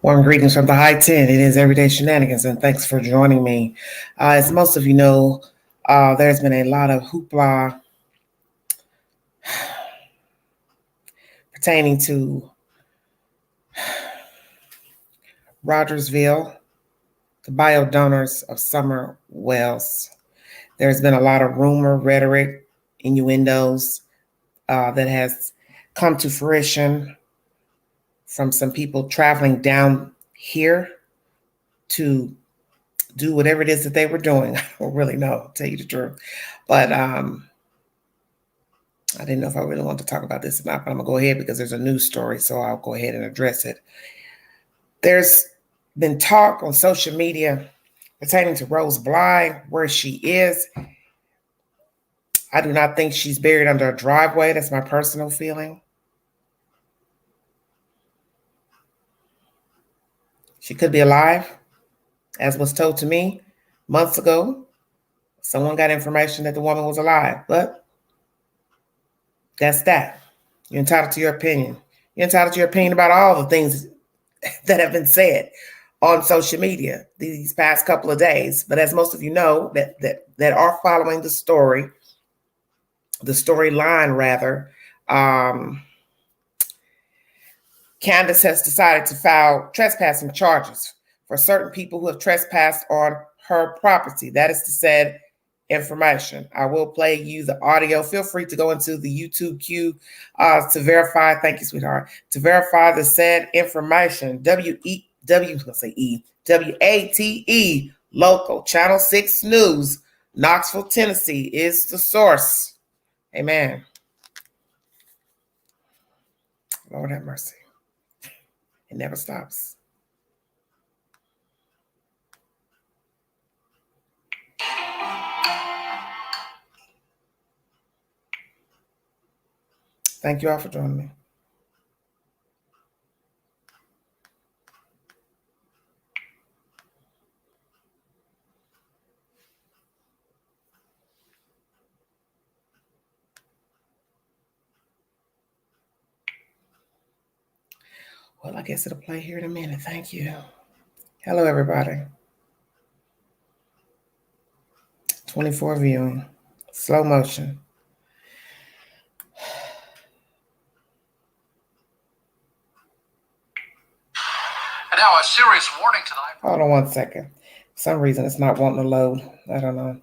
Warm greetings from the high 10. It is Everyday Shenanigans, and thanks for joining me. As most of you know, there's been a lot of hoopla pertaining to Rogersville, the biodonors of Summer Wells. There's been a lot of rumor, rhetoric, innuendos that has come to fruition from some people traveling down here to do whatever it is that they were doing. I don't really know, to tell you the truth. But I didn't know if I really wanted to talk about this or not, but I'm gonna go ahead because there's a news story, so I'll go ahead and address it. There's been talk on social media pertaining to Rose Bly, where she is. I do not think she's buried under a driveway. That's my personal feeling. She could be alive, as was told to me months ago. Someone got information that the woman was alive, but that's that. You're entitled to your opinion. You're entitled to your opinion about all the things that have been said on social media these past couple of days. But as most of you know that are following the storyline rather, Candace has decided to file trespassing charges for certain people who have trespassed on her property. That is the said information. I will play you the audio. Feel free to go into the YouTube queue to verify. Thank you, sweetheart. To verify the said information. WATE local Channel 6 News, Knoxville, Tennessee is the source. Amen. Lord have mercy. It never stops. Thank you all for joining me. Well, I guess it'll play here in a minute. Thank you. Hello, everybody. 24 viewing. Slow motion. And now a serious warning tonight. Hold on one second. For some reason, it's not wanting to load. I don't know.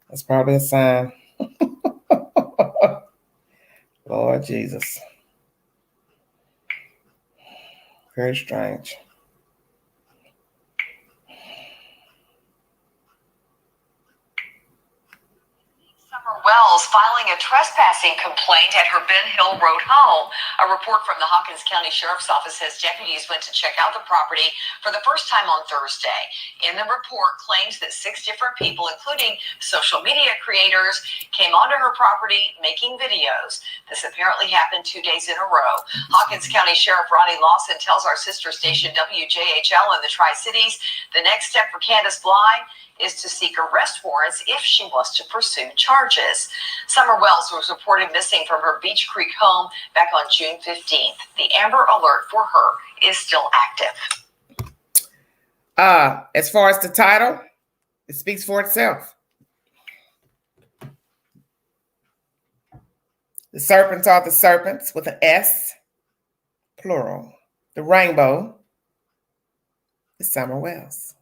That's probably a sign. Lord Jesus. Very strange. Wells filing a trespassing complaint at her Ben Hill Road home. A report from the Hawkins County Sheriff's Office says deputies went to check out the property for the first time on Thursday. In the report, claims that 6 different people, including social media creators, came onto her property making videos. This apparently happened 2 days in a row. Hawkins County Sheriff Ronnie Lawson tells our sister station WJHL in the Tri-Cities the next step for Candace Bly is to seek arrest warrants if she wants to pursue charges. Summer Wells was reported missing from her Beach Creek home back on June 15th. The Amber Alert for her is still active. As far as the title, it speaks for itself. The serpents are the serpents with an S, plural. The rainbow is Summer Wells.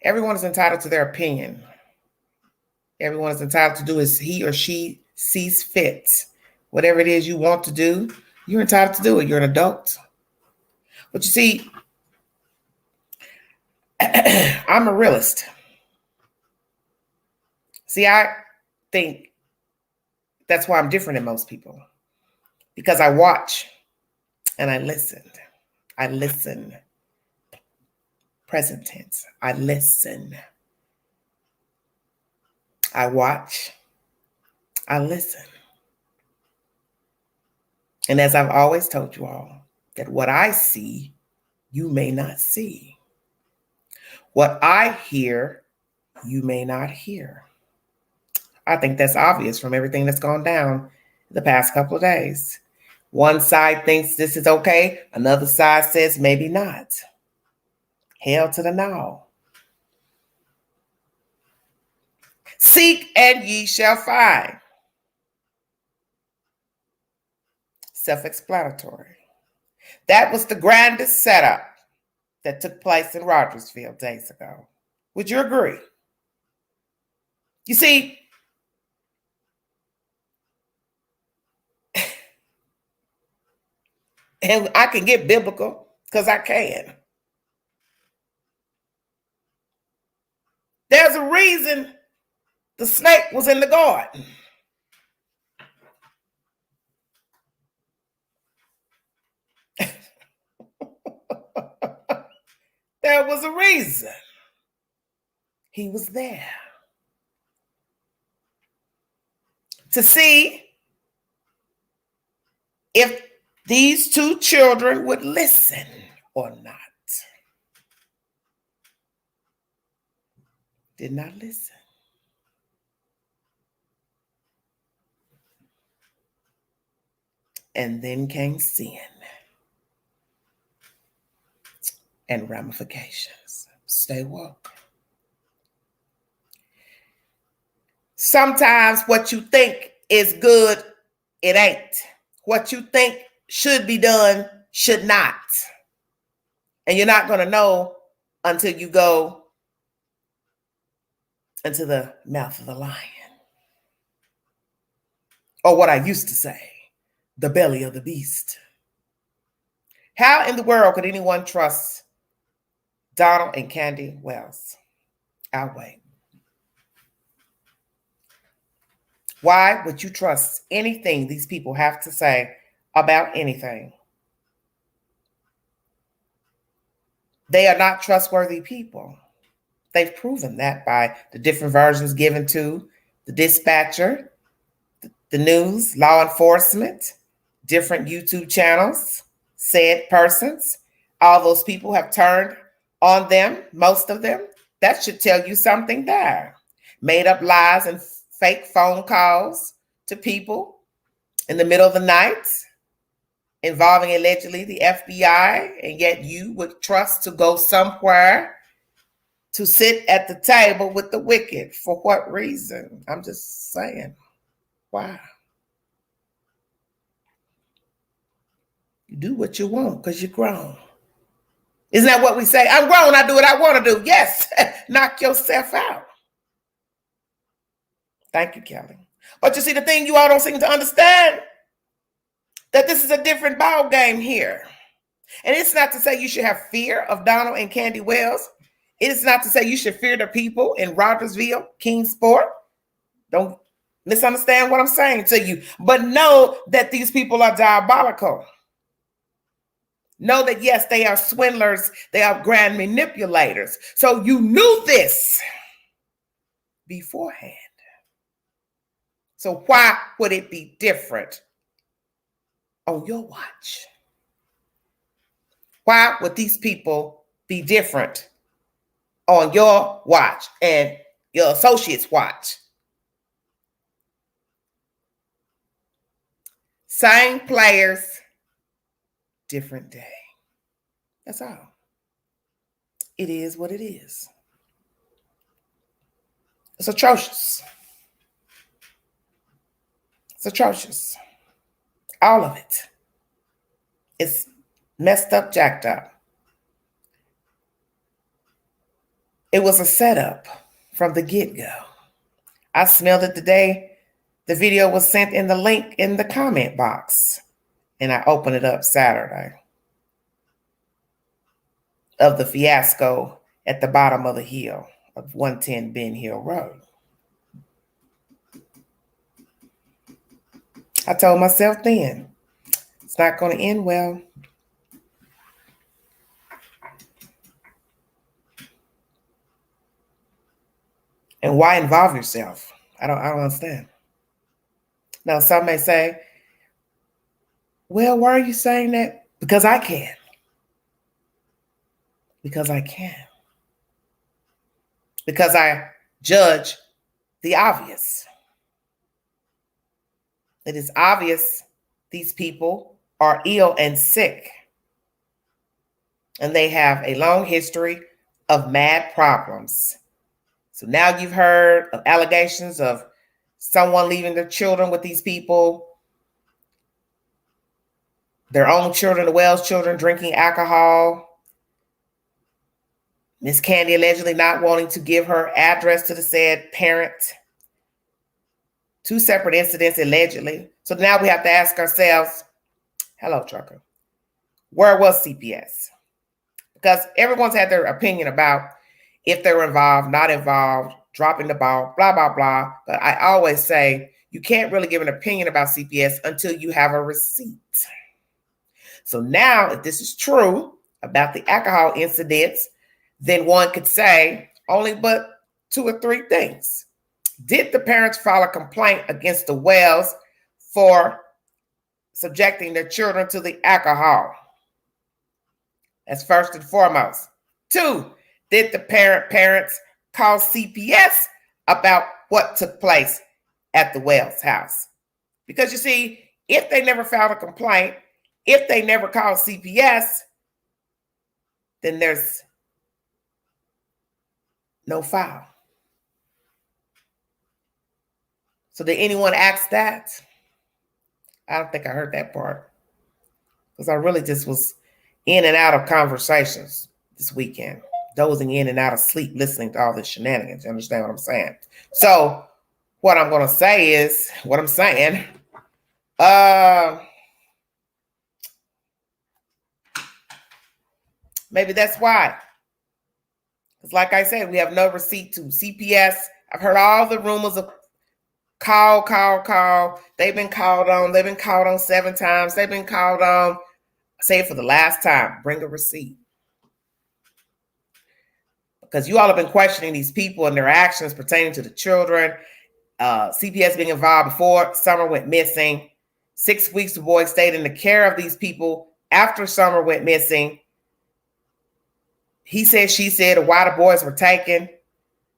Everyone is entitled to their opinion. Everyone is entitled to do as he or she sees fit. Whatever it is you want to do, you're entitled to do it. You're an adult. But you see, I'm a realist. See, I think that's why I'm different than most people. Because I watch and I listen. I listen. Present tense. I listen. I watch. I listen. And as I've always told you all, that what I see, you may not see. What I hear, you may not hear. I think that's obvious from everything that's gone down the past couple of days. One side thinks this is okay. Another side says maybe not. Hell to the no. Seek and ye shall find. Self-explanatory. That was the grandest setup that took place in Rogersville days ago. Would you agree? You see, and I can get biblical because I can. There's a reason the snake was in the garden. There was a reason. He was there to see if these two children would listen or not. Did not listen. And then came sin and ramifications. Stay woke. Sometimes what you think is good, it ain't. What you think should be done, should not. And you're not going to know until you go into the mouth of the lion. Or what I used to say, the belly of the beast. How in the world could anyone trust Donald and Candy Wells? I'll wait. Why would you trust anything these people have to say about anything? They are not trustworthy people. They've proven that by the different versions given to the dispatcher, the news, law enforcement, different YouTube channels, said persons. All those people have turned on them, most of them. That should tell you something there. Made up lies and fake phone calls to people in the middle of the night involving allegedly the FBI, and yet you would trust to go somewhere to sit at the table with the wicked. For what reason? I'm just saying. Why? You do what you want because you're grown. Isn't that what we say? I'm grown, I do what I want to do. Yes, knock yourself out. Thank you, Kelly. But you see, the thing you all don't seem to understand, that this is a different ball game here. And it's not to say you should have fear of Donald and Candy Wells. It's not to say you should fear the people in Rogersville, Kingsport. Don't misunderstand what I'm saying to you. But know that these people are diabolical. Know that, yes, they are swindlers. They are grand manipulators. So you knew this beforehand. So why would it be different on your watch? Why would these people be different on your watch and your associates' watch? Same players, different day. That's all. It is what it is. It's atrocious. It's atrocious. All of it. It's messed up, jacked up. It was a setup from the get-go. I smelled it the day the video was sent in the link in the comment box. And I opened it up Saturday of the fiasco at the bottom of the hill of 110 Ben Hill Road. I told myself then, it's not going to end well. And why involve yourself? I don't understand. Now, some may say, well, why are you saying that? Because I can. Because I can. Because I judge the obvious. It is obvious these people are ill and sick, and they have a long history of mad problems. So now you've heard of allegations of someone leaving their children with these people, their own children, the Wells children, drinking alcohol. Miss Candy allegedly not wanting to give her address to the said parent. 2 separate incidents allegedly. So now we have to ask ourselves, hello, trucker, where was CPS? Because everyone's had their opinion about if they were involved, not involved, dropping the ball, blah, blah, blah. But I always say you can't really give an opinion about CPS until you have a receipt. So now, if this is true about the alcohol incidents, then one could say only but 2 or 3 things. Did the parents file a complaint against the Wells for subjecting their children to the alcohol? That's first and foremost. 2, did the parents call CPS about what took place at the Wells house? Because you see, if they never filed a complaint, if they never called CPS, then there's no file. So did anyone ask that? I don't think I heard that part, because I really just was in and out of conversations this weekend, dozing in and out of sleep, listening to all this shenanigans. You understand what I'm saying? So what I'm going to say is what I'm saying. Maybe that's why. Because like I said, we have no receipt to CPS. I've heard all the rumors of call. They've been called on. They've been called on 7 times. They've been called on. Say it for the last time. Bring a receipt. Because you all have been questioning these people and their actions pertaining to the children. CPS being involved before Summer went missing. 6 weeks the boy stayed in the care of these people after Summer went missing. He said, she said, why the boys were taken.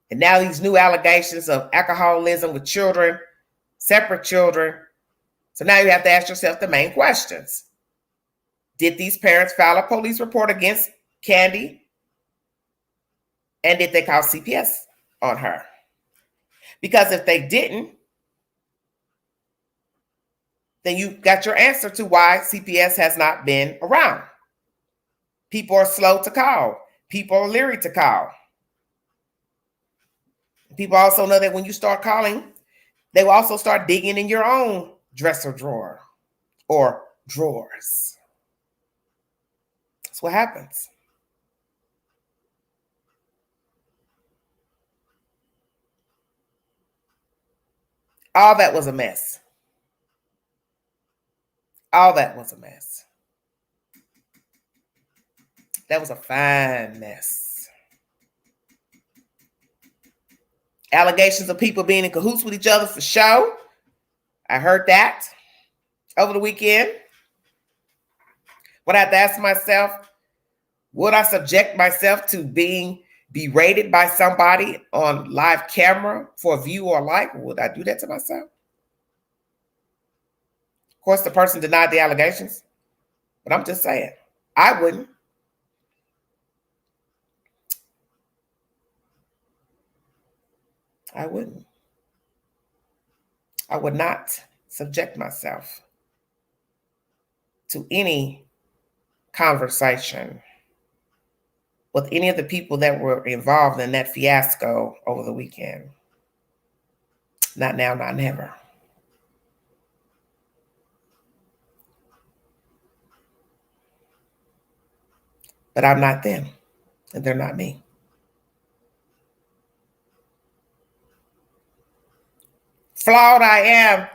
And now these new allegations of alcoholism with children, separate children. So now you have to ask yourself the main questions. Did these parents file a police report against Candy? And did they call CPS on her? Because if they didn't, then you got your answer to why CPS has not been around. People are slow to call. People are leery to call. People also know that when you start calling, they will also start digging in your own dresser drawer or drawers. That's what happens. All that was a mess. All that was a mess. That was a fine mess. Allegations of people being in cahoots with each other for show. I heard that over the weekend. But I had to ask myself, would I subject myself to being berated by somebody on live camera for a view or like? Would I do that to myself? Of course, the person denied the allegations, but I'm just saying, I wouldn't. I wouldn't. I would not subject myself to any conversation with any of the people that were involved in that fiasco over the weekend. Not now, not never. But I'm not them, and they're not me. Flawed I am,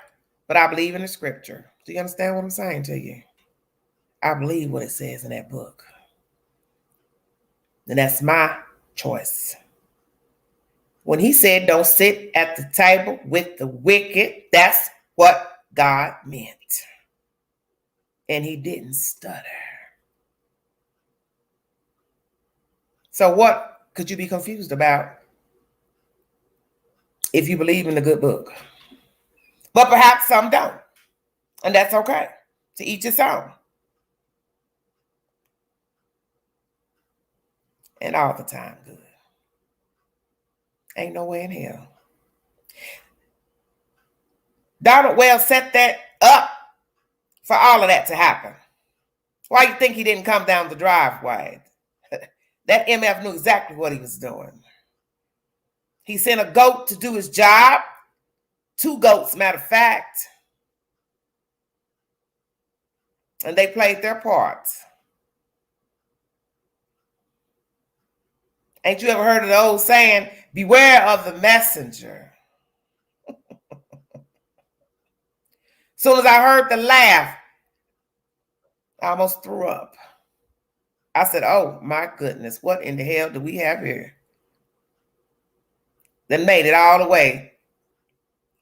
but I believe in the scripture. Do you understand what I'm saying to you? I believe what it says in that book. And that's my choice. When he said, don't sit at the table with the wicked, that's what God meant. And he didn't stutter. So what could you be confused about if you believe in the good book? But perhaps some don't. And that's okay. To each his own. And all the time good. Ain't no way in hell. Donald Wells set that up for all of that to happen. Why you think he didn't come down the driveway? That MF knew exactly what he was doing. He sent a goat to do his job. 2 goats, matter of fact. And they played their part. Ain't you ever heard of the old saying, beware of the messenger? Soon as I heard the laugh, I almost threw up. I said, oh my goodness, what in the hell do we have here? Then made it all the way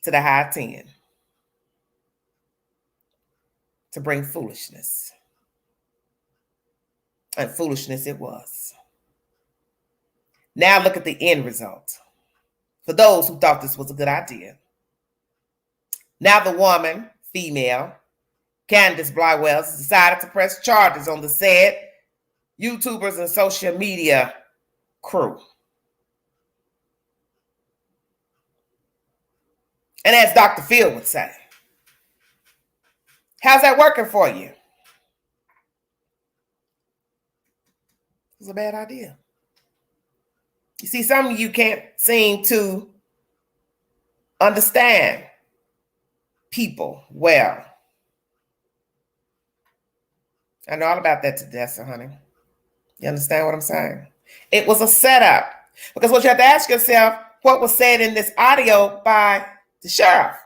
to the high 10 to bring foolishness. And foolishness it was. Now look at the end result. For those who thought this was a good idea. Now the woman, female, Candace Blywells, decided to press charges on the said YouTubers and social media crew. And as Dr. Phil would say, how's that working for you? It's a bad idea. You see, some of you can't seem to understand people well. I know all about that to Dessa, honey. You understand what I'm saying? It was a setup. Because what you have to ask yourself, what was said in this audio by the sheriff?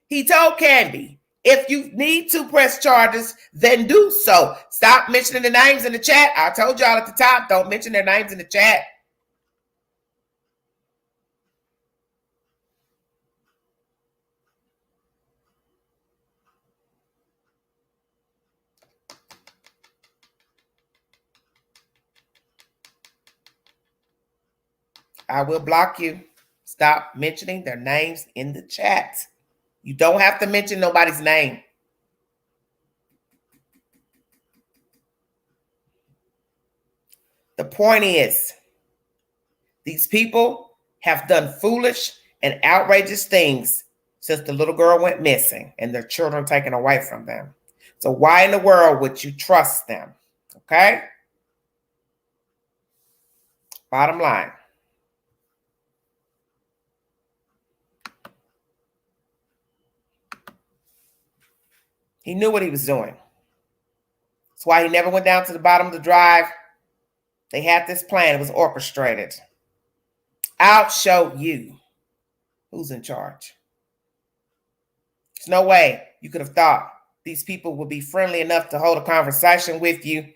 He told Candy, if you need to press charges, then do so. Stop mentioning the names in the chat. I told y'all at the top, don't mention their names in the chat. I will block you. Stop mentioning their names in the chat. You don't have to mention nobody's name. The point is, these people have done foolish and outrageous things since the little girl went missing and their children taken away from them. So why in the world would you trust them? Okay? Bottom line. He knew what he was doing. That's why he never went down to the bottom of the drive. They had this plan. It was orchestrated. I'll show you who's in charge. There's no way you could have thought these people would be friendly enough to hold a conversation with you.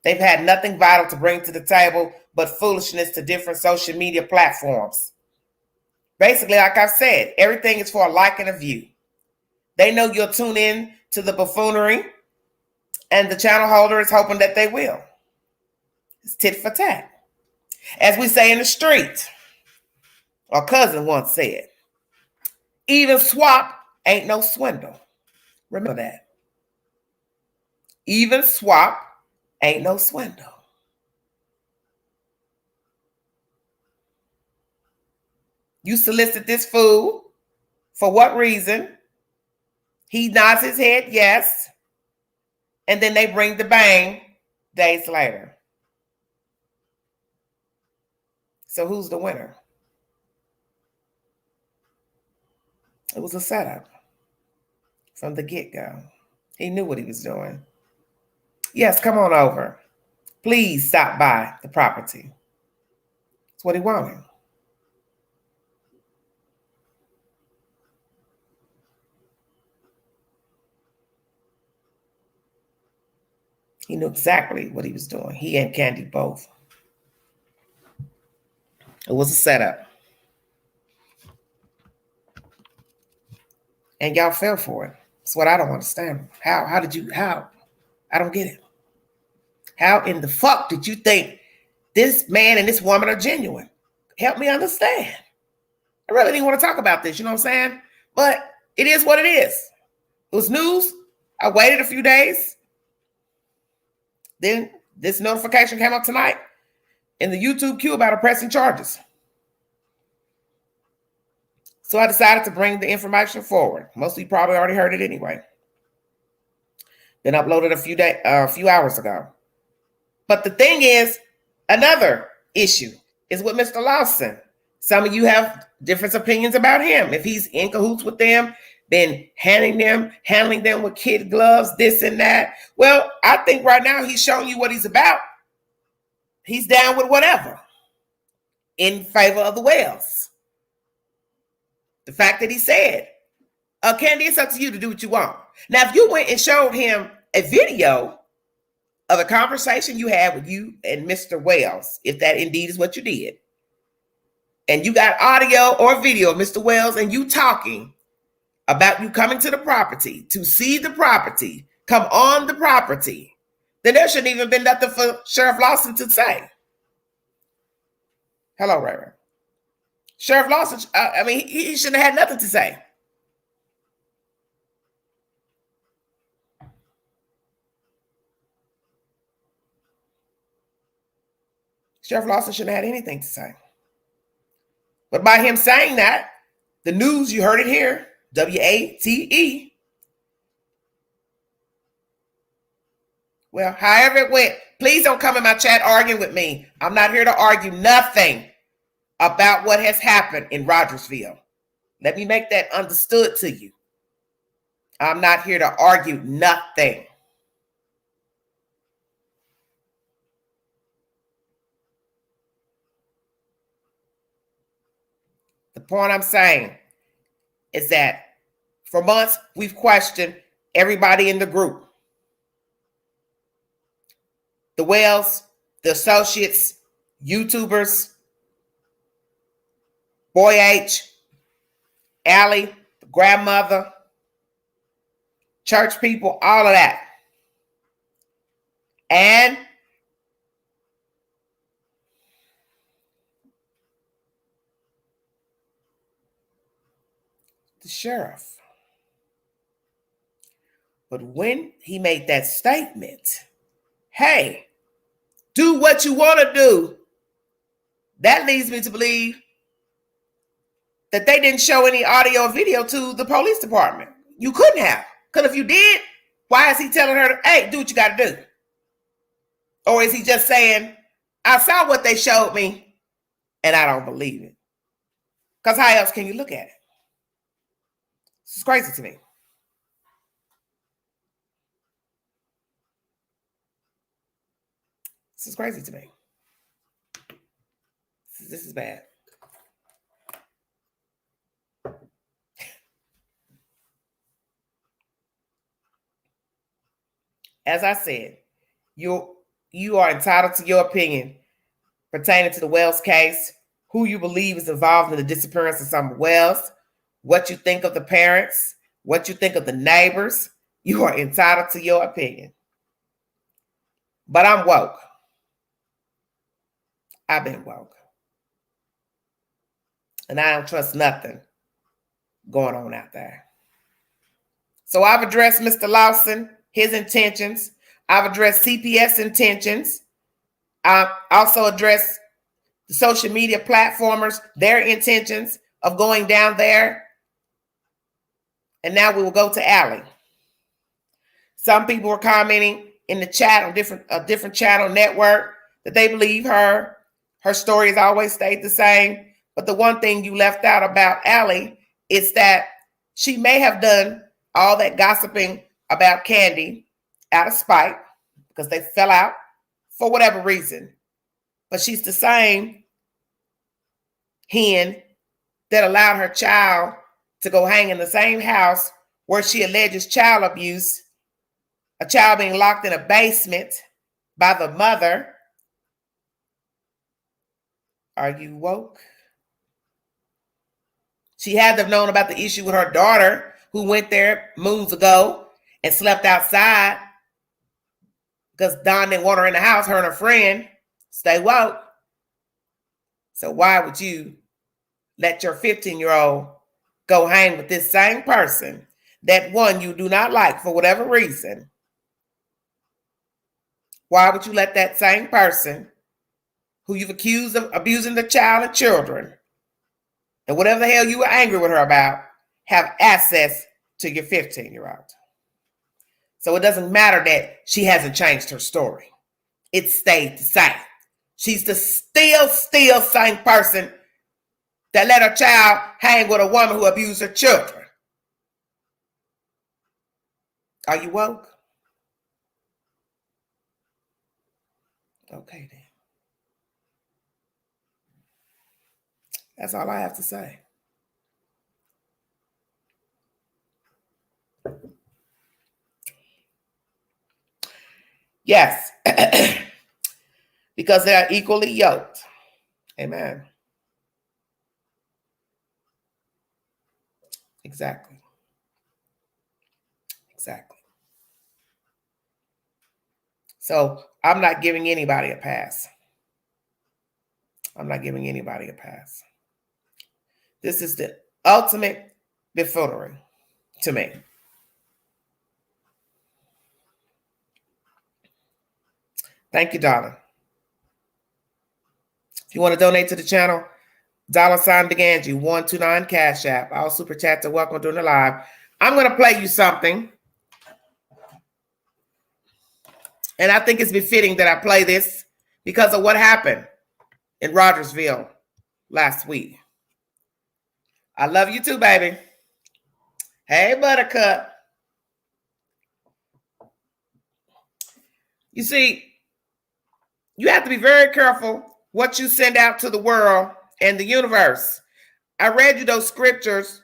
They've had nothing vital to bring to the table but foolishness to different social media platforms. Basically, like I've said, everything is for a like and a view. They know you'll tune in to the buffoonery, and the channel holder is hoping that they will. It's tit for tat. As we say in the street, our cousin once said, even swap ain't no swindle. Remember that. Even swap ain't no swindle. You solicit this fool. For what reason? He nods his head yes. And then they bring the bang days later. So who's the winner? It was a setup from the get-go. He knew what he was doing. Yes, come on over. Please stop by the property. That's what he wanted. He knew exactly what he was doing. He and Candy both. It was a setup. And y'all fell for it. That's what I don't understand. How? I don't get it. How in the fuck did you think this man and this woman are genuine? Help me understand. I really didn't want to talk about this, you know what I'm saying? But it is what it is. It was news. I waited a few days. Then this notification came up tonight in the YouTube queue about her pressing charges. So I decided to bring the information forward. Most of you probably already heard it anyway. Been uploaded a few hours ago. But the thing is, another issue is with Mr. Lawson. Some of you have different opinions about him. If he's in cahoots with them, been handling them with kid gloves, this and that. Well, I think right now he's showing you what he's about. He's down with whatever in favor of the whales. The fact that he said, Candy, it's up to you to do what you want. Now, if you went and showed him a video of a conversation you had with you and Mr. Wells, if that indeed is what you did, and you got audio or video of Mr. Wells and you talking about you coming to the property to see the property, come on the property, then there shouldn't even been nothing for Sheriff Lawson to say. Hello, Ray Ray. Sheriff Lawson, he shouldn't have had nothing to say. Sheriff Lawson shouldn't have had anything to say. But by him saying that, the news, you heard it here, WATE. Well, however it went, please don't come in my chat arguing with me. I'm not here to argue nothing about what has happened in Rogersville. Let me make that understood to you. I'm not here to argue nothing. The point I'm saying is that for months, we've questioned everybody in the group. The Wells, the associates, YouTubers, Boy H, Allie, the grandmother, church people, all of that. And the sheriff. But when he made that statement, hey, do what you want to do, that leads me to believe that they didn't show any audio or video to the police department. You couldn't have. Because if you did, why is he telling her, hey, do what you got to do? Or is he just saying, I saw what they showed me and I don't believe it? Because how else can you look at it? This is crazy to me. This is crazy to me. This is bad. As I said, you are entitled to your opinion pertaining to the Wells case, who you believe is involved in the disappearance of Summer Wells, what you think of the parents, what you think of the neighbors. You are entitled to your opinion. But I'm woke. I've been woke. And I don't trust nothing going on out there. So I've addressed Mr. Lawson, his intentions. I've addressed CPS intentions. I've also addressed the social media platformers, their intentions of going down there. And now we will go to Allie. Some people were commenting in the chat on different channel network that they believe her story has always stayed the same. But the one thing you left out about Allie is that she may have done all that gossiping about Candy out of spite because they fell out for whatever reason. But she's the same hen that allowed her child to go hang in the same house where she alleges child abuse, a child being locked in a basement by the mother. Are you woke? She had to have known about the issue with her daughter who went there moons ago and slept outside because Don didn't want her in the house, her and her friend. Stay woke. So why would you let your 15-year-old go hang with this same person that one you do not like for whatever reason, why would you let that same person who you've accused of abusing the child and children and whatever the hell you were angry with her about have access to your 15-year-old? So it doesn't matter that she hasn't changed her story. It stayed the same. She's the still same person that let her child hang with a woman who abused her children. Are you woke? Okay, then. That's all I have to say. Yes, because they are equally yoked. Amen. Exactly. So I'm not giving anybody a pass. This is the ultimate buffoonery to me. Thank you, darling. If you want to donate to the channel, $BeganJi 129 Cash App. All super chats are welcome during the live. I'm going to play you something. And I think it's befitting that I play this because of what happened in Rogersville last week. I love you too, baby. Hey, Buttercup. You see, you have to be very careful what you send out to the world and the universe. I read you those scriptures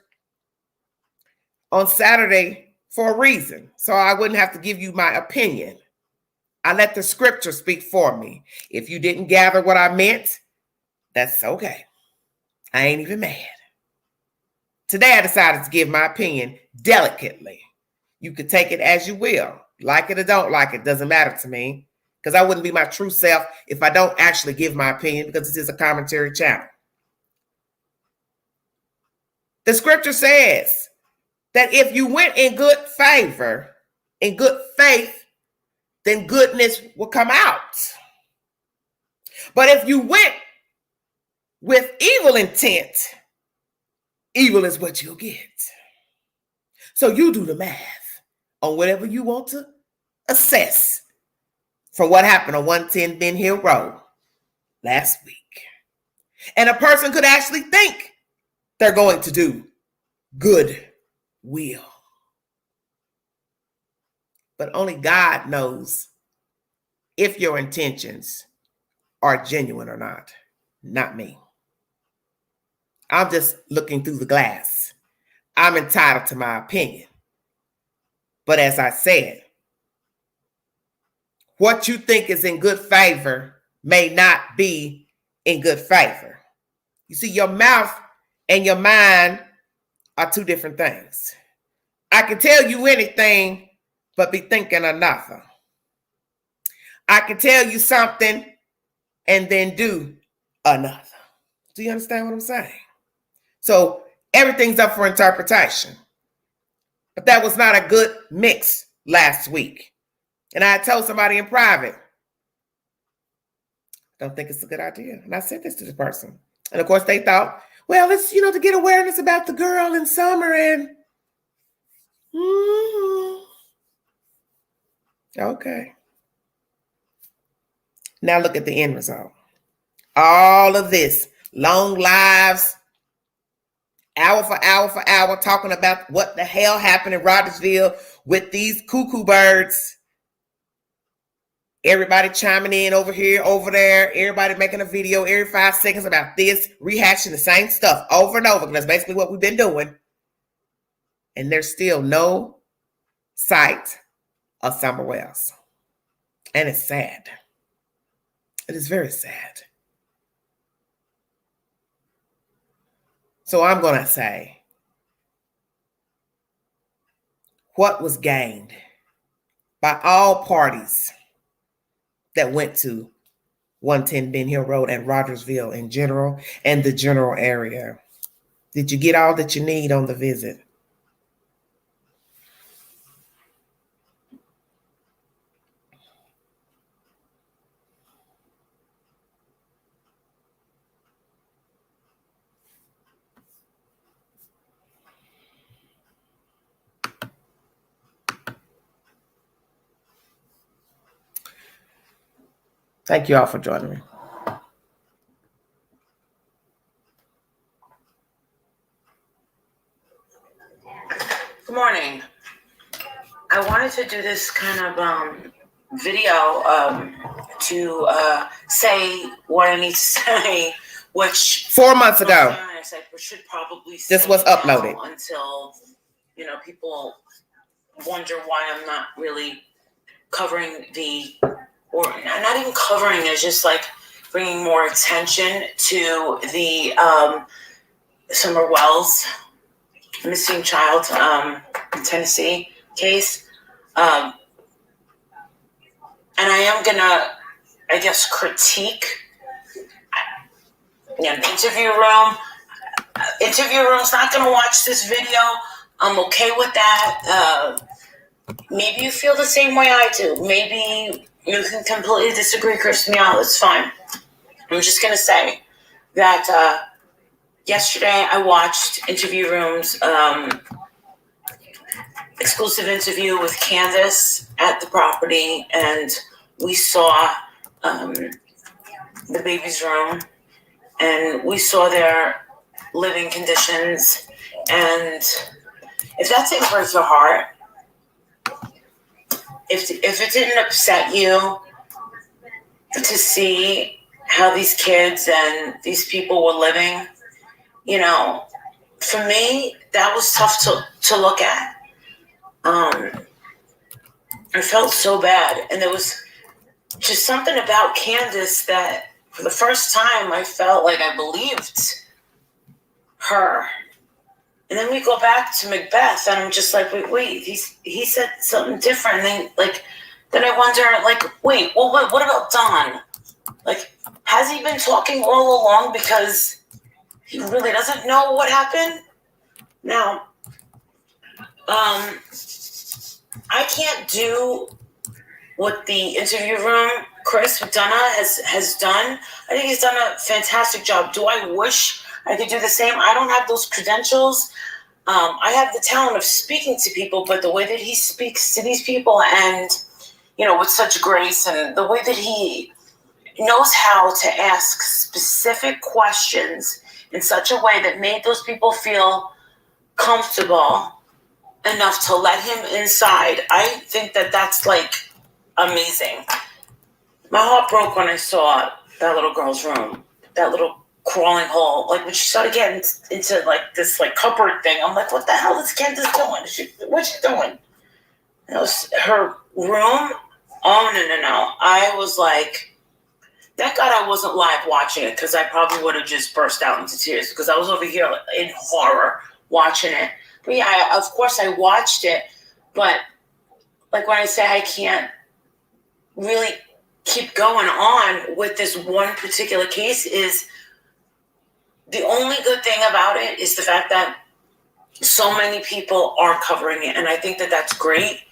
on Saturday for a reason, so I wouldn't have to give you my opinion. I let the scripture speak for me. If you didn't gather what I meant, that's okay. I ain't even mad. Today I decided to give my opinion delicately. You can take it as you will. Like it or don't like it, doesn't matter to me. Because I wouldn't be my true self if I don't actually give my opinion, because this is a commentary channel. The scripture says that if you went in good favor, in good faith, then goodness will come out. But if you went with evil intent, evil is what you'll get. So you do the math on whatever you want to assess from what happened on 110 Ben Hill Road last week. And a person could actually think they're going to do good will. But only God knows if your intentions are genuine or not me. I'm just looking through the glass. I'm entitled to my opinion. But as I said, what you think is in good favor may not be in good favor. You see, your mouth and your mind are two different things. I can tell you anything, but be thinking another. I can tell you something and then do another. Do you understand what I'm saying? So everything's up for interpretation. But that was not a good mix last week. And I told somebody in private, don't think it's a good idea. And I said this to the person. And of course they thought, well, it's, to get awareness about the girl in summer and okay. Now look at the end result. All of this, long lives, hour for hour, talking about what the hell happened in Rogersville with these cuckoo birds. Everybody chiming in over here, over there. Everybody making a video every 5 seconds about this, rehashing the same stuff over and over. That's basically what we've been doing. And there's still no sight of Summer Wells. And it's sad. It is very sad. So I'm going to say, what was gained by all parties that went to 110 Ben Hill Road and Rogersville in general and the general area? Did you get all that you need on the visit? Thank you all for joining me. Good morning. I wanted to do this kind of video to say what I need to say, which 4 months ago, I said we should probably this was uploaded until people wonder why I'm not really covering or not even covering. It's just like bringing more attention to the Summer Wells missing child in Tennessee case. And I am gonna, I guess, critique an interview room. Interview room's not gonna watch this video. I'm okay with that. Maybe you feel the same way I do. Maybe you can completely disagree, curse me out. It's fine. I'm just gonna say that yesterday I watched Interview Room's exclusive interview with Candace at the property, and we saw the baby's room, and we saw their living conditions. And if that didn't break your heart, if it didn't upset you to see how these kids and these people were living, for me, that was tough to look at. I felt so bad. And there was just something about Candace that for the first time I felt like I believed her. And then we go back to Macbeth and I'm just like, wait, he said something different. And then I wonder, wait, well, what about Don? Has he been talking all along because he really doesn't know what happened? Now, I can't do what the interview room, Chris McDonough, has done. I think he's done a fantastic job. Do I wish I could do the same? I don't have those credentials. I have the talent of speaking to people, but the way that he speaks to these people and, with such grace, and the way that he knows how to ask specific questions in such a way that made those people feel comfortable enough to let him inside. I think that that's amazing. My heart broke when I saw that little girl's room, that little crawling hole. When she started getting into this cupboard thing, I'm like, what the hell is Candace doing? What's she doing? It was her room. Oh, no. I was like, thank God I wasn't live watching it, because I probably would have just burst out into tears, because I was over here in horror watching it. But yeah, of course I watched it, but when I say I can't really keep going on with this one particular case, is the only good thing about it is the fact that so many people are covering it, and I think that that's great.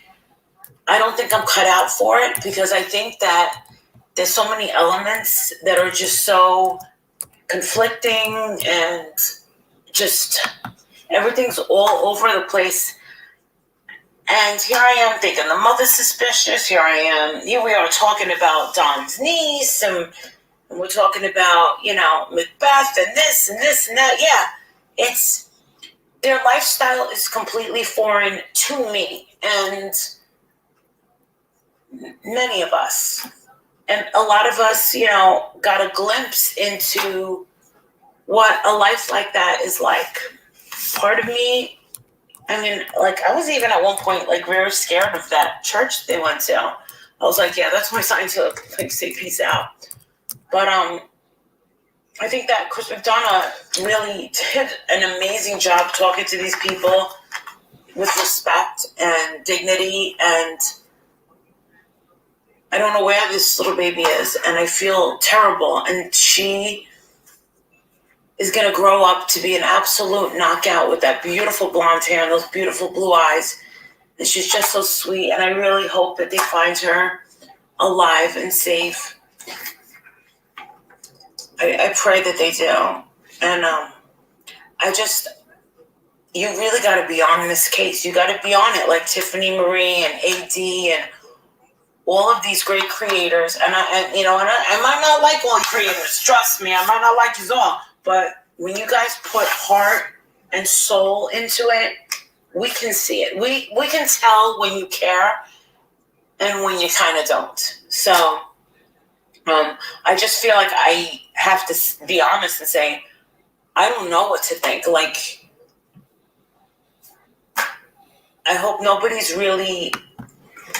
I don't think I'm cut out for it, because I think that there's so many elements that are just so conflicting, and just everything's all over the place. And here I am thinking the mother's suspicious. Here we are talking about Don's niece, and we're talking about, Macbeth and this and this and that. Yeah, their lifestyle is completely foreign to me, and many of us, and a lot of us, got a glimpse into what a life like that is like. Part of me, I was even at one point very scared of that church they went to. I was like, yeah, that's my sign to say peace out. But I think that Chris McDonough really did an amazing job talking to these people with respect and dignity. And I don't know where this little baby is, and I feel terrible. And she is going to grow up to be an absolute knockout with that beautiful blonde hair and those beautiful blue eyes. And she's just so sweet. And I really hope that they find her alive and safe. I pray that they do. And you really got to be on this case. You got to be on it, like Tiffany Marie and AD and all of these great creators, and I might not like all creators. Trust me, I might not like you all, but when you guys put heart and soul into it, we can see it. We can tell when you care and when you kind of don't. So I just feel like I have to be honest and say, I don't know what to think. Like, I hope nobody's really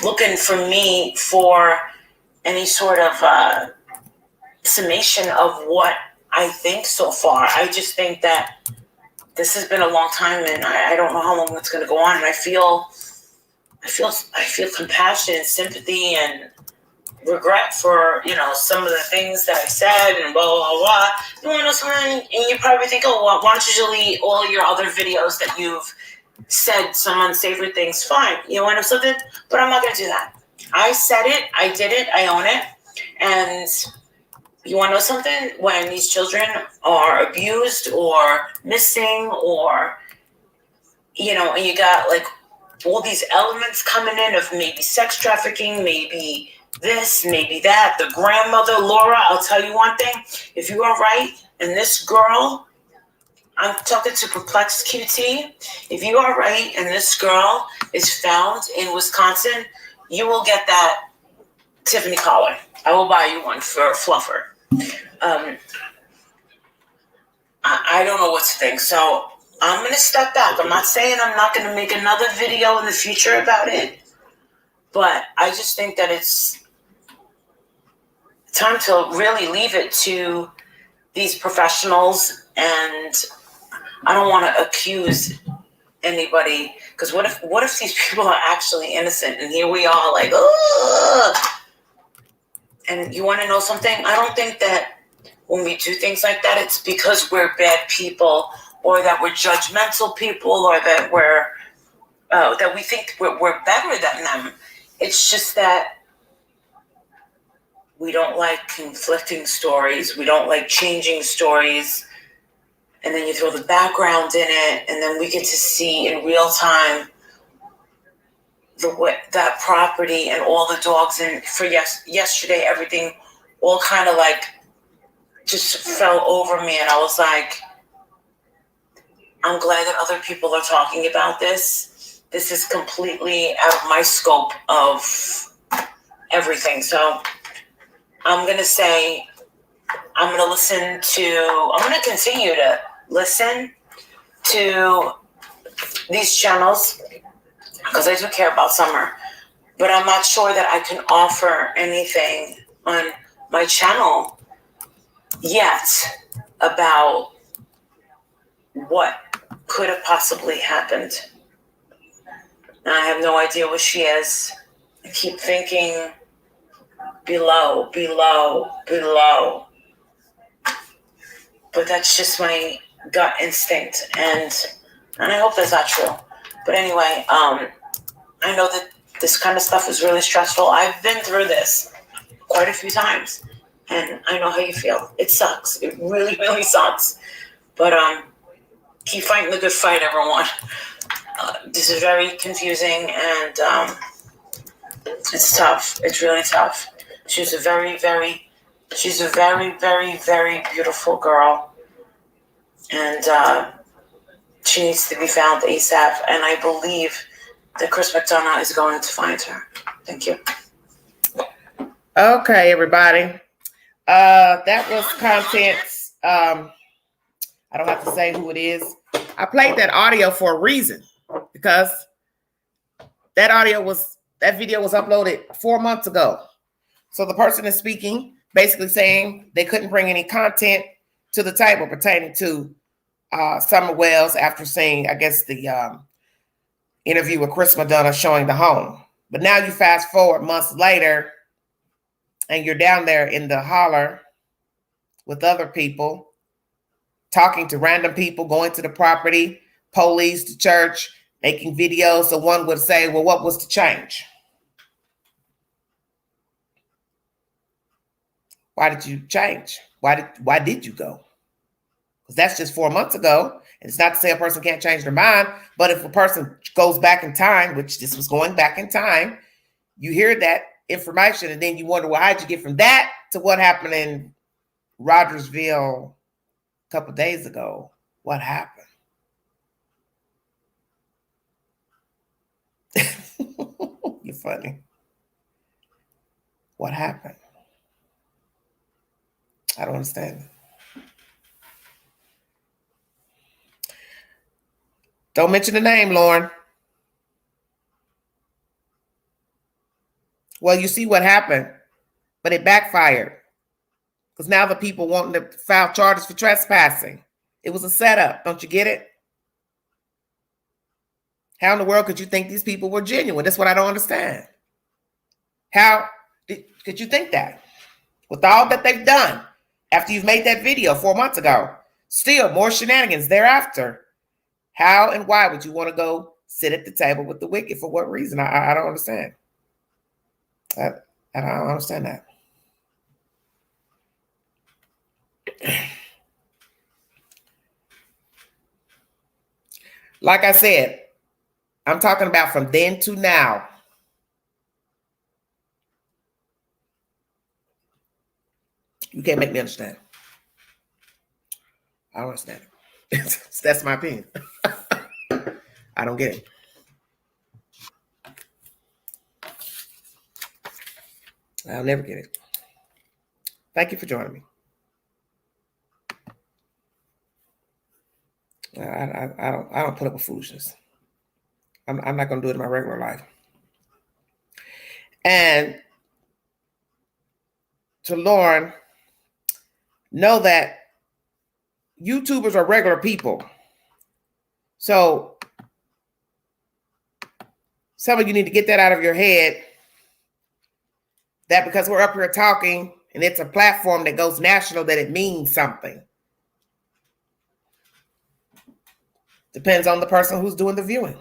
looking for me for any sort of summation of what I think so far. I just think that this has been a long time, and I don't know how long it's going to go on. And I feel compassion and sympathy and regret for, some of the things that I said and blah, blah, blah. You want to know something? And you probably think, oh, well, why don't you delete all your other videos that you've said some unsavory things? Fine. You want to know something? But I'm not going to do that. I said it. I did it. I own it. And you want to know something? When these children are abused or missing or, and you got like all these elements coming in of maybe sex trafficking, maybe this, maybe that. The grandmother, Laura, I'll tell you one thing. If you are right, and this girl, I'm talking to Perplexed QT, if you are right and this girl is found in Wisconsin, you will get that Tiffany collar. I will buy you one for Fluffer. I don't know what to think. So I'm going to step back. I'm not saying I'm not going to make another video in the future about it, but I just think that it's time to really leave it to these professionals. And I don't want to accuse anybody, because what if these people are actually innocent, and here we are like, ugh. And you want to know something? I don't think that when we do things like that, it's because we're bad people, or that we're judgmental people, or that that we think we're better than them. It's just that we don't like conflicting stories. We don't like changing stories. And then you throw the background in it, and then we get to see in real time that property and all the dogs. And for yesterday, everything all kind of like just fell over me. And I was like, I'm glad that other people are talking about this. This is completely out of my scope of everything. So I'm going to say, I'm going to continue to listen to these channels, because I do care about Summer, but I'm not sure that I can offer anything on my channel yet about what could have possibly happened. And I have no idea where she is. I keep thinking below. But that's just my gut instinct, and I hope that's not true. But anyway, I know that this kind of stuff is really stressful. I've been through this quite a few times, and I know how you feel. It sucks. It really, really sucks. But keep fighting the good fight, everyone. This is very confusing, and it's tough. It's really tough. She's a very, very, very beautiful girl, and she needs to be found ASAP. And I believe that Chris McDonough is going to find her. Thank you. Okay, everybody. That was Contents. I don't have to say who it is. I played that audio for a reason, because that video was uploaded 4 months ago. So the person is speaking, basically saying they couldn't bring any content to the table pertaining to Summer Wells after seeing, I guess, the interview with Chris McDonough showing the home. But now you fast forward months later, and you're down there in the holler with other people, talking to random people, going to the property, police, the church, making videos. So one would say, well, what was the change? Why did you change? Why did you go? Because that's just 4 months ago. And it's not to say a person can't change their mind, but if a person goes back in time, which this was going back in time, you hear that information, and then you wonder, well, how'd you get from that to what happened in Rogersville a couple days ago? What happened? You're funny. What happened? I don't understand. Don't mention the name, Lauren. Well, you see what happened, but it backfired. Because now the people wanting to file charges for trespassing. It was a setup. Don't you get it? How in the world could you think these people were genuine? That's what I don't understand. How could you think that? With all that they've done after you've made that video 4 months ago, still more shenanigans thereafter. How and why would you want to go sit at the table with the wicked? For what reason? I don't understand. I don't understand that. Like I said, I'm talking about from then to now. You can't make me understand. I don't understand it. That's my opinion. I don't get it. I'll never get it. Thank you for joining me. I don't put up with foolishness. I'm not going to do it in my regular life. And to Lauren, know that YouTubers are regular people. So some of you need to get that out of your head, that because we're up here talking and it's a platform that goes national, that it means something. Depends on the person who's doing the viewing.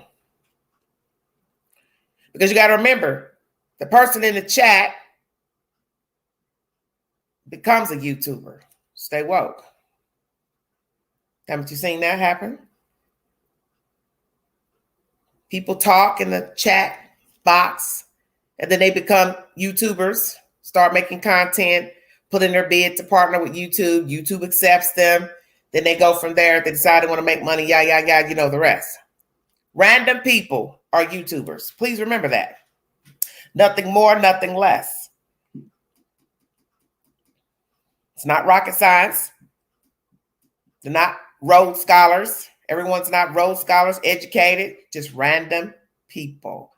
Because you got to remember, the person in the chat becomes a YouTuber. Stay woke. Haven't you seen that happen? People talk in the chat box, and then they become YouTubers, start making content, put in their bid to partner with YouTube. YouTube accepts them. Then they go from there. They decide they want to make money. You know the rest. Random people are YouTubers. Please remember that. Nothing more, nothing less. It's not rocket science. They're not Rhodes Scholars. Everyone's not Rhodes Scholars, educated, just random people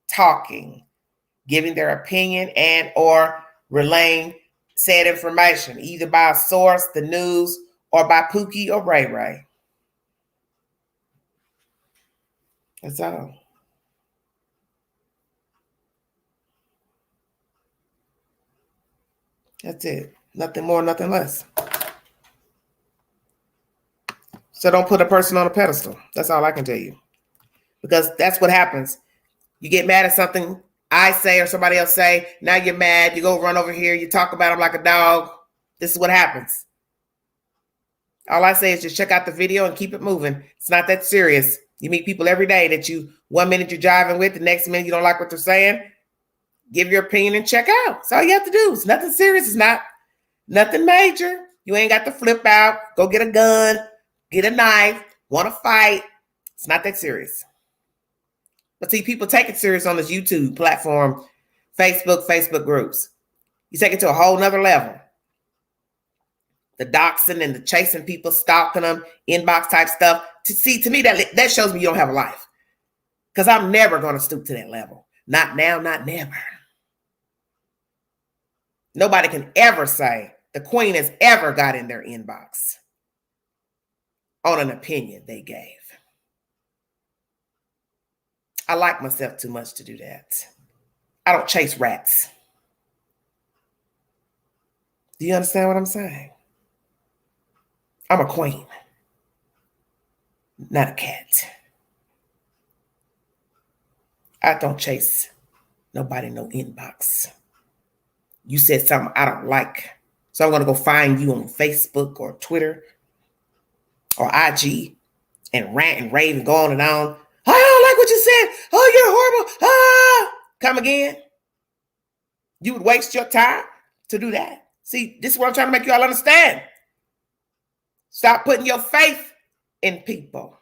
talking, giving their opinion and or relaying said information, either by a source, the news, or by Pookie or Ray Ray. That's all. That's it. Nothing more, nothing less. So don't put a person on a pedestal. That's all I can tell you. Because that's what happens. You get mad at something I say or somebody else say. Now you're mad. You go run over here. You talk about them like a dog. This is what happens. All I say is just check out the video and keep it moving. It's not that serious. You meet people every day that you, 1 minute you're jiving with, the next minute you don't like what they're saying. Give your opinion and check out. That's all you have to do. It's nothing serious. It's not nothing major. You ain't got to flip out, go get a gun, get a knife, want to fight. It's not that serious. But see, people take it serious on this YouTube platform, Facebook groups. You take it to a whole nother level. The doxing and the chasing people, stalking them, inbox type stuff. To me, that shows me you don't have a life. Because I'm never going to stoop to that level. Not now, not never. Nobody can ever say the queen has ever got in their inbox on an opinion they gave. I like myself too much to do that. I don't chase rats. Do you understand what I'm saying? I'm a queen, not a cat. I don't chase nobody, no inbox. You said something I don't like, so I'm going to go find you on Facebook or Twitter or IG and rant and rave and go on and on. I don't like what you said. Oh, you're horrible. Ah, come again. You would waste your time to do that. See, this is what I'm trying to make you all understand. Stop putting your faith in people.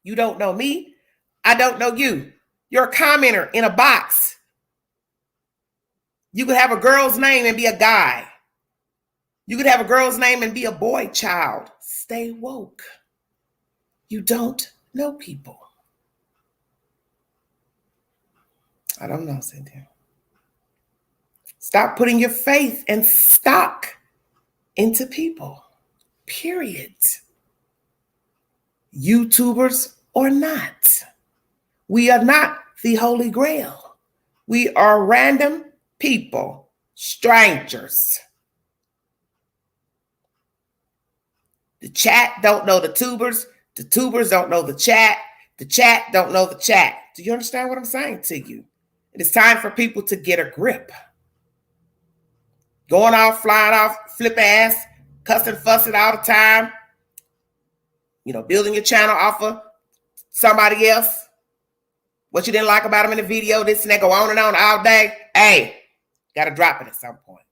You don't know me. I don't know you. You're a commenter in a box. You could have a girl's name and be a guy. You could have a girl's name and be a boy child. Stay woke. You don't know people. I don't know, Cynthia. Stop putting your faith and stock into people. Period. YouTubers or not. We are not the Holy Grail. We are random people, strangers. The chat don't know the tubers. The tubers don't know the chat. The chat don't know the chat. Do you understand what I'm saying to you? It is time for people to get a grip. Going off, flying off, flip ass, cussing, fussing all the time. You know, building your channel off of somebody else. What you didn't like about them in the video, this and that, go on and on all day. Hey, got to drop it at some point.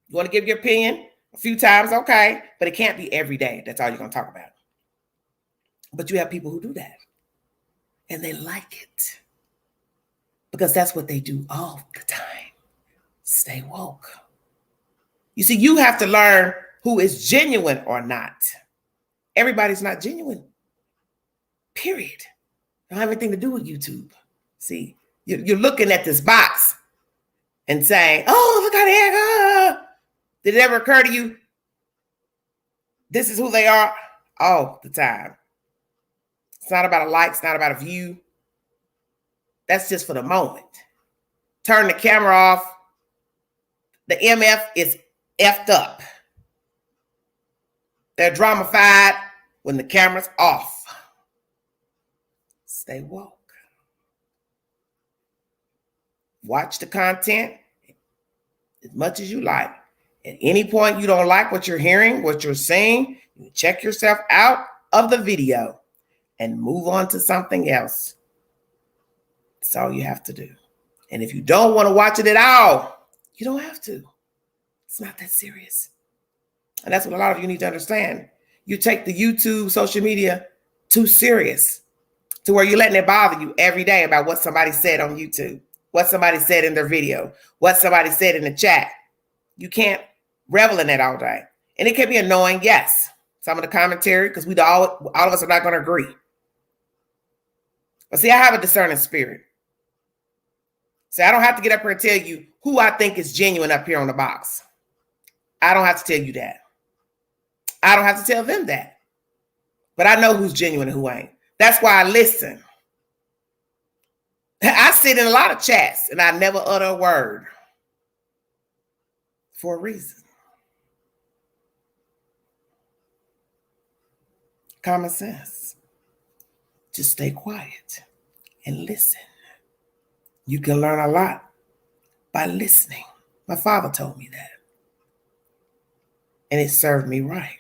You want to give your opinion a few times, okay, but it can't be every day. That's all you're going to talk about. But you have people who do that, and they like it because that's what they do all the time. Stay woke. You see, you have to learn who is genuine or not. Everybody's not genuine. Period. Don't have anything to do with YouTube. See, you're looking at this box and saying, oh, look how they act. Did it ever occur to you? This is who they are all the time. It's not about a like. It's not about a view. That's just for the moment. Turn the camera off. The MF is effed up. They're dramified when the camera's off. Stay woke. Watch the content as much as you like. At any point you don't like what you're hearing, what you're seeing, you check yourself out of the video and move on to something else. That's all you have to do. And if you don't want to watch it at all, you don't have to. It's not that serious. And that's what a lot of you need to understand. You take the YouTube, social media too serious to where you're letting it bother you every day about what somebody said on YouTube, what somebody said in their video, what somebody said in the chat. You can't revel in that all day. And it can be annoying, yes. Some of the commentary, because all of us are not going to agree. But see, I have a discerning spirit. So I don't have to get up here and tell you who I think is genuine up here on the box. I don't have to tell you that. I don't have to tell them that. But I know who's genuine and who ain't. That's why I listen. I sit in a lot of chats and I never utter a word. For a reason. Common sense. Just stay quiet and listen. You can learn a lot by listening. My father told me that. And it served me right.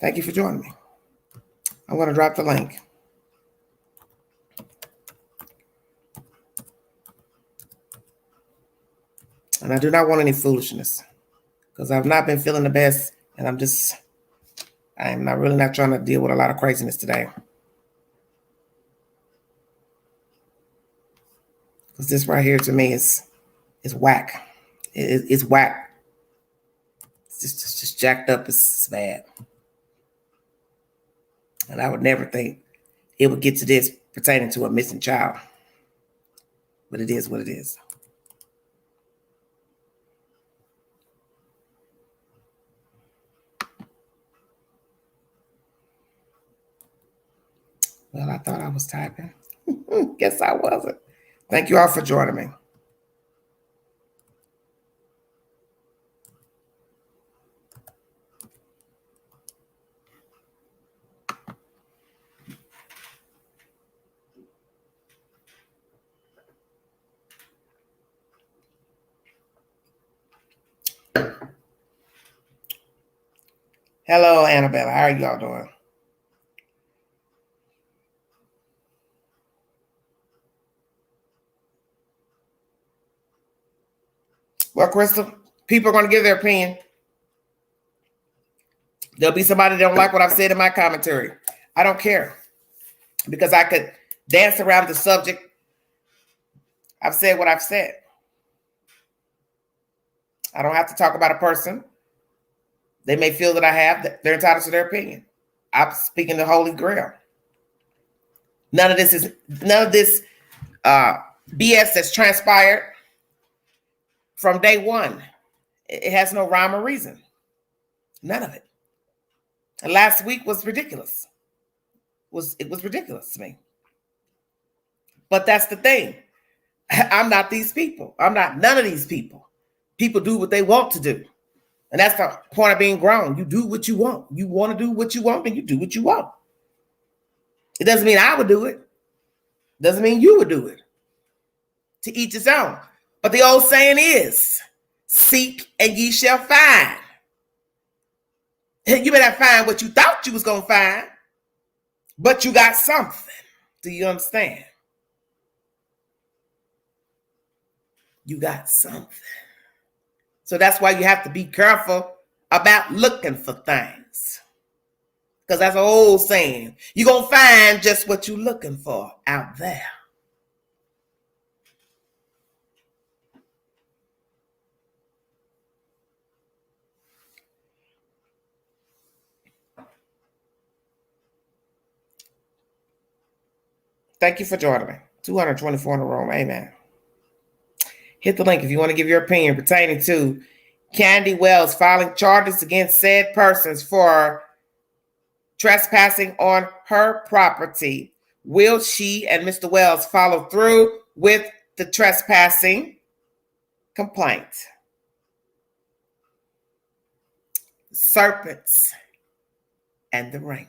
Thank you for joining me. I'm going to drop the link. And I do not want any foolishness because I've not been feeling the best. And I'm really not trying to deal with a lot of craziness today. Because this right here to me is whack. It's whack. It's just jacked up. It's bad. And I would never think it would get to this pertaining to a missing child. But it is what it is. Well, I thought I was typing. Guess I wasn't. Thank you all for joining me. Hello, Annabella. How are y'all doing? Well, Crystal, people are going to give their opinion. There'll be somebody that don't like what I've said in my commentary. I don't care, because I could dance around the subject. I've said what I've said. I don't have to talk about a person. They may feel that I have. They're entitled to their opinion. I'm speaking the Holy Grail. None of this BS that's transpired from day one. It has no rhyme or reason. None of it. And last week was ridiculous. It was ridiculous to me. But that's the thing. I'm not these people. I'm not none of these people. People do what they want to do. And that's the point of being grown. You do what you want. You want to do what you want, and you do what you want. It doesn't mean I would do it. Doesn't mean you would do it. To each his own. But the old saying is, seek and ye shall find. You better find what you thought you was going to find, but you got something. Do you understand? You got something. So that's why you have to be careful about looking for things. Because that's an old saying. You're going to find just what you're looking for out there. Thank you for joining me. 224 in a row. Amen. Hit the link if you want to give your opinion pertaining to Candy Wells filing charges against said persons for trespassing on her property. Will she and Mr. Wells follow through with the trespassing complaint? Serpents and the rainbow.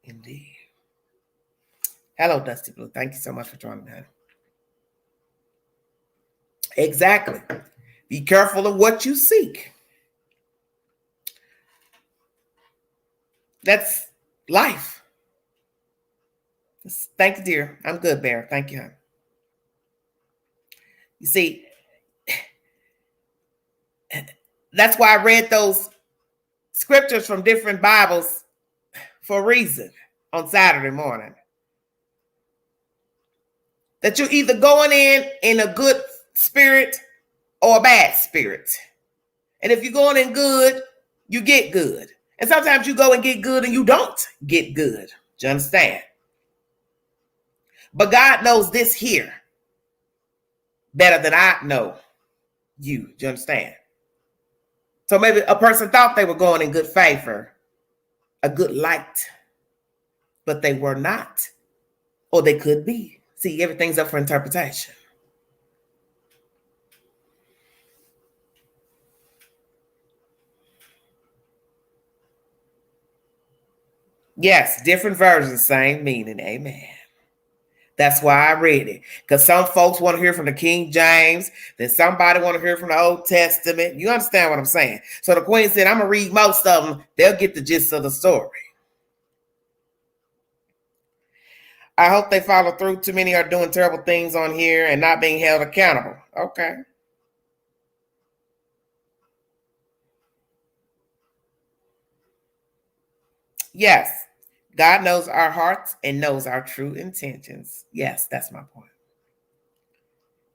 Indeed. Hello, Dusty Blue. Thank you so much for joining me. Exactly. Be careful of what you seek. That's life. Thank you, dear. I'm good, Bear. Thank you, hon. You see, that's why I read those scriptures from different Bibles for a reason on Saturday morning. That you're either going in a good spirit or a bad spirit. And if you're going in good, you get good. And sometimes you go and get good and you don't get good. Do you understand? But God knows this here better than I know you. Do you understand? So maybe a person thought they were going in good favor, a good light, but they were not. Or they could be. See, everything's up for interpretation. Yes, different versions, same meaning. Amen. That's why I read it. Because some folks want to hear from the King James. Then somebody want to hear from the Old Testament. You understand what I'm saying? So the Queen said, I'm going to read most of them. They'll get the gist of the story. I hope they follow through. Too many are doing terrible things on here and not being held accountable. Okay. Yes. God knows our hearts and knows our true intentions. Yes, that's my point.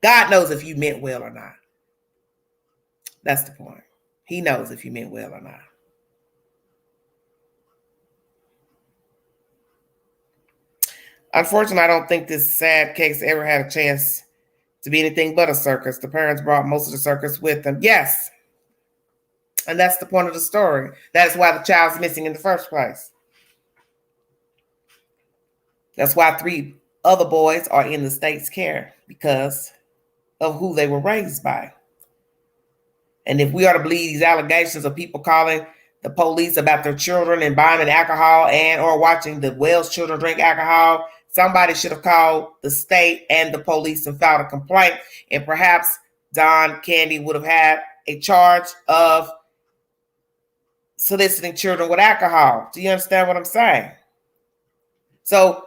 God knows if you meant well or not. That's the point. He knows if you meant well or not. Unfortunately, I don't think this sad case ever had a chance to be anything but a circus. The parents brought most of the circus with them. Yes. And that's the point of the story. That's why the child's missing in the first place. That's why 3 other boys are in the state's care, because of who they were raised by. And if we are to believe these allegations of people calling the police about their children and buying alcohol and or watching the Wells children drink alcohol, somebody should have called the state and the police and filed a complaint. And perhaps Don Candy would have had a charge of soliciting children with alcohol. Do you understand what I'm saying? So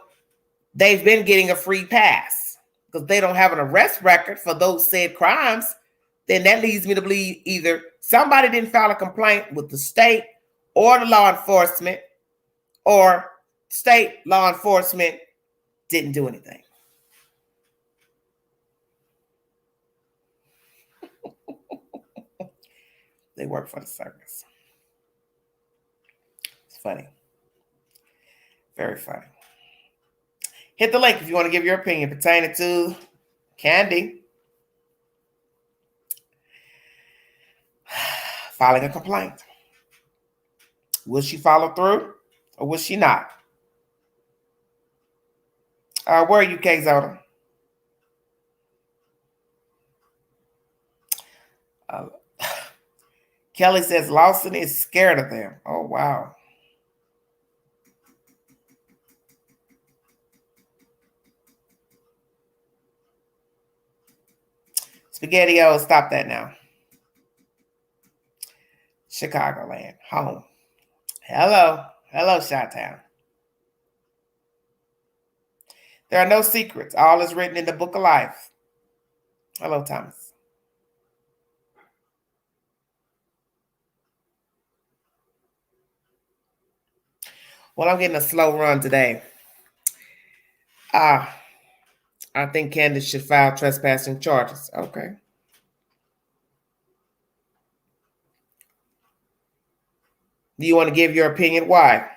they've been getting a free pass because they don't have an arrest record for those said crimes. then that leads me to believe either somebody didn't file a complaint with the state or the law enforcement, or state law enforcement didn't do anything. They work for the circus. It's funny. Very funny. Hit the link if you want to give your opinion pertaining to Candy filing a complaint. Will she follow through or will she not? Where are you, K-Zona? Kelly says Lawson is scared of them. Oh, wow. SpaghettiO, stop that now. Chicagoland, home. Hello. Hello, Chi-Town. There are no secrets. All is written in the book of life. Hello, Thomas. Well, I'm getting a slow run today. I think Candace should file trespassing charges. Okay. Do you want to give your opinion? Why?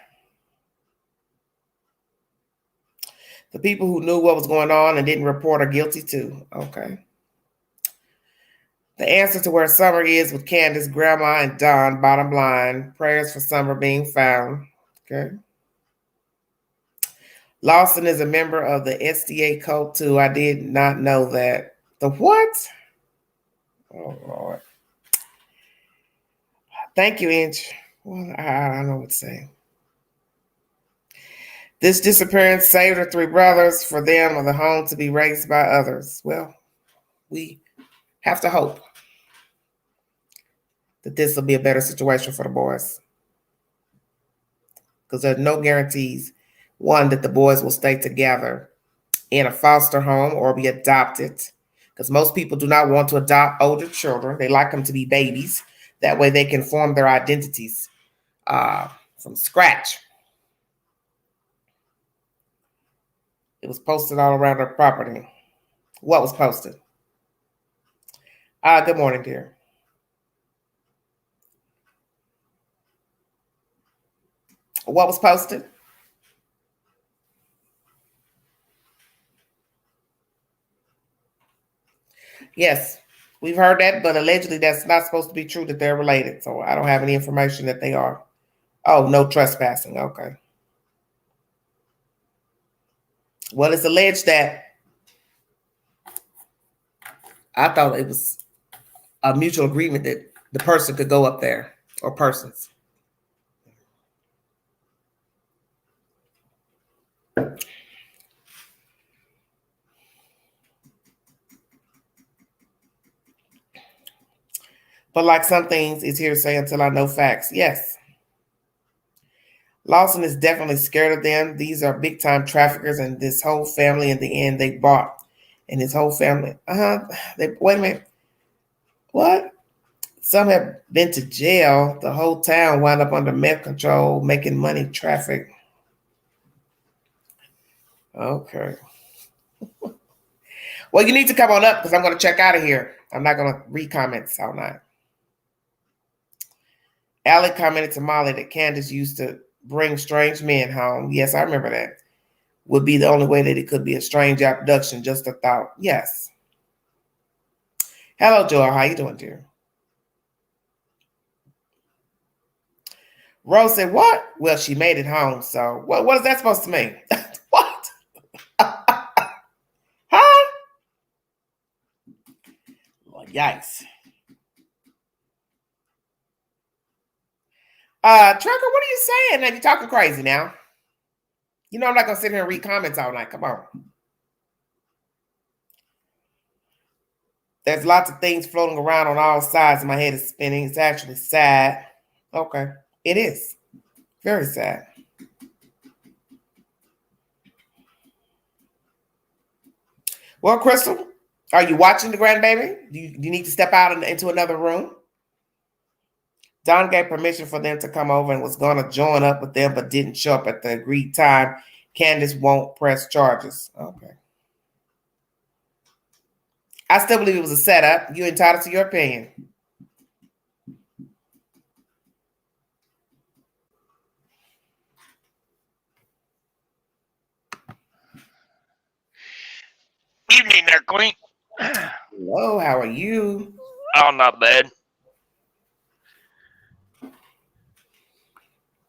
The people who knew what was going on and didn't report are guilty too. Okay. The answer to where Summer is with Candace, Grandma, and Don, bottom line. Prayers for Summer being found. Okay. Lawson is a member of the SDA cult too. I did not know that. The what? Oh, Lord. Thank you, Inch. Well, I don't know what to say. This disappearance saved her three brothers, for them or the home to be raised by others. Well, we have to hope that this will be a better situation for the boys. Because there's no guarantees, one, that the boys will stay together in a foster home or be adopted. Because most people do not want to adopt older children. They like them to be babies. That way they can form their identities from scratch. It was posted all around their property. What was posted? Good morning, dear. What was posted? Yes, we've heard that, but allegedly that's not supposed to be true that they're related. So I don't have any information that they are. Oh, no trespassing. Okay. Well, it's alleged that I thought it was a mutual agreement that the person could go up there, or persons. But like some things, it's hearsay until I know facts. Yes. Lawson is definitely scared of them. These are big time traffickers, and this whole family in the end they bought. And his whole family. Wait a minute. What? Some have been to jail. The whole town wound up under meth control, making money traffic. Okay. Well, you need to come on up because I'm going to check out of here. I'm not going to read comments all night. Alec commented to Molly that Candace used to bring strange men home. Yes, I remember that. Would be the only way that it could be a strange abduction. Just a thought. Yes. Hello, Joel. How you doing, dear? Rose said, what? Well, she made it home. So what is that supposed to mean? What? Huh? Well, yikes. Trucker, what are you saying? Now you're talking crazy now. You know I'm not going to sit here and read comments all night. Come on. There's lots of things floating around on all sides. My head is spinning. It's actually sad. Okay. It is. Very sad. Well, Crystal, Are you watching the grandbaby? Do you need to step out into another room? Don gave permission for them to come over and was going to join up with them, but didn't show up at the agreed time. Candace won't press charges. Okay. I still believe it was a setup. You're entitled to your opinion. Evening there, Queen. Hello, how are you? Oh, not bad.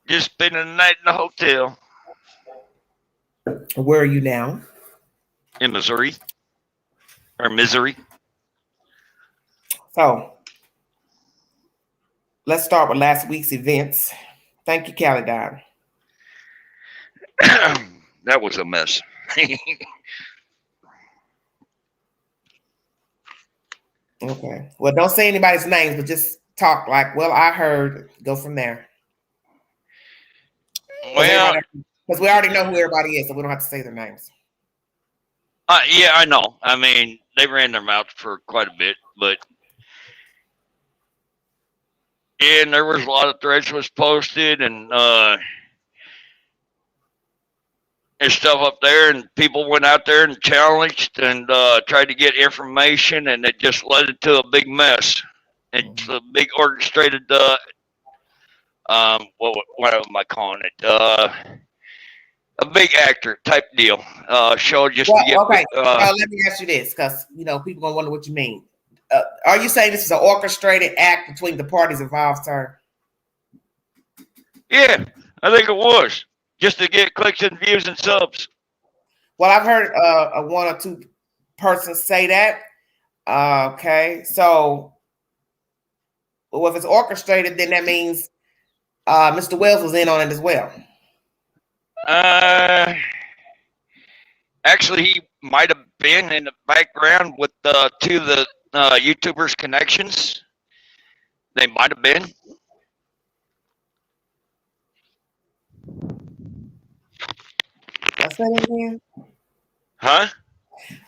Just spending the night in the hotel Where are you now? in Missouri. Or Misery. So, let's start with last week's events. Thank you, Calydon. That was a mess. Okay. Well, don't say anybody's names, but just talk like, well, I heard. Go from there. Well, because we already know who everybody is, so we don't have to say their names. yeah, I know. I mean, they ran their mouth for quite a bit, but and there was a lot of threads was posted and stuff up there, and people went out there and challenged and tried to get information, and it just led it to a big mess. It's a big orchestrated. What am I calling it? A big actor type deal. Show just to get. Okay. Let me ask you this, because people gonna wonder what you mean. Are you saying this is an orchestrated act between the parties involved, sir? Yeah, I think it was just to get clicks and views and subs. Well, I've heard one or two persons say that. Okay, so if it's orchestrated, then that means Mr. Wells was in on it as well. Actually, he might have been in the background with two of the Ytubers connections. They might have been. Say it again. Huh?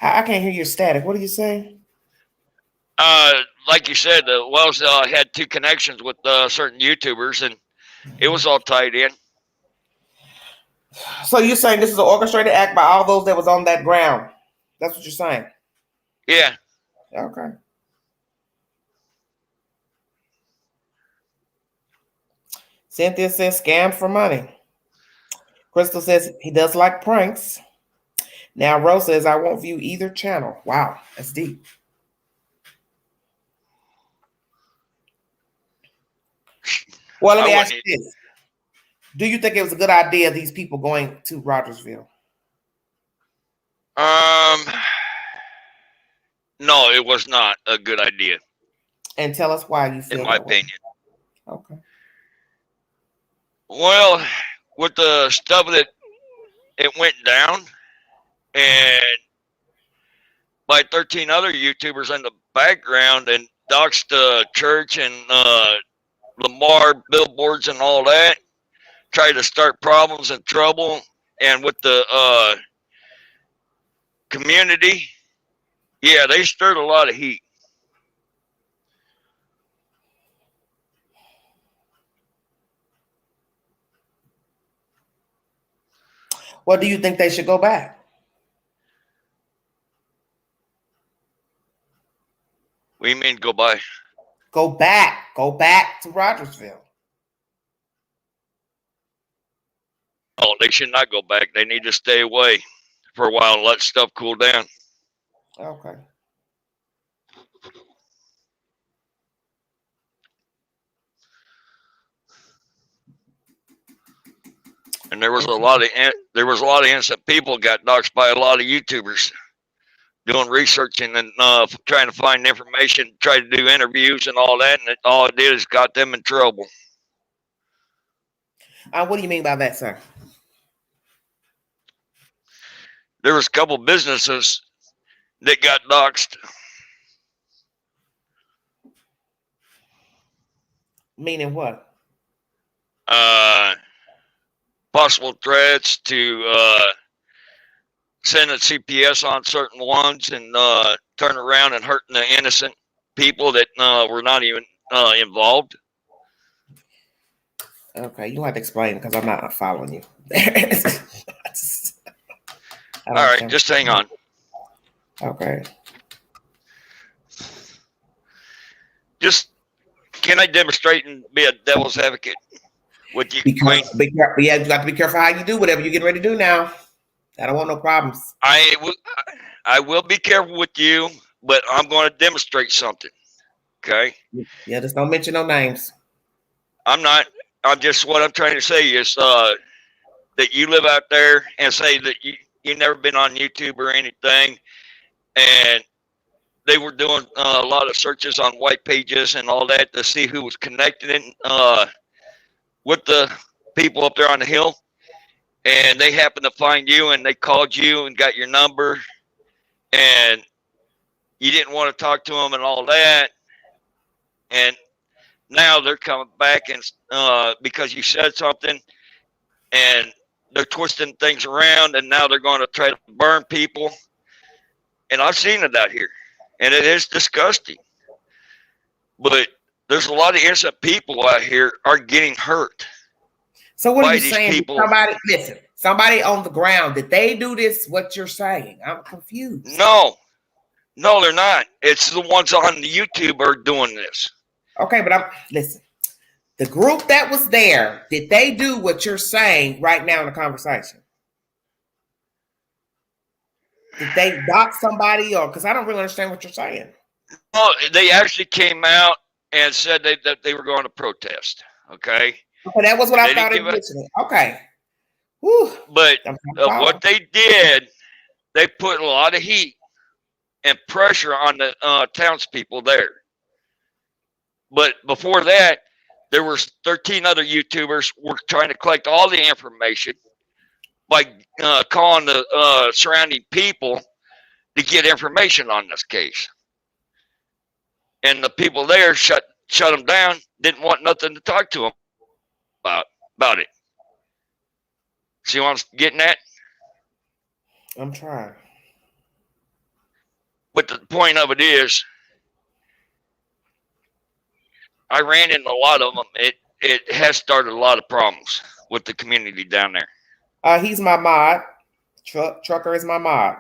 I can't hear your static. What are you saying? Like you said, Wells had two connections with certain Ytubers, and it was all tied in. So you're saying this is an orchestrated act by all those that was on that ground? That's what you're saying? Yeah. Okay. Cynthia says scam for money. Crystal says he does like pranks. Now Rose says I won't view either channel. Wow, that's deep. Well, let me ask you this. Do you think it was a good idea, these people going to Rogersville? No, it was not a good idea. And tell us why you feel in my opinion. Okay. Well, with the stuff that it went down, and by 13 other YouTubers in the background, and doxed the church and Lamar billboards and all that, tried to start problems and trouble, and with the community, yeah, they stirred a lot of heat. Well, do you think they should go back? What do you mean go by? Go back. Go back to Rogersville. Oh, they should not go back. They need to stay away for a while and let stuff cool down. Okay. And there was a lot of innocent people got doxxed by a lot of YouTubers doing researching and trying to find information, try to do interviews and all that, and all it did is got them in trouble. What do you mean by that, sir? There was a couple businesses that got doxxed. Meaning what? Possible threats to send a CPS on certain ones, and turning around and hurting the innocent people that were not even involved. Okay, you don't have to explain because I'm not following you. All right, just hang on. Okay. Just can I demonstrate and be a devil's advocate with you, Queen? Yeah, you got to be careful how you do whatever you're getting ready to do now. I don't want no problems. I will be careful with you, but I'm going to demonstrate something. Okay. Yeah, just don't mention no names. I'm not. I'm just what I'm trying to say is that you live out there and say that you never been on YouTube or anything, and they were doing a lot of searches on white pages and all that to see who was connected with the people up there on the hill, and they happened to find you and they called you and got your number, and you didn't want to talk to them and all that, and now they're coming back and because you said something, and they're twisting things around, and now they're going to try to burn people. And I've seen it out here, and it is disgusting. But there's a lot of innocent people out here are getting hurt. So what are you these saying? people. Somebody on the ground, did they do this? What you're saying? I'm confused. No, they're not. It's the ones on the YouTube are doing this. Okay, but listen. The group that was there, did they do what you're saying right now in the conversation? Did they dox somebody, or because I don't really understand what you're saying? Well, they actually came out and said that they were going to protest. Okay. Okay, that was what I thought originally. Okay. Whew. But what they did, they put a lot of heat and pressure on the townspeople there. But before that, there were 13 other YouTubers were trying to collect all the information by calling the surrounding people to get information on this case. And the people there shut them down, didn't want nothing to talk to them about it. See what I'm getting at? I'm trying. But the point of it is, I ran into a lot of them. It has started a lot of problems with the community down there. He's my mod. Trucker is my mod.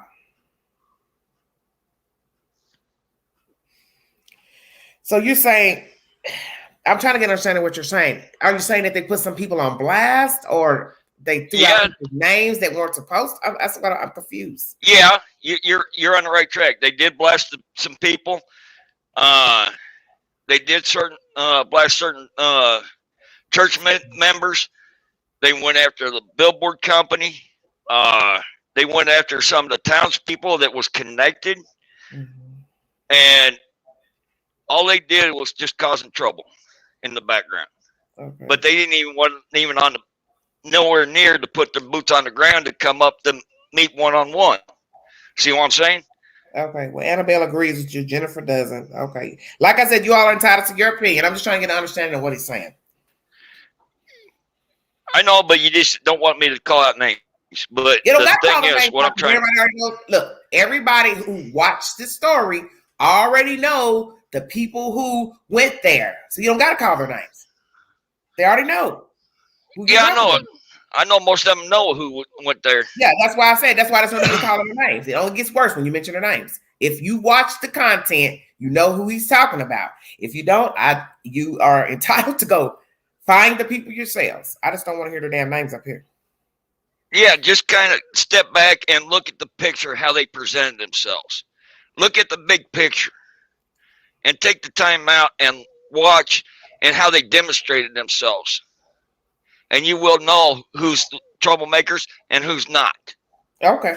So you're saying, I'm trying to get an understanding of what you're saying. Are you saying that they put some people on blast, or they threw out names that weren't supposed to? That's what I'm confused. Yeah, you're on the right track. They did blast some people. They did blast certain church members. They went after the billboard company. They went after some of the townspeople that was connected. Mm-hmm. And all they did was just causing trouble in the background. Okay. But they didn't even on nowhere near to put their boots on the ground to come up to meet one-on-one. See what I'm saying? Okay. Well, Annabelle agrees with you. Jennifer doesn't. Okay. Like I said, you all are entitled to your opinion. I'm just trying to get an understanding of what he's saying. I know, but you just don't want me to call out names. But the thing is, what I'm trying to look, everybody who watched this story already know the people who went there. So you don't got to call their names. They already know. Yeah, I know it. I know most of them know who went there. Yeah, that's why I said, that's why there's no need to call them their names. It only gets worse when you mention their names. If you watch the content, you know who he's talking about. If you don't, you are entitled to go find the people yourselves. I just don't want to hear their damn names up here. Yeah, just kind of step back and look at the picture, how they presented themselves. Look at the big picture and take the time out and watch and how they demonstrated themselves. And you will know who's troublemakers and who's not. Okay.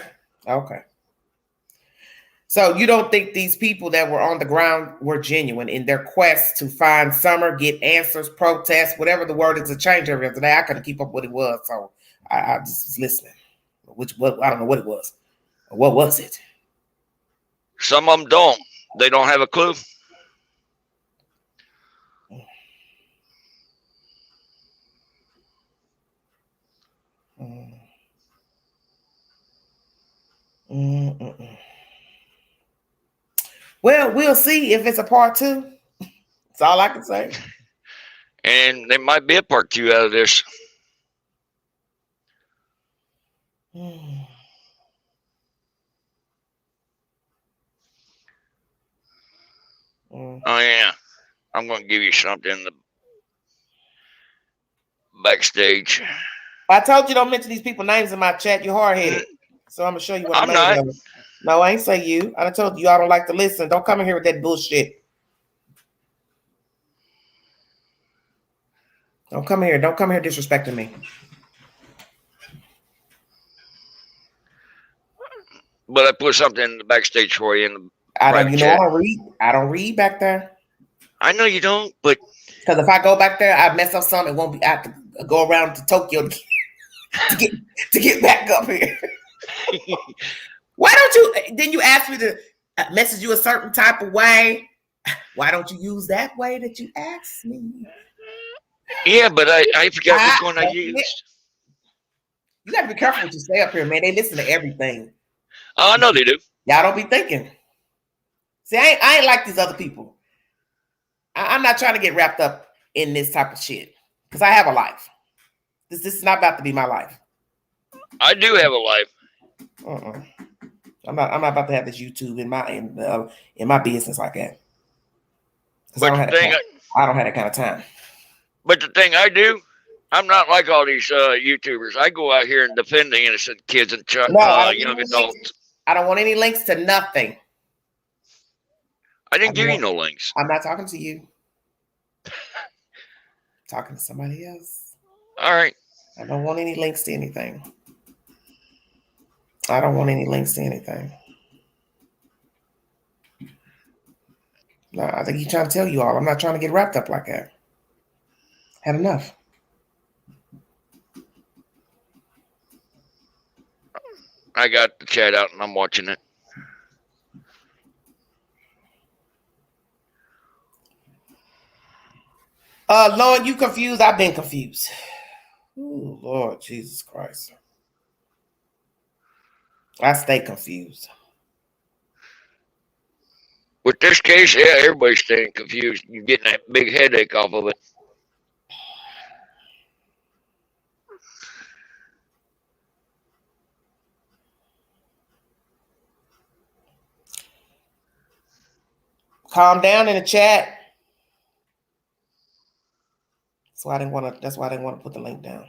So you don't think these people that were on the ground were genuine in their quest to find Summer, get answers, protest, whatever the word is, to change every other day? I couldn't keep up what it was, so I just was listening. I don't know what it was. What was it? Some of them don't. They don't have a clue. Well, we'll see if it's a part 2. That's all I can say. And there might be a part 2 out of this. Mm. Oh yeah, I'm going to give you something in the backstage. I told you don't mention these people's names in my chat. You're hard-headed. So I'm going to show you what I'm I'm made not. of. No, I ain't say you. I told you y'all don't like to listen. Don't come in here with that bullshit. Don't come here. Don't come here disrespecting me. But I put something in the backstage for you in the I don't. private You know, chat. I don't read back there. I know you don't, but Because if I go back there, I mess up something. It won't be. I have to go around to Tokyo to get back up here. Why don't you? Then you ask me to message you a certain type of way. Why don't you use that way that you asked me? yeah, but I forgot which one I used. You got to be careful what you say up here, man. They listen to everything. Oh, I know they do. Y'all don't be thinking. See, I ain't like these other people. I'm not trying to get wrapped up in this type of shit because I have a life. This is not about to be my life. I do have a life. I'm not about to have this YouTube in my business like that. Because I don't have that kind of time. But the thing I do, I'm not like all these YouTubers. I go out here and defend the innocent kids and young adults. I don't want any links to nothing. I didn't give you no links. I'm not talking to you. I'm talking to somebody else. All right. I don't want any links to anything. I don't want any links to anything. No, I think he's trying to tell you all. I'm not trying to get wrapped up like that. Had enough. I got the chat out and I'm watching it. Lord, you confused? I've been confused. Oh, Lord Jesus Christ. I stay confused. With this case, yeah, everybody's staying confused. You're getting that big headache off of it. Calm down in the chat. That's why I didn't want to put the link down.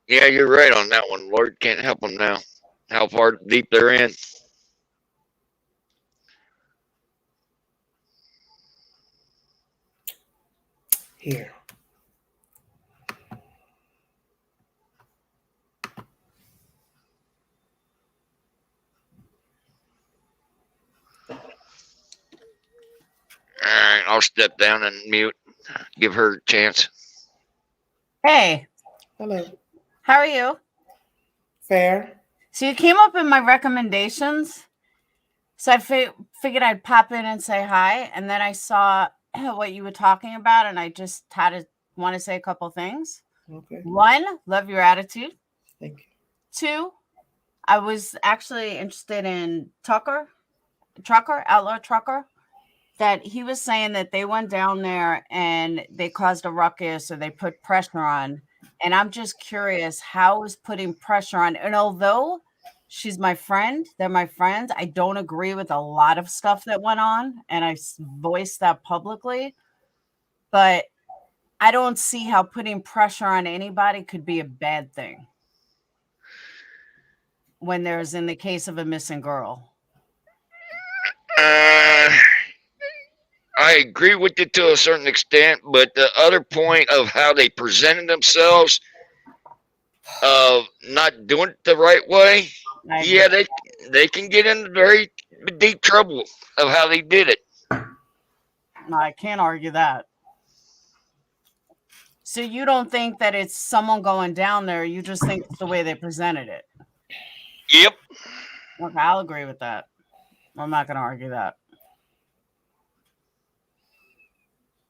Yeah, you're right on that one. Lord can't help them now. How far deep they're in. Here. All right, I'll step down and mute. Give her a chance. Hey. Hello. How are you? Fair. So you came up in my recommendations. So I figured I'd pop in and say hi. And then I saw what you were talking about. And I just want to say a couple things. Okay. 1, love your attitude. Thank you. 2, I was actually interested in Outlaw Trucker, that he was saying that they went down there and they caused a ruckus or they put pressure on. And I'm just curious, how is putting pressure on? And although she's my friend, they're my friends, I don't agree with a lot of stuff that went on. And I voiced that publicly. But I don't see how putting pressure on anybody could be a bad thing when there's, in the case of a missing girl. I agree with you to a certain extent, but the other point of how they presented themselves, of not doing it the right way, yeah, they can get into very deep trouble of how they did it. No, I can't argue that. So you don't think that it's someone going down there, you just think it's the way they presented it? Yep. Okay, I'll agree with that. I'm not going to argue that.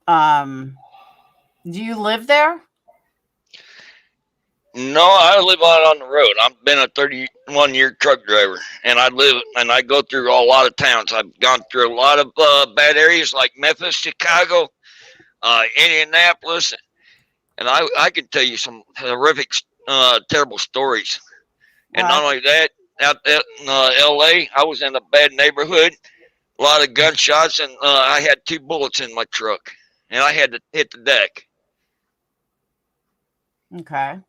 Do you live there? No, I live out on the road. I've been a 31-year truck driver, and I go through a lot of towns. I've gone through a lot of bad areas like Memphis, Chicago, Indianapolis, and I can tell you some horrific, terrible stories. And not only that, out there in L.A., I was in a bad neighborhood, a lot of gunshots, and I had 2 bullets in my truck, and I had to hit the deck. Okay.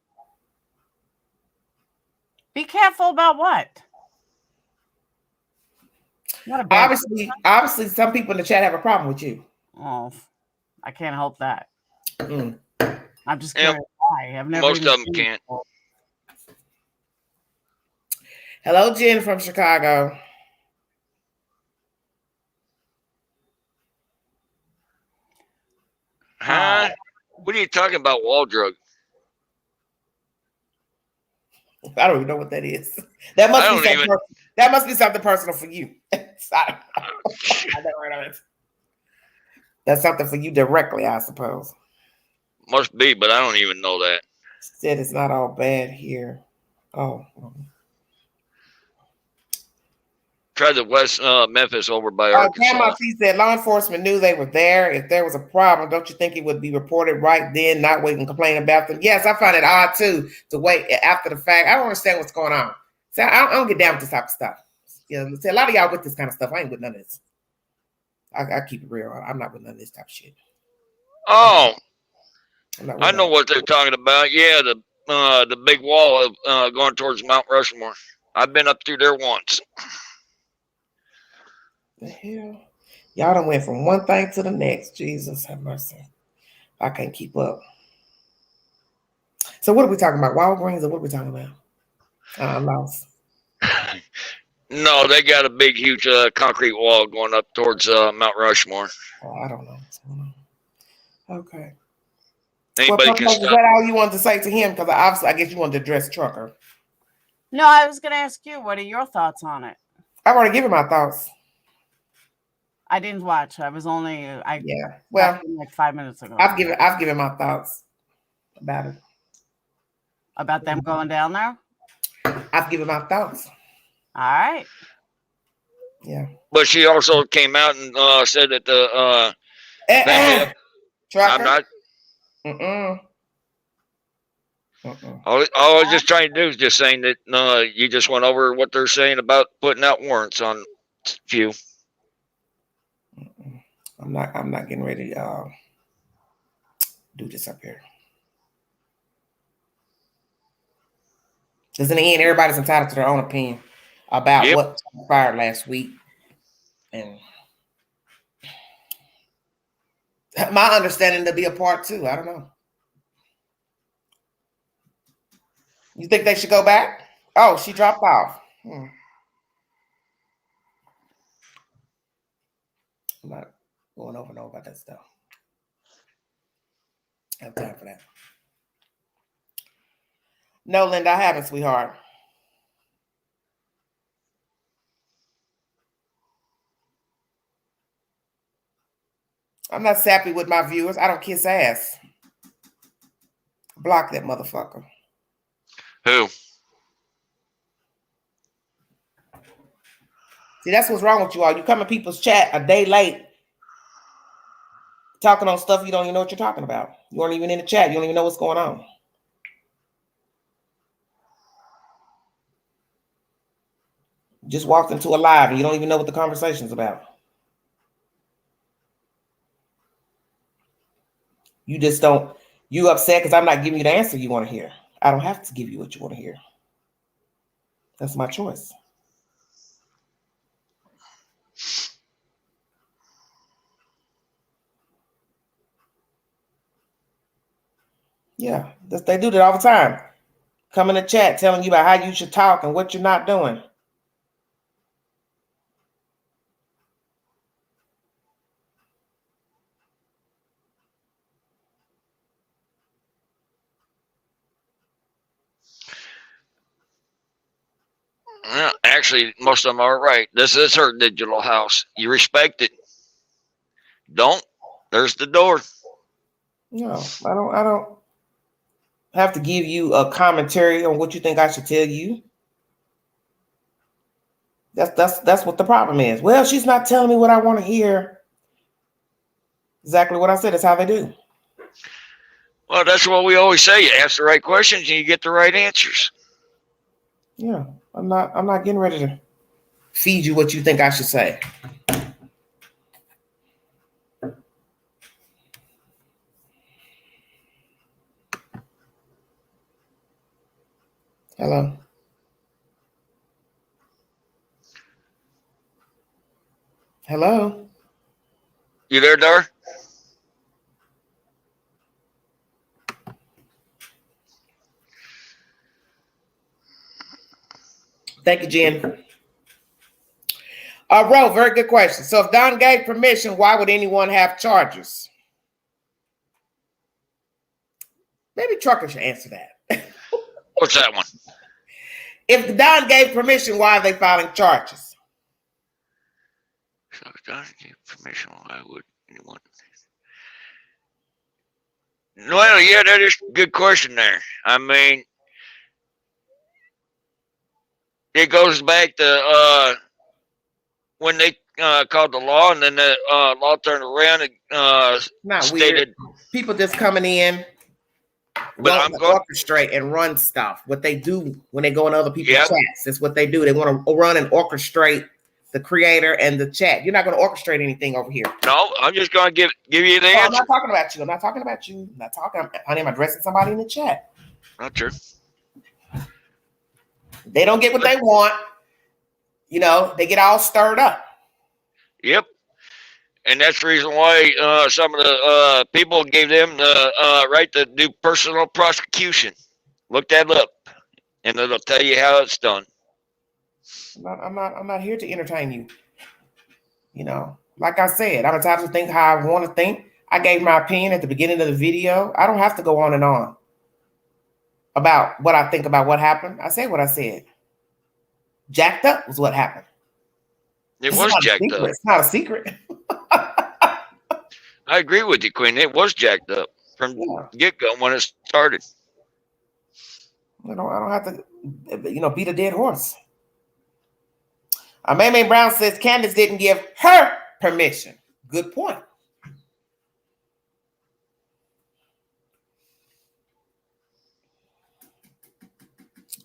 Be careful about what? Not a bad. Obviously, some people in the chat have a problem with you. Oh, I can't help that. Mm. I'm just curious why. I've never. Most of them can't. Hello, Jen from Chicago. Huh? What are you talking about, wall drug? I don't even know what that is. That must be something personal for you. I never heard of it. That's something for you directly, I suppose. Must be, but I don't even know that. Said it's not all bad here. Oh. Tried to West Memphis over by Arkansas. Grandma T said law enforcement knew they were there. If there was a problem, don't you think it would be reported right then, not wait and complain about them? Yes, I find it odd too to wait after the fact. I don't understand what's going on. So I don't get down with this type of stuff. You know, see, a lot of y'all with this kind of stuff. I ain't with none of this. I keep it real. I'm not with none of this type of shit. Oh, I know what they're talking about. Yeah, the big wall of going towards Mount Rushmore. I've been up through there once. The hell? Y'all done went from one thing to the next. Jesus have mercy. I can't keep up. So what are we talking about? Walgreens or what are we talking about? I'm lost. No, they got a big, huge concrete wall going up towards Mount Rushmore. Oh, I don't know what's going on. Okay. Anybody can stop. Is that all you wanted to say to him? Because obviously, I guess you wanted to address Trucker. No, I was going to ask you, what are your thoughts on it? I've already given my thoughts. I didn't watch. I was only well, like 5 minutes ago. I've given my thoughts about it. About them going down there? I've given my thoughts. All right. Yeah. But she also came out and said that the Trucker. I'm not. All I was just trying to do is just saying that you just went over what they're saying about putting out warrants on a few. I'm not getting ready to do this up here. Because in the end, everybody's entitled to their own opinion about what transpired last week. And my understanding to be a part two. I don't know. You think they should go back? Oh, she dropped off. I'm not going over and over about that stuff. I have time for that. No, Linda, I haven't, sweetheart. I'm not sappy with my viewers. I don't kiss ass. Block that motherfucker. Who? See, that's what's wrong with you all. You come in people's chat a day late, talking on stuff you don't even know what you're talking about. You aren't even in the chat. You don't even know what's going on. Just walked into a live and you don't even know what the conversation's about. You just don't, you upset because I'm not giving you the answer you want to hear. I don't have to give you what you want to hear. That's my choice. Yeah, they do that all the time. Come in the chat telling you about how you should talk and what you're not doing. Well, actually, most of them are right. This is her digital house. You respect it. Don't. There's the door. No, I don't have to give you a commentary on what you think I should tell you. That's what the problem is. Well, she's not telling me what I want to hear. Exactly what I said. That's how they do. Well, that's what we always say. You ask the right questions and you get the right answers. Yeah, I'm not getting ready to feed you what you think I should say. Hello. Hello. You there, Dar? Thank you, Jen. Ro, very good question. So if Don gave permission, why would anyone have charges? Maybe Trucker should answer that. What's that one? If Don gave permission, why are they filing charges? So if Don gave permission, why would anyone? Well, yeah, that is a good question there. I mean, it goes back to when they called the law, and then the law turned around and Not stated. weird. People just coming in, But I'm going orchestrate and run stuff. What they do when they go in other people's Yep. chats, that's what they do. They want to run and orchestrate the creator and the chat. You're not going to orchestrate anything over here. No, I'm just going to give you the No, I'm answer. not talking about you. I'm not talking about you. I'm not talking. I'm addressing somebody in the chat. Not true. They don't get what they want. You know, they get all stirred up. Yep. And that's the reason why some of the people gave them the right to do personal prosecution. Look that up, and it'll tell you how it's done. I'm not here to entertain you. You know, like I said, I'm entitled to think how I want to think. I gave my opinion at the beginning of the video. I don't have to go on and on about what I think about what happened. I said what I said. Jacked up was what happened. It was jacked up. It's not a secret. I agree with you, Queen. It was jacked up from get-go when it started. I don't have to, beat a dead horse. May Brown says Candace didn't give her permission. Good point.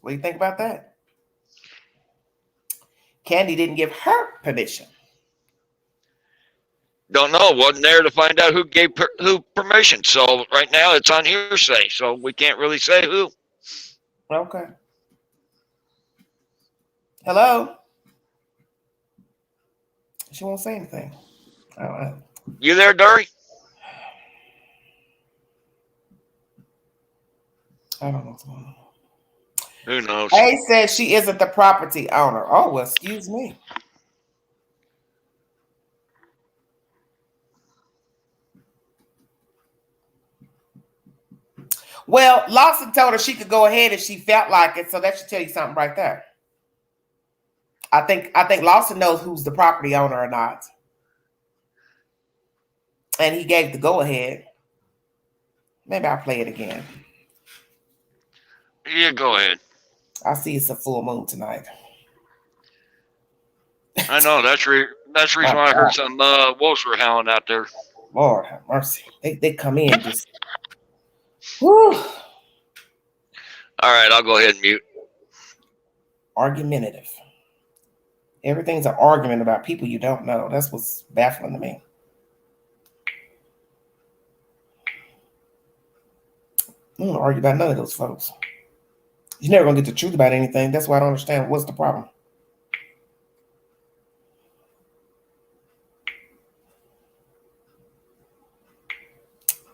What do you think about that? Candy didn't give her permission. Don't know. Wasn't there to find out who gave who permission. So right now it's on hearsay. So we can't really say who. Okay. Hello? She won't say anything. All right. You there, Dury? I don't know what's going on. Who knows? A says she isn't the property owner. Oh, well, excuse me. Well, Lawson told her she could go ahead if she felt like it, so that should tell you something right there. I think Lawson knows who's the property owner or not. And he gave the go-ahead. Maybe I'll play it again. Yeah, go ahead. I see it's a full moon tonight. I know. That's the reason why I heard some wolves were howling out there. Lord have mercy. They come in just... Whew. All right, I'll go ahead and mute. Argumentative. Everything's an argument about people you don't know. That's what's baffling to me. I don't want to argue about none of those folks. You're never going to get the truth about anything. That's why I don't understand. What's the problem?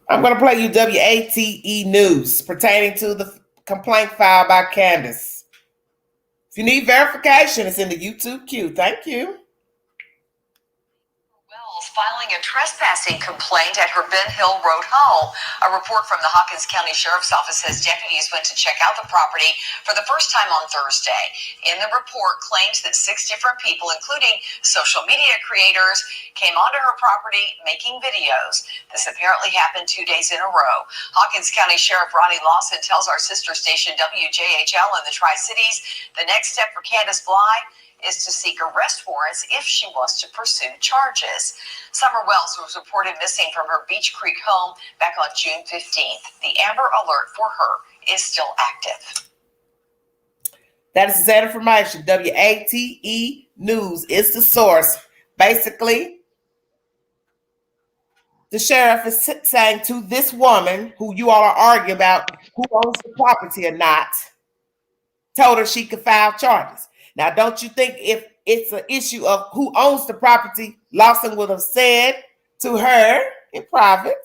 I'm going to play you WATE news pertaining to the complaint filed by Candace. If you need verification, it's in the YouTube queue. Thank you. Wells filing a trespassing complaint at her Ben Hill Road home. A report from the Hawkins County Sheriff's Office says deputies went to check out the property for the first time on Thursday. In the report, claims that 6 different people, including social media creators, came onto her property making videos. This apparently happened 2 days in a row. Hawkins County Sheriff Ronnie Lawson tells our sister station WJHL in the Tri-Cities the next step for Candace Bly is to seek arrest warrants if she wants to pursue charges. Summer Wells was reported missing from her Beach Creek home back on June 15th. The Amber Alert for her is still active. That is that information. WATE News is the source. Basically, the sheriff is saying to this woman, who you all are arguing about who owns the property or not, told her she could file charges. Now, don't you think if it's an issue of who owns the property, Lawson would have said to her in private,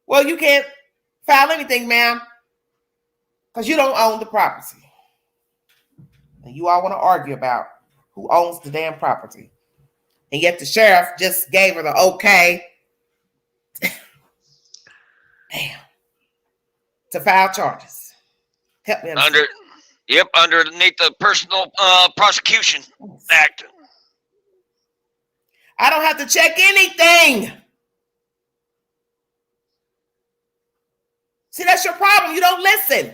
well, you can't file anything, ma'am, because you don't own the property. And you all want to argue about who owns the damn property. And yet the sheriff just gave her the okay damn, to file charges. Help me understand. Underneath the Personal Prosecution Act. I don't have to check anything. See, that's your problem. You don't listen.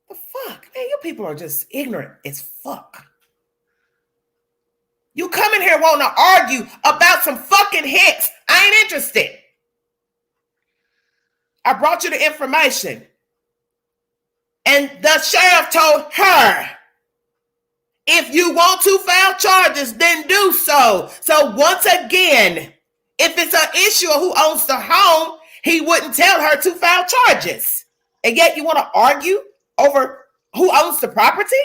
The fuck? Man, you people are just ignorant as fuck. You come in here wanting to argue about some fucking hits. I ain't interested. I brought you the information. And the sheriff told her, if you want to file charges, then do so. So once again, if it's an issue of who owns the home, he wouldn't tell her to file charges. And yet you want to argue over who owns the property?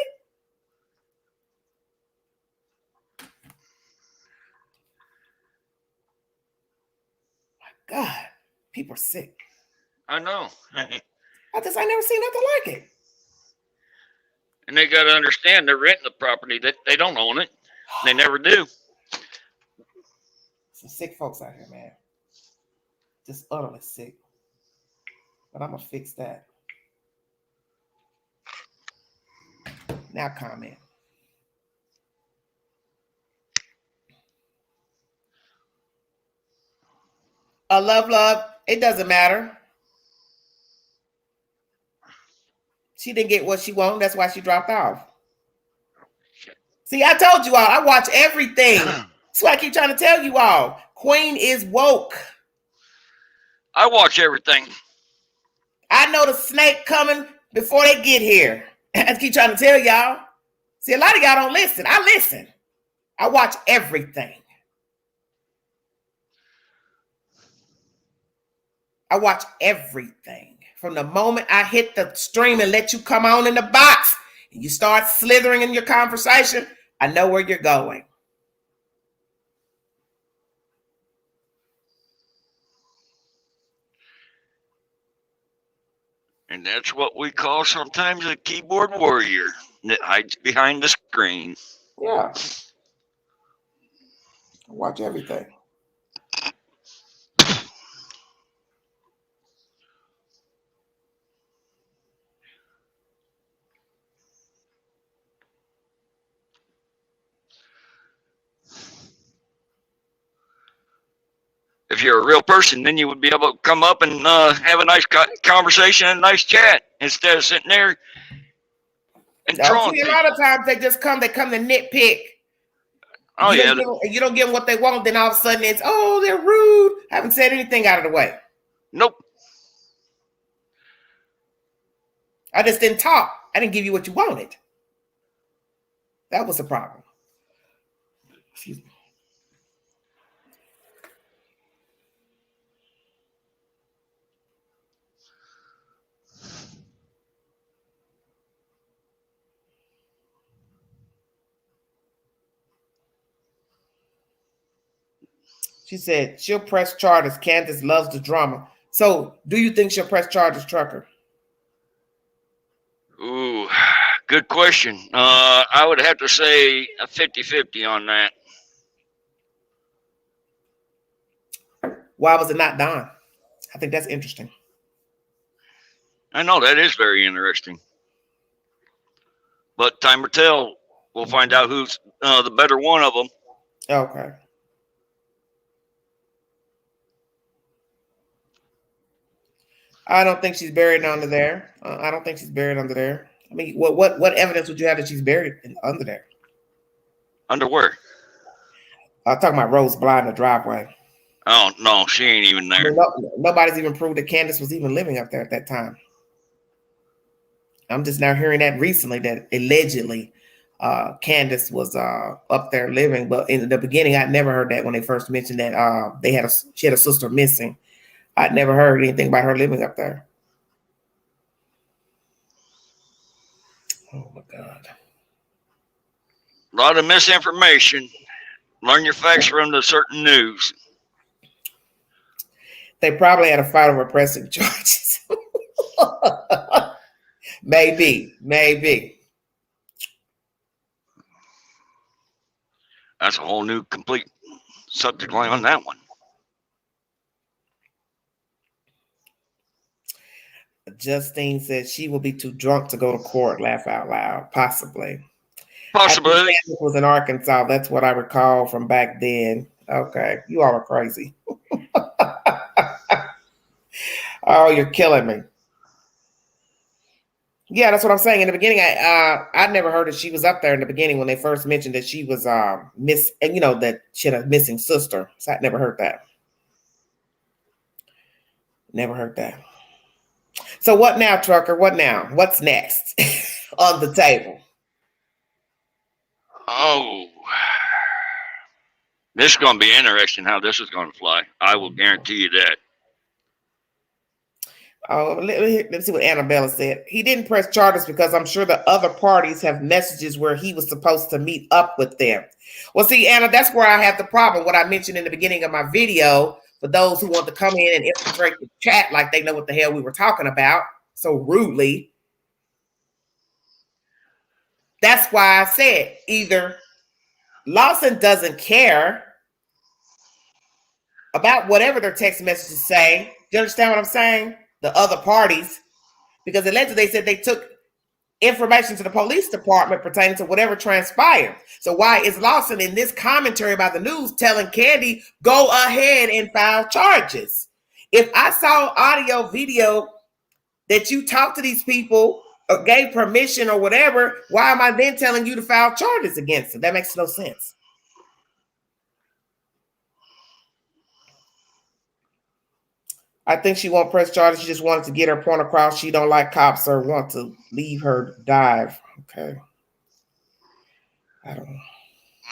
My God, people are sick. I know. I never seen nothing like it. And they got to understand they're renting the property. They don't own it. They never do. Some sick folks out here, man. Just utterly sick. But I'm going to fix that. Now comment. Love, it doesn't matter. She didn't get what she wanted. That's why she dropped off. See, I told you all, I watch everything. That's why I keep trying to tell you all. Queen is woke. I watch everything. I know the snake coming before they get here. I keep trying to tell y'all. See, a lot of y'all don't listen. I listen. I watch everything. I watch everything. From the moment I hit the stream and let you come on in the box and you start slithering in your conversation, I know where you're going. And that's what we call sometimes a keyboard warrior that hides behind the screen. Yeah. I watch everything. If you're a real person, then you would be able to come up and have a nice conversation and a nice chat instead of sitting there and trolling. A lot of times they come to nitpick. Oh, You don't give them what they want, then all of a sudden it's, oh, they're rude. I haven't said anything out of the way. Nope. I just didn't talk. I didn't give you what you wanted. That was the problem. Excuse me. She said she'll press charges. Candace loves the drama. So do you think she'll press charges, Trucker? Good question. I would have to say a 50-50 on that. Why was it not Don? I think that's interesting. I know that is very interesting. But time will tell. We'll find out who's the better one of them. Okay. I don't think she's buried under there. I don't think she's buried under there. I mean, what evidence would you have that she's buried under there? Under where? I'm talking about Rose Bly in the driveway. Oh, no, she ain't even there. I mean, nobody's even proved that Candace was even living up there at that time. I'm just now hearing that recently that allegedly Candace was up there living, but in the beginning, I'd never heard that when they first mentioned that she had a sister missing. I'd never heard anything about her living up there. Oh my God. A lot of misinformation. Learn your facts from the certain news. They probably had a fight over pressing charges. Maybe. That's a whole new complete subject line on that one. Justine said she will be too drunk to go to court. Laugh out loud. Possibly. Possibly. It was in Arkansas. That's what I recall from back then. Okay. You all are crazy. Oh, you're killing me. Yeah, that's what I'm saying. In the beginning, I'd never heard that she was up there in the beginning when they first mentioned that she was and that she had a missing sister. So I never heard that. Never heard that. So what now, Trucker? What now? What's next on the table? Oh, this is going to be interesting how this is going to fly. I will guarantee you that. Oh, let's see what Annabella said. He didn't press charges because I'm sure the other parties have messages where he was supposed to meet up with them. Well, see, Anna, that's where I have the problem. What I mentioned in the beginning of my video, for those who want to come in and infiltrate the chat like they know what the hell we were talking about so rudely. That's why I said either Lawson doesn't care about whatever their text messages say. Do you understand what I'm saying? The other parties, because allegedly they said they took information to the police department pertaining to whatever transpired. So why is Lawson in this commentary about the news telling Candy, go ahead and file charges? If I saw audio, video that you talked to these people or gave permission or whatever, why am I then telling you to file charges against them? That makes no sense. I think she won't press charges. She just wanted to get her point across. She don't like cops or want to leave her dive. Okay. I don't know.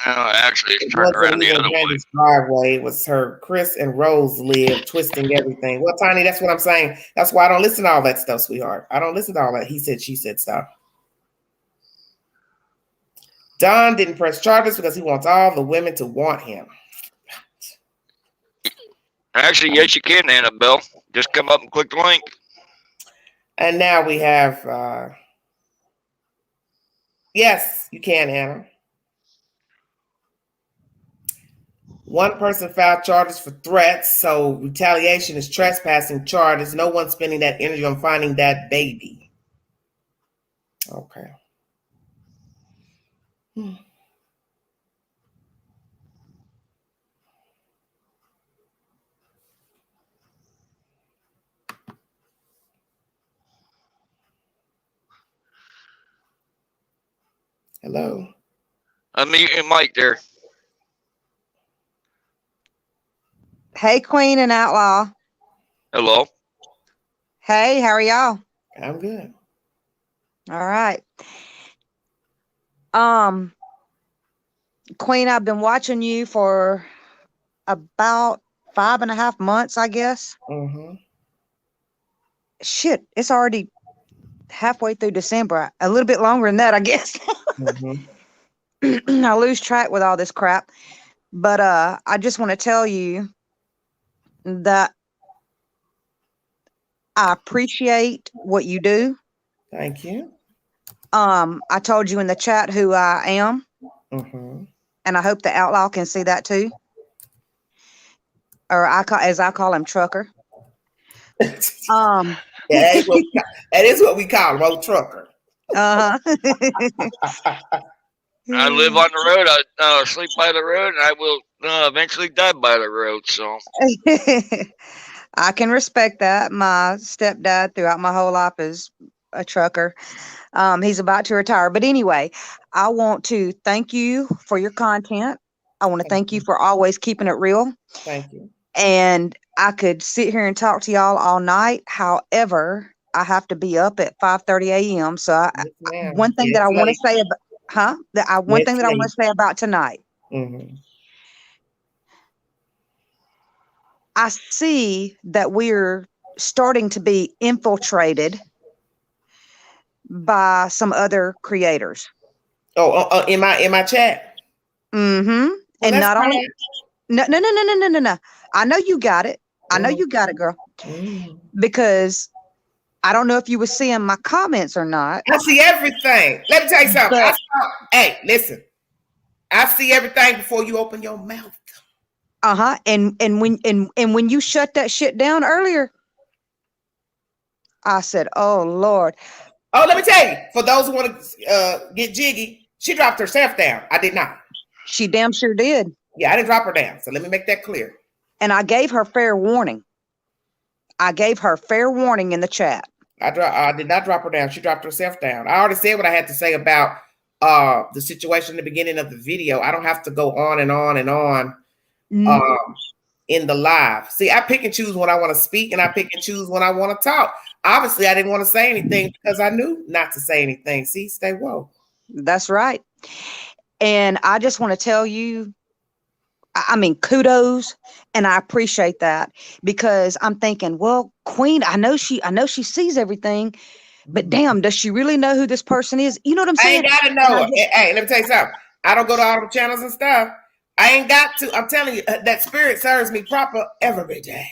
No, actually, it's turned around the other way. Driveway was her. Chris and Rose live, twisting everything. Well, Tiny, that's what I'm saying. That's why I don't listen to all that stuff, sweetheart. I don't listen to all that he said, she said stuff. Don didn't press charges because he wants all the women to want him. Actually, yes, you can, Annabelle. Just come up and click the link. And now we have, yes, you can, Anna. One person filed charges for threats, so retaliation is trespassing charges. No one's spending that energy on finding that baby. Okay. Hello. Unmute your mic there. Hey, Queen and Outlaw. Hello. Hey, how are y'all? I'm good. All right. Queen, I've been watching you for about 5.5 months, I guess. Mm-hmm. Shit, it's already halfway through December. A little bit longer than that, I guess. I lose track with all this crap. But I just want to tell you that I appreciate what you do. Thank you. I told you in the chat who I am, Mm-hmm. and I hope the outlaw can see that too. Or as I call him, Trucker. Yeah, that is what we call him, old trucker. Uh-huh. I live on the road. I sleep by the road, and I will eventually die by the road. So I can respect that. My stepdad throughout my whole life is a trucker. He's about to retire. But anyway, I want to thank you for your content. I want to thank you for always keeping it real. Thank you. And I could sit here and talk to y'all all night. However, I have to be up at 5:30 a.m. So Yes, ma'am. one thing that I want to say about one thing that I want to say about tonight. Mm-hmm. I see that we're starting to be infiltrated by some other creators. Oh, in my chat. Mm-hmm. Well, And not fine. only no. I know you got it. I know you got it, girl. Because I don't know if you were seeing my comments or not. I see everything. Let me tell you something. Hey, listen. I see everything before you open your mouth. Uh-huh. And when you shut that shit down earlier, I said, "Oh Lord." Oh, let me tell you, for those who want to get jiggy, she dropped herself down. I did not. She damn sure did. Yeah, I didn't drop her down. So let me make that clear. And I gave her fair warning. I gave her fair warning in the chat. I did not drop her down. She dropped herself down. I already said what I had to say about the situation in the beginning of the video. I don't have to go on and on and on in the live. See, I pick and choose when I want to speak, and I pick and choose when I want to talk. Obviously, I didn't want to say anything because I knew not to say anything. See, stay woke. That's right. And I just want to tell you, I mean, kudos, and I appreciate that, because I'm thinking, well, Queen, I know she sees everything, but damn, does she really know who this person is? You know what I'm saying? I ain't gotta know it. Hey, let me tell you something. I don't go to all the channels and stuff. I ain't got to. I'm telling you, that spirit serves me proper every day.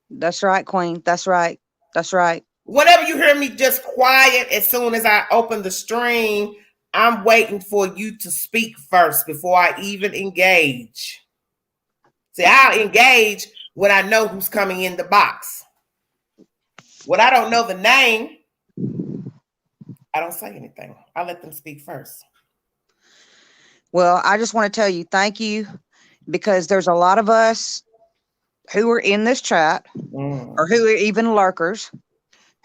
That's right, Queen. That's right. That's right. Whenever you hear me just quiet, as soon as I open the stream, I'm waiting for you to speak first before I even engage. See, I'll engage when I know who's coming in the box. When I don't know the name, I don't say anything. I let them speak first. Well, I just want to tell you thank you, because there's a lot of us who are in this chat or who are even lurkers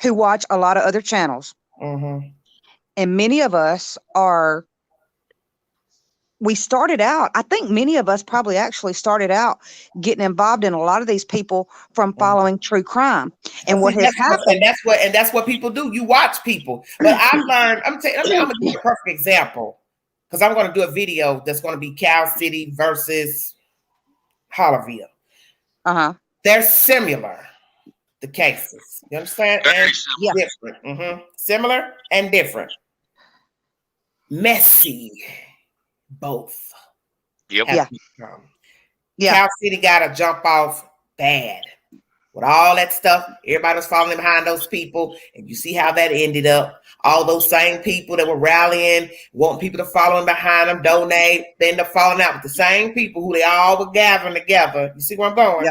who watch a lot of other channels. And many of us we started out, I think many of us probably actually started out getting involved in a lot of these people from following true crime. And what has happened, and that's what people do. You watch people. But I've learned, I'm gonna give you a perfect example, because I'm gonna do a video that's gonna be Cal City versus Hollerville. They're similar, the cases. You understand? And different. Similar and different. Messy. Both. Yep. Cal City got to jump off bad with all that stuff. Everybody was falling behind those people, and you see how that ended up. All those same people that were rallying, wanting people to follow in behind them, donate, they end up falling out with the same people who they all were gathering together. You see where I'm going?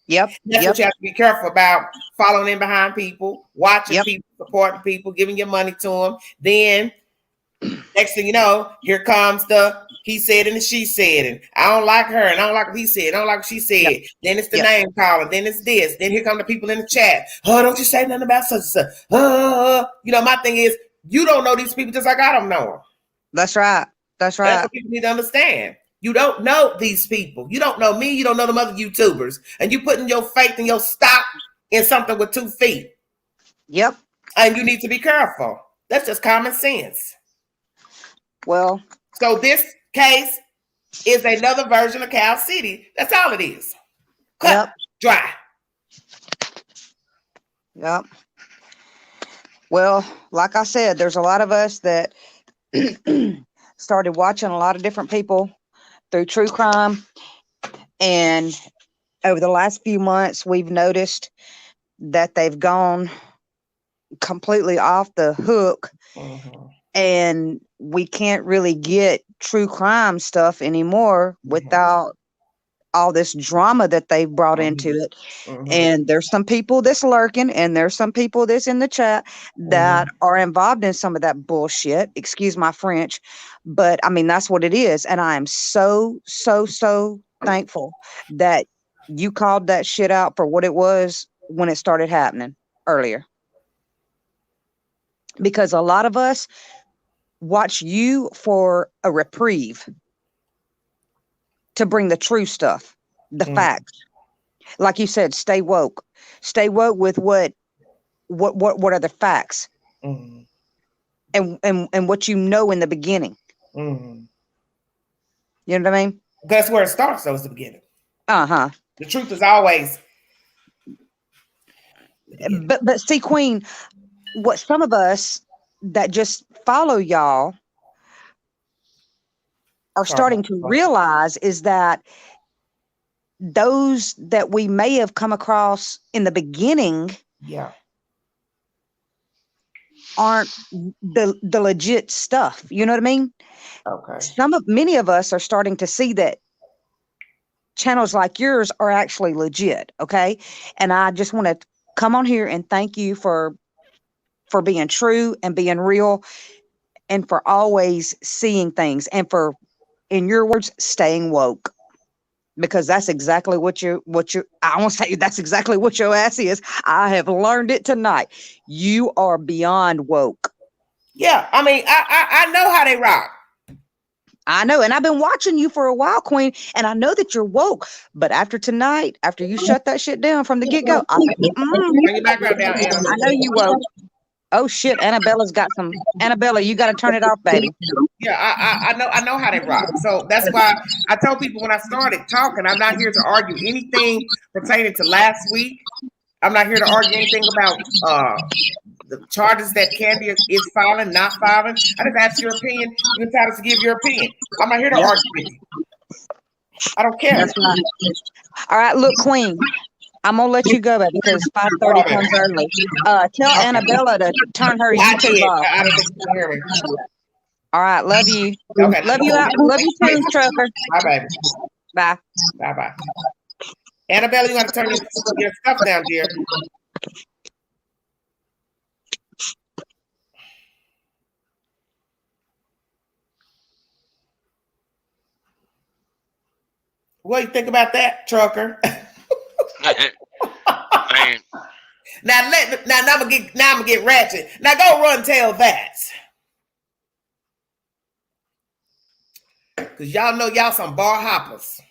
Yep. That's what you have to be careful about: following in behind people, watching people, supporting people, giving your money to them. Then next thing you know, here comes the he said and the she said, and I don't like her, and I don't like what he said, I don't like what she said. Then it's the name calling, then it's this, then here come the people in the chat. Oh, don't you say nothing about such and such. You know, my thing is, you don't know these people just like I don't know them. That's right. That's right. That's what people need to understand. You don't know these people. You don't know me. You don't know them other YouTubers. And you putting your faith and your stock in something with 2 feet. Yep. And you need to be careful. That's just common sense. Well, so this case is another version of Cal City. That's all it is. Cut, dry. Yep. Well, like I said, there's a lot of us that started watching a lot of different people through true crime. And over the last few months, we've noticed that they've gone completely off the hook, Mhm. and we can't really get true crime stuff anymore without all this drama that they've brought into it. And there's some people that's lurking, and there's some people that's in the chat that are involved in some of that bullshit. Excuse my French, but I mean, that's what it is. And I am so thankful that you called that shit out for what it was when it started happening earlier. Because a lot of us watch you for a reprieve to bring the true stuff, the facts. Like you said, stay woke. Stay woke with what are the facts, and what you know in the beginning. You know what I mean? That's where it starts. Though, is the beginning. The truth is always. But see, Queen, what some of us that just follow y'all are starting to realize is that those that we may have come across in the beginning aren't the legit stuff. You know what I mean? Okay. Many of us are starting to see that channels like yours are actually legit. Okay. And I just want to come on here and thank you for being true and being real, and for always seeing things, and for, in your words, staying woke. Because that's exactly what I want to say, that's exactly what your ass is. I have learned it tonight. You are beyond woke. Yeah, I mean, I know how they rock. I know, and I've been watching you for a while, Queen, and I know that you're woke. But after tonight, after you shut that shit down from the get-go, bring your background down, Anna. I know you woke. Oh shit, Annabella's got some. Annabella, you got to turn it off, baby. Yeah, I know how they rock. So that's why I told people when I started talking, I'm not here to argue anything pertaining to last week. I'm not here to argue anything about the charges that Candy is filing, not filing. I just asked your opinion. You're entitled to give your opinion. I'm not here to argue with you. I don't care. That's right. All right, look, Queen. I'm gonna let you go, baby, because 5:30 comes early. Tell Annabella to turn her YouTube off. I don't think you can hear me. All right, love you. Okay. Love you too, Trucker. Bye, baby. Bye. Bye. Annabella, you want to turn your stuff down, dear. What do you think about that, Trucker? Man. Now I'm gonna get ratchet. Now go run tell that. Cause y'all know y'all some bar hoppers.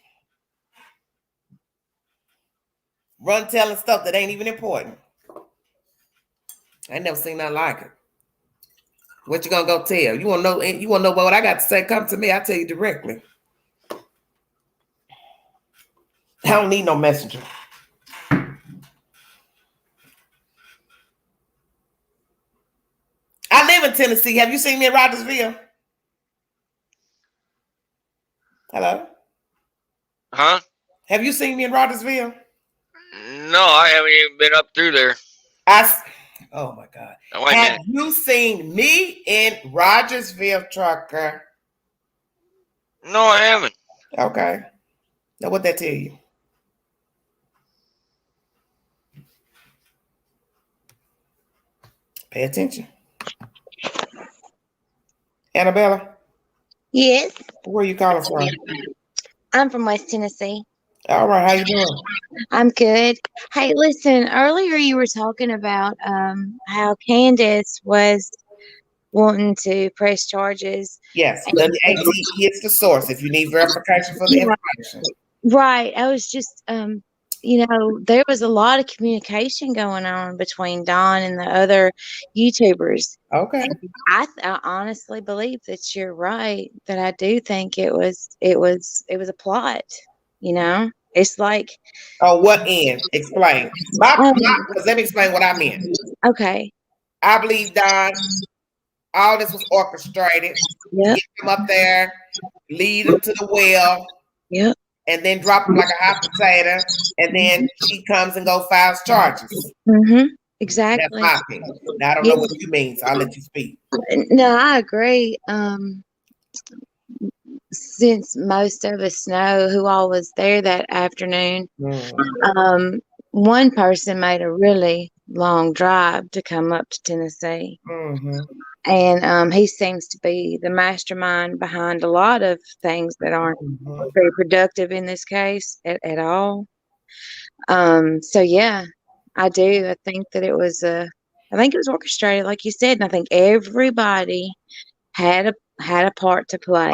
Run telling stuff that ain't even important. I ain't never seen nothing like it. What you gonna go tell? You wanna know what I got to say? Come to me, I'll tell you directly. I don't need no messenger. I live in Tennessee. Have you seen me in Rogersville? Hello? Huh? Have you seen me in Rogersville? No, I haven't even been up through there. Oh my God. Oh, have you seen me in Rogersville, Trucker? No, I haven't. Okay. Now what that tell you? Pay attention. Annabella? Yes. Where are you calling from? I'm from West Tennessee. All right, how you doing? I'm good. Hey, listen, earlier you were talking about how Candace was wanting to press charges. Yes, WAT is the source if you need verification for the information. Right. I was just there was a lot of communication going on between Dawn and the other YouTubers. Okay. I honestly believe that you're right. That I do think it was a plot. It's like. Oh, what end? Explain. Because let me explain what I meant. Okay. I believe Dawn. All this was orchestrated. Yep. Get them up there, lead them to the well. Yep. And then drop them like a hot potato, and then she comes and files charges. Mm-hmm. exactly. That's my opinion. Now I don't know what you mean, so I'll let you speak. No, I agree. Since most of us know who all was there that afternoon, one person made a really long drive to come up to Tennessee. And he seems to be the mastermind behind a lot of things that aren't very productive in this case at all. So yeah, I do. I think that it was orchestrated, like you said, and I think everybody had a part to play.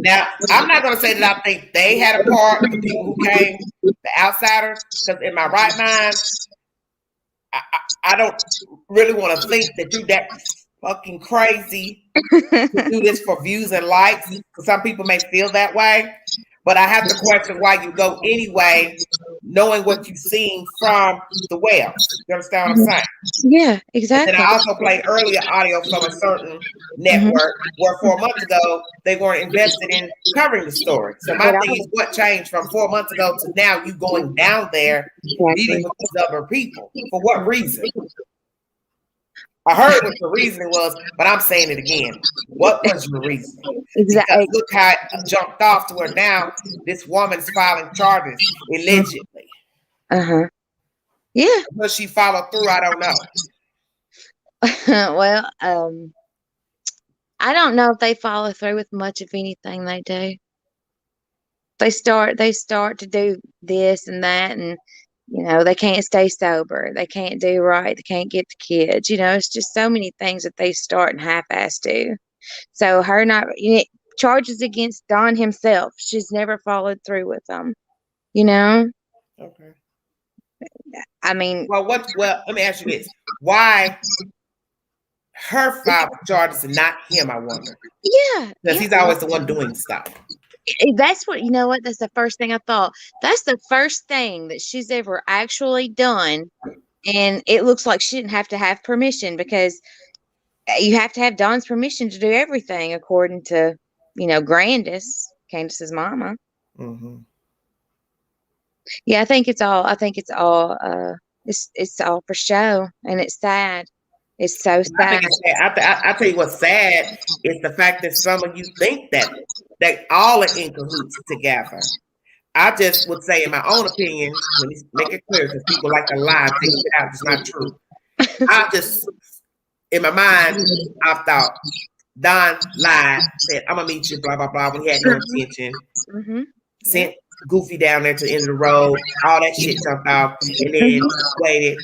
Now, I'm not going to say that I think they had a part, the people who came, the outsiders, because in my right mind, I don't really want to think that you're that fucking crazy to do this for views and likes. Because some people may feel that way, but I have to question why you go anyway, knowing what you've seen from the wells. You understand what I'm saying? Yeah, exactly. And then I also played earlier audio from a certain network where 4 months ago they weren't invested in covering the story. So my thing is, what changed from 4 months ago to now? You going down there meeting with these other people for what reason? I heard what the reasoning was, but I'm saying it again. What was your reasoning? Exactly. Because look how it jumped off to where now this woman's filing charges allegedly. Yeah. Will she follow through? I don't know. Well, I don't know if they follow through with much of anything they do. They start to do this and that, and they can't stay sober. They can't do right. They can't get the kids. It's just so many things that they start and half-ass do. So her not charges against Don himself. She's never followed through with them. Okay. I mean, well, let me ask you this: why her filed charges and not him? I wonder. Yeah, because he's always the one doing stuff. That's what That's the first thing I thought. That's the first thing that she's ever actually done, and it looks like she didn't have to have permission, because you have to have Dawn's permission to do everything, according to Candace's mama. Yeah, I think it's all. It's all for show, and it's sad. It's so sad. I tell you what's sad is the fact that some of you think that they all are in cahoots together. I just would say, in my own opinion, let me make it clear, because people like to lie, take it out. It's not true. I just, in my mind, I thought Don lied, said, "I'm gonna meet you," blah blah blah, when he had no intention. Sent Goofy down there to the end of the road. All that shit jumped out, and then waited.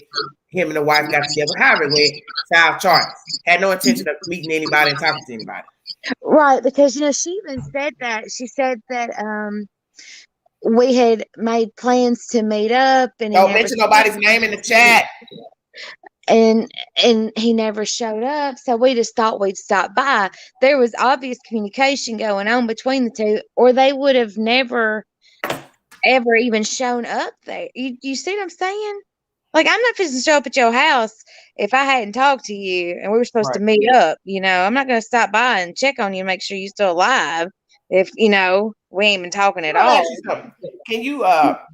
Him and the wife got together. However it went, filed charges. Had no intention of meeting anybody and talking to anybody. Right, because she even said that. She said that we had made plans to meet up, and don't mention nobody's name in the chat. And he never showed up, so we just thought we'd stop by. There was obvious communication going on between the two, or they would have never ever even shown up there. You see what I'm saying? Like, I'm not supposed to show up at your house if I hadn't talked to you and we were supposed to meet up. I'm not going to stop by and check on you and make sure you're still alive if, we ain't been talking at all. Can you,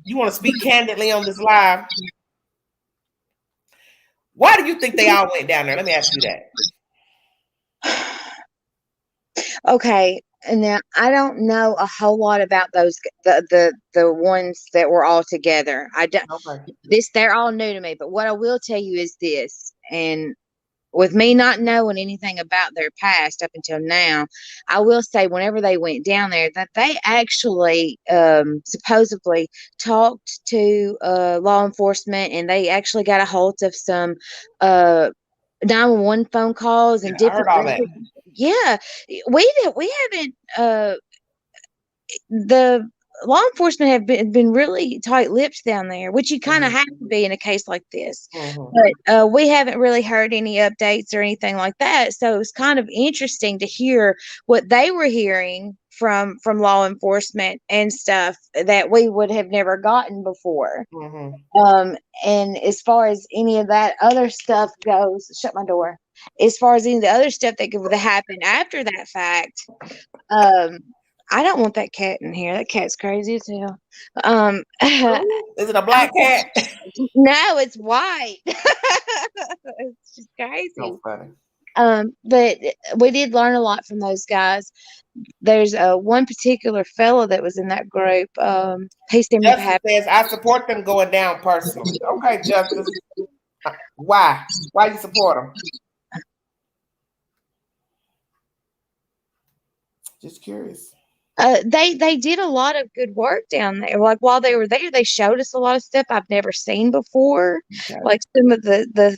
you want to speak candidly on this live? Why do you think they all went down there? Let me ask you that. Okay. Now, I don't know a whole lot about those the ones that were all together. I don't. They're all new to me. But what I will tell you is this, and with me not knowing anything about their past up until now, I will say whenever they went down there that they actually supposedly talked to law enforcement, and they actually got a hold of some 911 phone calls and different. I heard all that. Yeah, we haven't. The law enforcement have been really tight-lipped down there, which you kind of have to be in a case like this. But we haven't really heard any updates or anything like that. So it was kind of interesting to hear what they were hearing from law enforcement and stuff that we would have never gotten before. And as far as any of that other stuff goes, shut my door. As far as any of the other stuff that could happen after that fact, I don't want that cat in here. That cat's crazy as hell. Is it a black cat? No, it's white. It's just crazy. So funny. But we did learn a lot from those guys. There's one particular fella that was in that group. He seemed to Justice have. says, I support them going down personally. Okay, Justice. Why? Why you support them? Just curious. They did a lot of good work down there. Like while they were there, they showed us a lot of stuff I've never seen before. Okay. Like some of the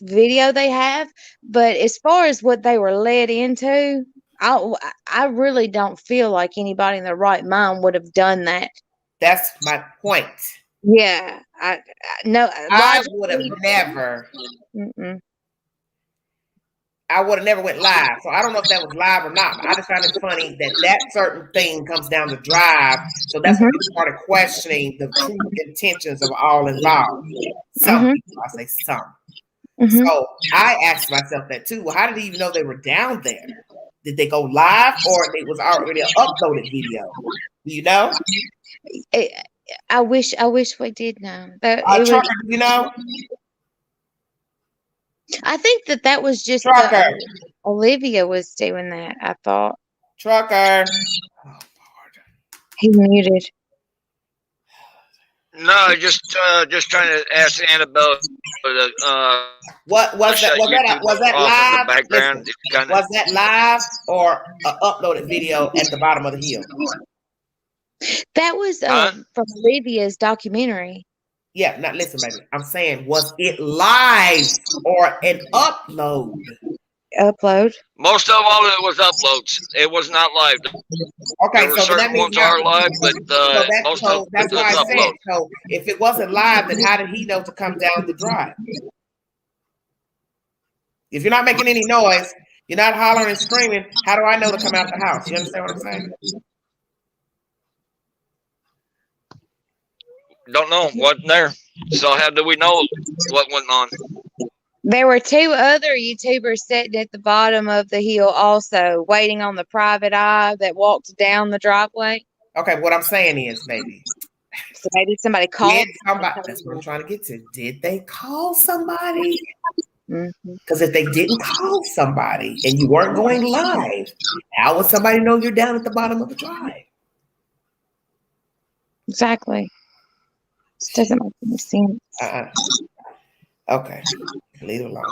video they have. But as far as what they were led into, I really don't feel like anybody in their right mind would have done that. That's my point. Yeah, no. I would have never. Mm-mm. I would have never went live. So I don't know if that was live or not. I just found it funny that certain thing comes down to drive. So that's when people started questioning the true intentions of all involved. Some people, I say some. So I asked myself that too. Well, how did he even know they were down there? Did they go live or it was already an uploaded video? Do you know? I wish we did know. Trucker, you know? I think that was just Olivia was doing that. I thought. Trucker. Oh, Lord. He muted. No, just trying to ask Annabelle. What was that? Was that live? Background, listen, was that live or an uploaded video at the bottom of the hill? That was from Olivia's documentary. Yeah, now listen, baby. I'm saying, was it live or an upload? Upload. Most of all, it was uploads. It was not live. Okay, so that means ones are live, but most of that's it why was I said. upload. So if it wasn't live, then how did he know to come down the drive? If you're not making any noise, you're not hollering and screaming, how do I know to come out the house? You understand what I'm saying? Don't know. Wasn't there. So how do we know what went on? There were two other YouTubers sitting at the bottom of the hill also, waiting on the private eye that walked down the driveway. Okay, what I'm saying is, maybe. So maybe somebody called somebody. That's what I'm trying to get to. Did they call somebody? Mm-hmm. Because if they didn't call somebody and you weren't going live, how would somebody know you're down at the bottom of the drive? Exactly. This doesn't make any sense. Okay, leave it alone.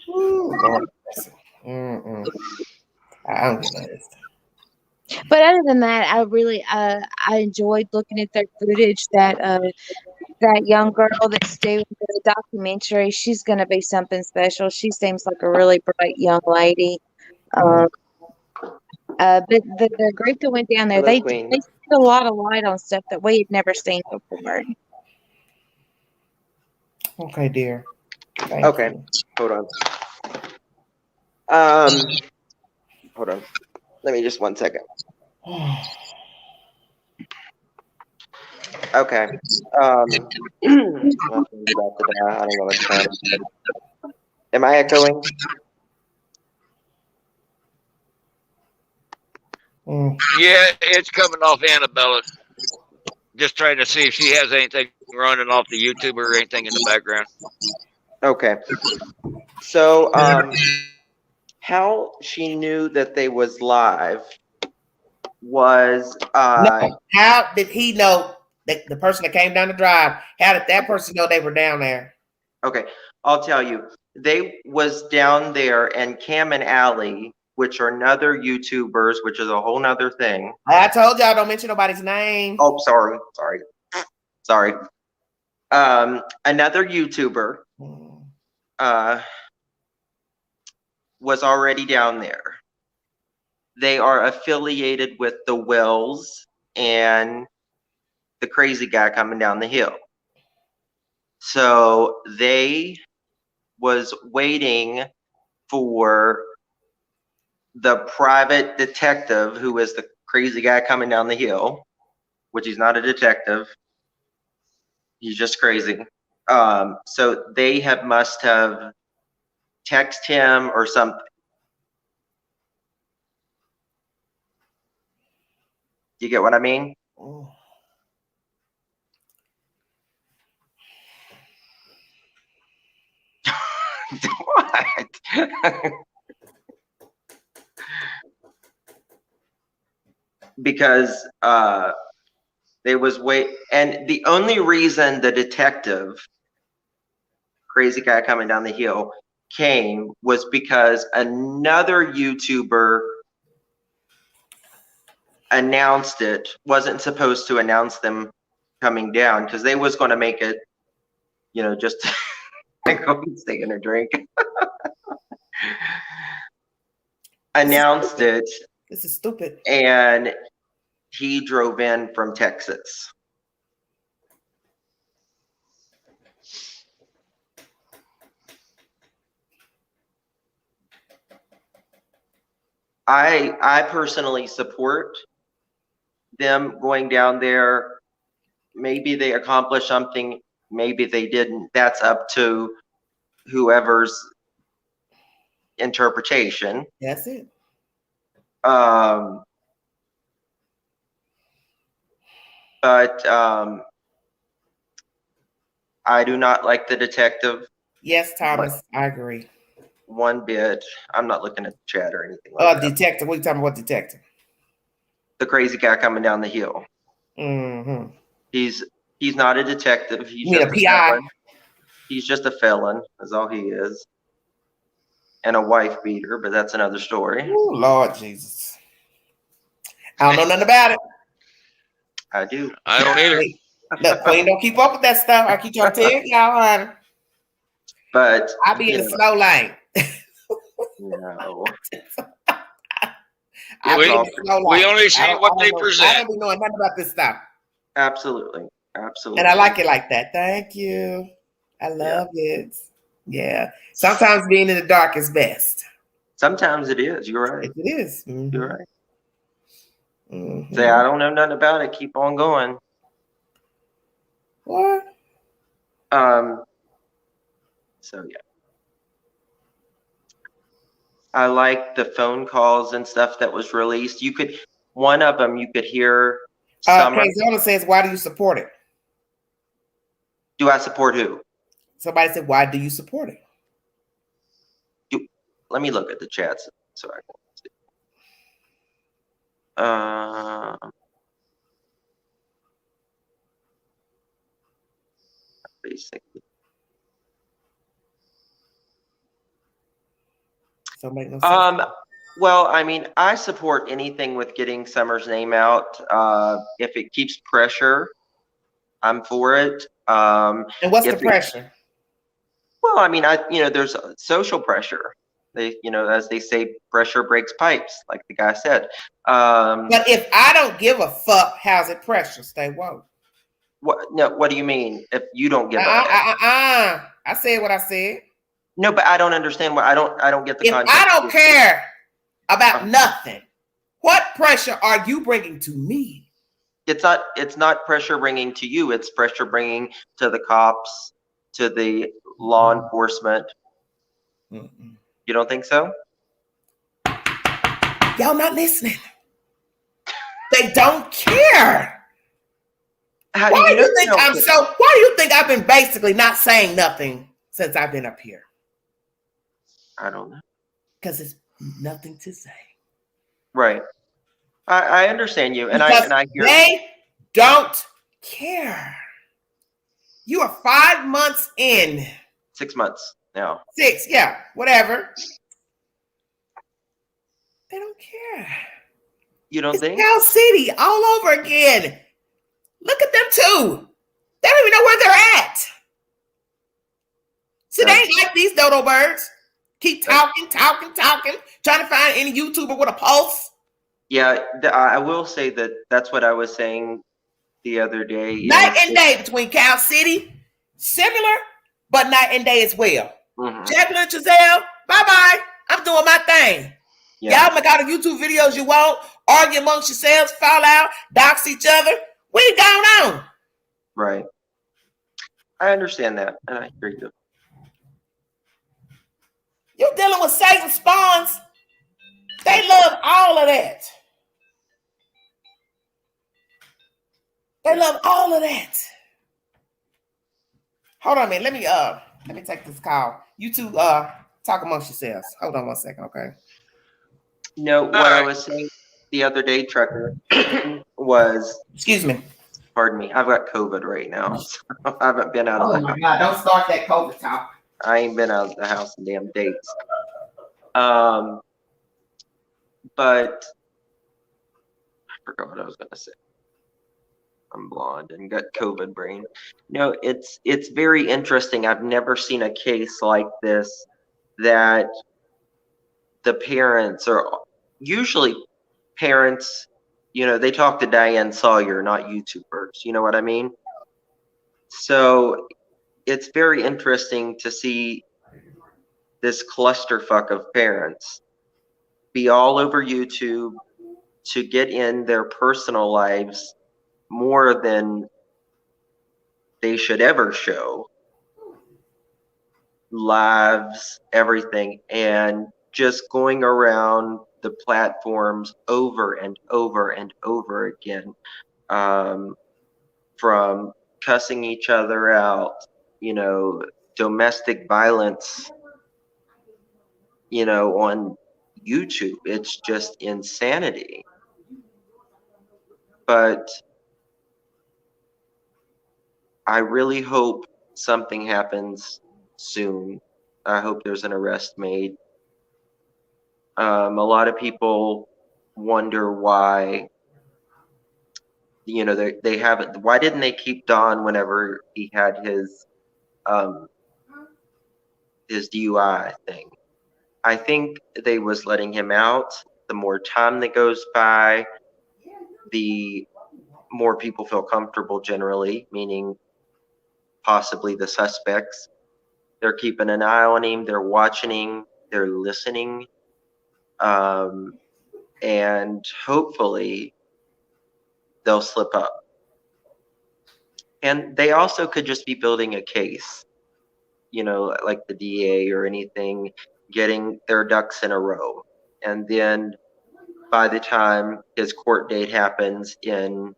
Ooh, Lord. I don't get this. But other than that, I really I enjoyed looking at their footage. That young girl that's doing the documentary, she's going to be something special. She seems like a really bright young lady. But the group that went down there, they shed a lot of light on stuff that we had never seen before. Okay, dear. Thank you. Hold on. Let me just 1 second. Okay. I don't know what's going on. Am I echoing? Yeah, it's coming off Annabella. Just trying to see if she has anything running off the YouTube or anything in the background. Okay. So, how she knew that they was live was no, how did he know that the person that came down the drive? How did that person know they were down there? Okay, I'll tell you. They was down there, and Cam and Allie, which are another YouTubers, which is a whole nother thing. I told y'all don't mention nobody's name. Oh, sorry. Another YouTuber was already down there. They are affiliated with the Wells and the crazy guy coming down the hill. So they was waiting for the private detective who is the crazy guy coming down the hill, which he's not a detective. He's just crazy. So they must have texted him or something. You get what I mean? Oh. What? Because there was and the only reason the detective, crazy guy coming down the hill, came was because another YouTuber announced it. Wasn't supposed to announce them coming down because they was going to make it, just go and stay in a drink. Announced it. This is stupid. And he drove in from Texas. I personally support them going down there. Maybe they accomplished something, maybe they didn't. That's up to whoever's interpretation. That's it. But I do not like the detective. Yes, Thomas, I agree. One bit. I'm not looking at the chat or anything like that. Detective. What are you talking about, detective? The crazy guy coming down the hill. Mm-hmm. He's not a detective. He's You mean just a PI? felon. He's just a felon, is all he is. And a wife beater, but that's another story. Oh, Lord Jesus. I don't know nothing about it. I do. I don't either. Look, Queen don't keep up with that stuff. I keep trying to tell y'all, honey. But I be in the slow lane. No. We only see what they present. I don't be knowing nothing about this stuff. Absolutely. Absolutely. And I like it like that. Thank you. I love it. Yeah. Sometimes being in the dark is best. Sometimes it is. You're right. It is. Mm-hmm. You're right. Mm-hmm. Say, I don't know nothing about it. Keep on going. What? So yeah. I like the phone calls and stuff that was released. One of them you could hear Summer. Zona says, why do you support it? Do I support who? Somebody said, why do you support it? Let me look at the chats so I can see. Basically. So make no sense. Well, I mean, I support anything with getting Summer's name out. If it keeps pressure, I'm for it. And what's the pressure? Well, I mean, there's social pressure. As they say, pressure breaks pipes, like the guy said. But if I don't give a fuck, how's it pressure? Stay woke. What do you mean? If you don't give I said what I said. No, but I don't understand what I don't get the context. If I don't care about nothing, what pressure are you bringing to me? It's not pressure bringing to you. It's pressure bringing to the cops, to the law enforcement. Mm-mm. You don't think so? Y'all not listening. They don't care. Why do you think I've been basically not saying nothing since I've been up here? I don't know. Because it's nothing to say. Right. I understand you, and I hear they don't care. You are 5 months in. 6 months now. 6, yeah, whatever. They don't care. You don't think? Cal City all over again. Look at them too. They don't even know where they're at. So they ain't like these dodo birds. Keep talking, trying to find any YouTuber with a pulse. Yeah, I will say that's what I was saying the other day. Night and day between Cal City. Similar, but night and day as well. Mm-hmm. Jacqueline and Giselle, bye-bye. I'm doing my thing. Yeah. Y'all make all the YouTube videos you want, argue amongst yourselves, fall out, dox each other. What going on? Right. I understand that, and I hear you. You're dealing with Satan spawns. They love all of that. They love all of that. Hold on a minute. Let me take this call. You two talk amongst yourselves. Hold on 1 second, okay? No, what I was saying the other day, Trucker, was, excuse me. Pardon me. I've got COVID right now, so I haven't been out of the house. Oh my God! Don't start that COVID talk. I ain't been out of the house in damn days. But I forgot what I was gonna say. I'm blonde and got COVID brain. No, it's very interesting. I've never seen a case like this that the parents are usually parents, they talk to Diane Sawyer, not YouTubers. You know what I mean? So it's very interesting to see this clusterfuck of parents be all over YouTube to get in their personal lives more than they should ever show. Lives, everything, and just going around the platforms over and over and over again, from cussing each other out, domestic violence, on YouTube. It's just insanity. But I really hope something happens soon. I hope there's an arrest made. A lot of people wonder why, they haven't. Why didn't they keep Don whenever he had his DUI thing? I think they was letting him out. The more time that goes by, the more people feel comfortable generally, meaning possibly the suspects. They're keeping an eye on him. They're watching him. They're listening. And hopefully they'll slip up. And they also could just be building a case, like the DA or anything, getting their ducks in a row. And then by the time his court date happens in,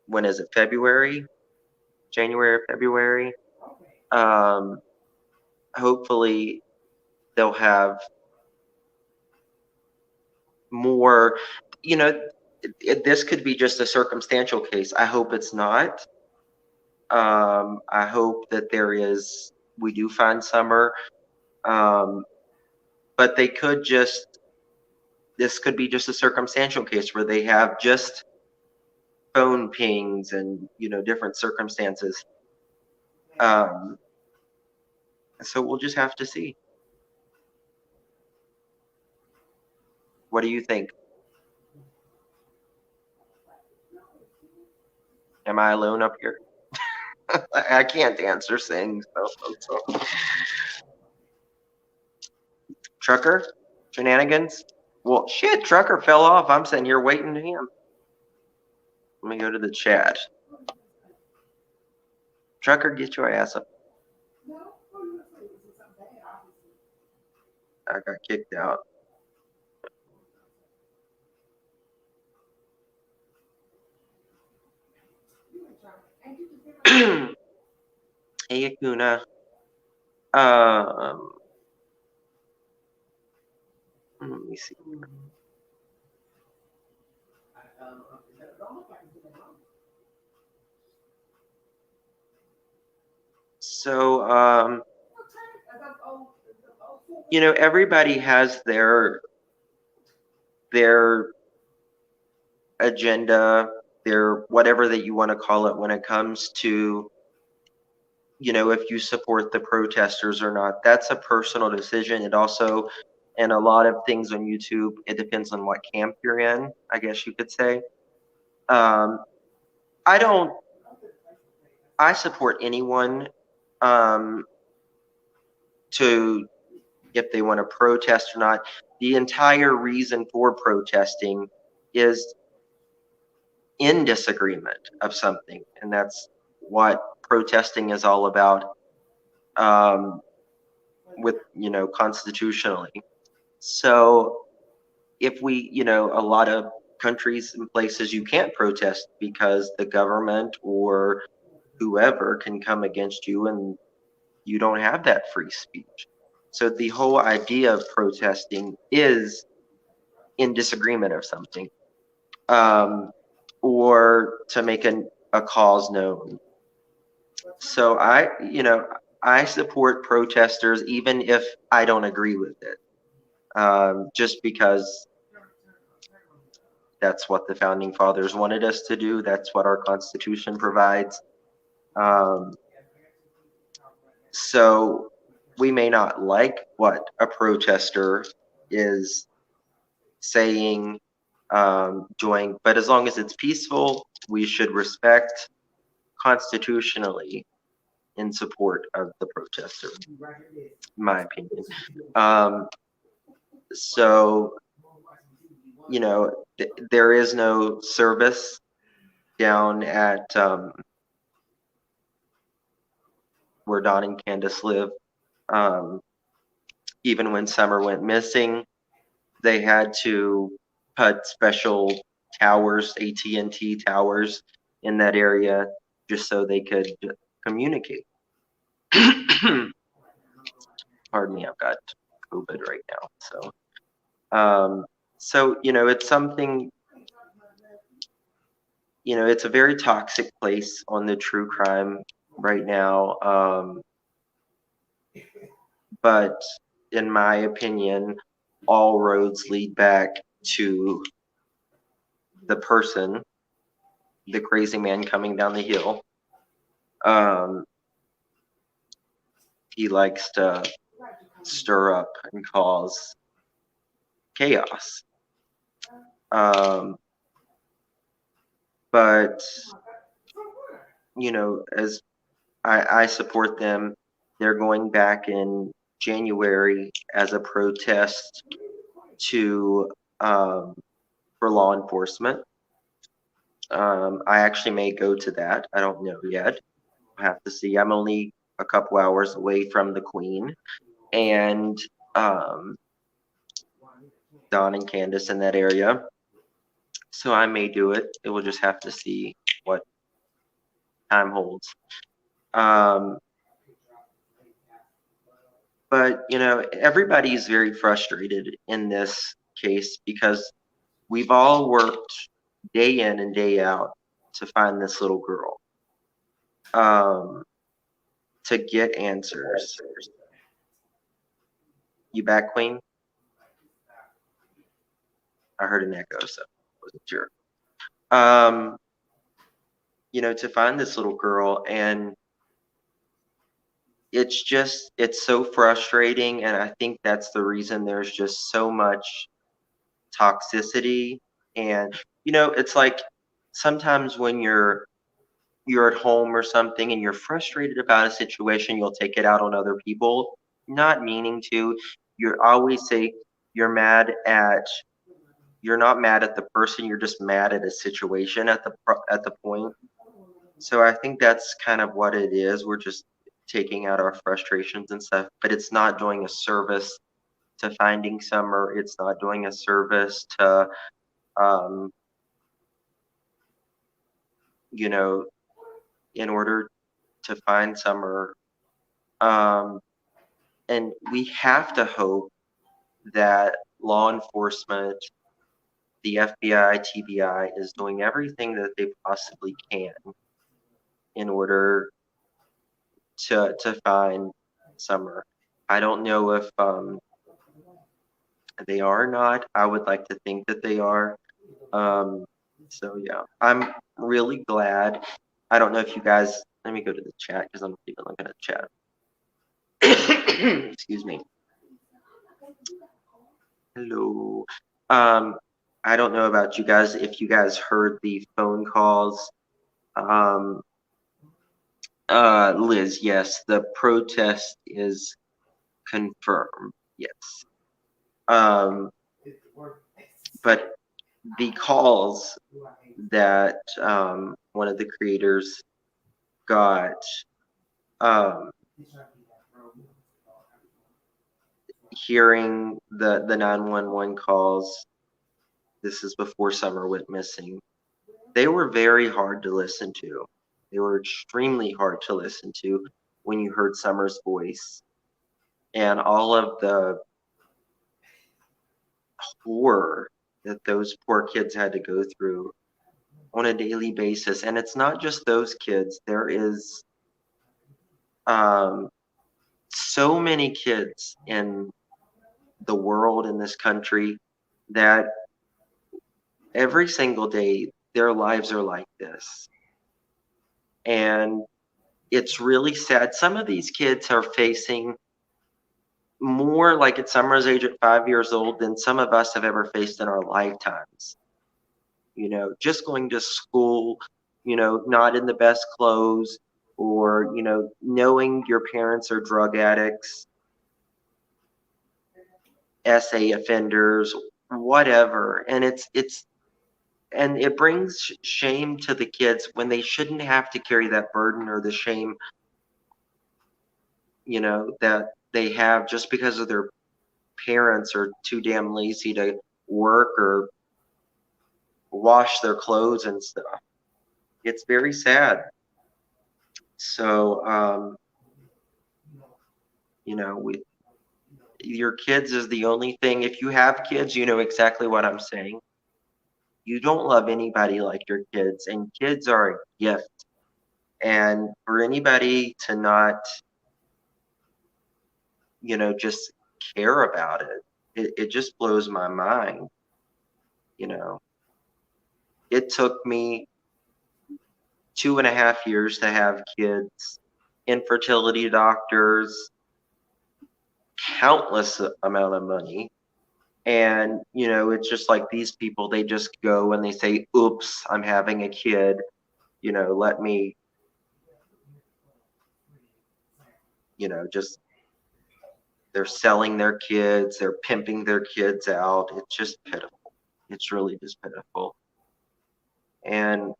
when is it, February? January or February? Hopefully they'll have more, this could be just a circumstantial case. I hope it's not. I hope that we do find Summer. But this could be just a circumstantial case where they have just phone pings and, different circumstances. So we'll just have to see. What do you think? Am I alone up here? I can't answer things. So. Trucker? Shenanigans? Well, shit, Trucker fell off. I'm sitting here waiting to him. Let me go to the chat. Trucker, get your ass up. I got kicked out. Hey, Akuna. Let me see. So, everybody has their agenda, their whatever that you want to call it when it comes to, if you support the protesters or not. That's a personal decision. It also, and a lot of things on YouTube, it depends on what camp you're in, I guess you could say. I support anyone to, if they want to protest or not. The entire reason for protesting is in disagreement of something, and that's what protesting is all about, with, constitutionally. So if we, a lot of countries and places you can't protest because the government or whoever can come against you and you don't have that free speech. So the whole idea of protesting is in disagreement of something, or to make a cause known. So I support protesters even if I don't agree with it, just because that's what the founding fathers wanted us to do. That's what our Constitution provides. So we may not like what a protester is saying, doing, but as long as it's peaceful, we should respect constitutionally in support of the protester, in my opinion. So, there is no service down at where Don and Candace live. Even when Summer went missing, they had to put special towers, AT&T towers, in that area just so they could communicate. Pardon me, I've got COVID right now. So it's something. It's a very toxic place on the true crime right now. But in my opinion, all roads lead back to the person, the crazy man coming down the hill. He likes to stir up and cause chaos. But as I support them, they're going back in January as a protest to for law enforcement. I actually may go to that. I don't know yet. I'll have to see. I'm only a couple hours away from the Queen and Don and Candace in that area. So I may do it. It will just have to see what time holds. But everybody's very frustrated in this case because we've all worked day in and day out to find this little girl, to get answers. You back, Queen? I heard an echo, so I wasn't sure. To find this little girl, and it's so frustrating, and I think that's the reason there's just so much toxicity. And it's like sometimes when you're at home or something and you're frustrated about a situation, you'll take it out on other people, not meaning to. You always say you're not mad at the person, you're just mad at a situation at the point. So I think that's kind of what it is. We're just taking out our frustrations and stuff, but it's not doing a service to finding Summer. It's not doing a service to in order to find Summer. And we have to hope that law enforcement, the FBI, TBI, is doing everything that they possibly can in order to find Summer. I don't know if they are or not. I would like to think that they are. So yeah, I'm really glad. I don't know if you guys, let me go to the chat because I'm not even looking at the chat. Excuse me. Hello. I don't know about you guys, if you guys heard the phone calls. Liz, yes, the protest is confirmed. Yes. But the calls that one of the creators got hearing the 911 calls. This is before Summer went missing. They were very hard to listen to. They were extremely hard to listen to when you heard Summer's voice and all of the horror that those poor kids had to go through on a daily basis. And it's not just those kids. There is so many kids in the world, in this country, that every single day their lives are like this. And it's really sad. Some of these kids are facing more, like at Summer's age at 5 years old, than some of us have ever faced in our lifetimes. You know, just going to school, you know, not in the best clothes, or, you know, knowing your parents are drug addicts, SA offenders, whatever. And and it brings shame to the kids when they shouldn't have to carry that burden or the shame, you know, that they have just because of their parents are too damn lazy to work or wash their clothes and stuff. It's very sad. So, you know, your kids is the only thing. If you have kids, you know exactly what I'm saying. You don't love anybody like your kids, and kids are a gift. And for anybody to not, you know, just care about it just blows my mind. You know, it took me 2.5 years to have kids, infertility doctors, countless amount of money. And, you know, it's just like these people, they just go and they say, oops, I'm having a kid, you know, let me, you know, just, they're selling their kids, they're pimping their kids out. It's just pitiful. It's really just pitiful. And,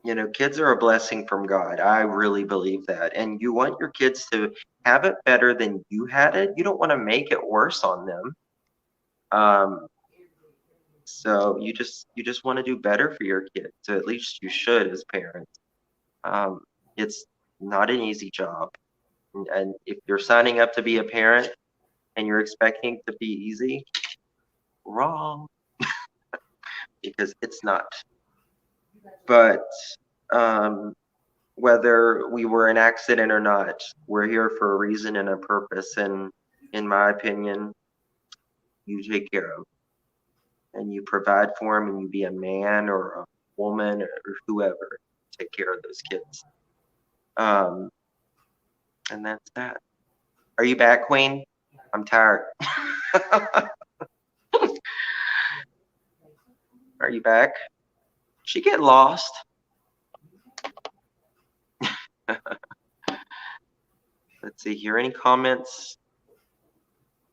you know, kids are a blessing from God. I really believe that. And you want your kids to have it better than you had it. You don't want to make it worse on them. So you just want to do better for your kids. So at least you should as parents. It's not an easy job. And if you're signing up to be a parent and you're expecting it to be easy, wrong. Because it's not. But whether we were an accident or not, we're here for a reason and a purpose. And in my opinion, you take care of them. And you provide for them, and you be a man or a woman or whoever, take care of those kids. And that's that. Are you back, Queen? I'm tired. Are you back? She get lost. Let's see here. Any comments?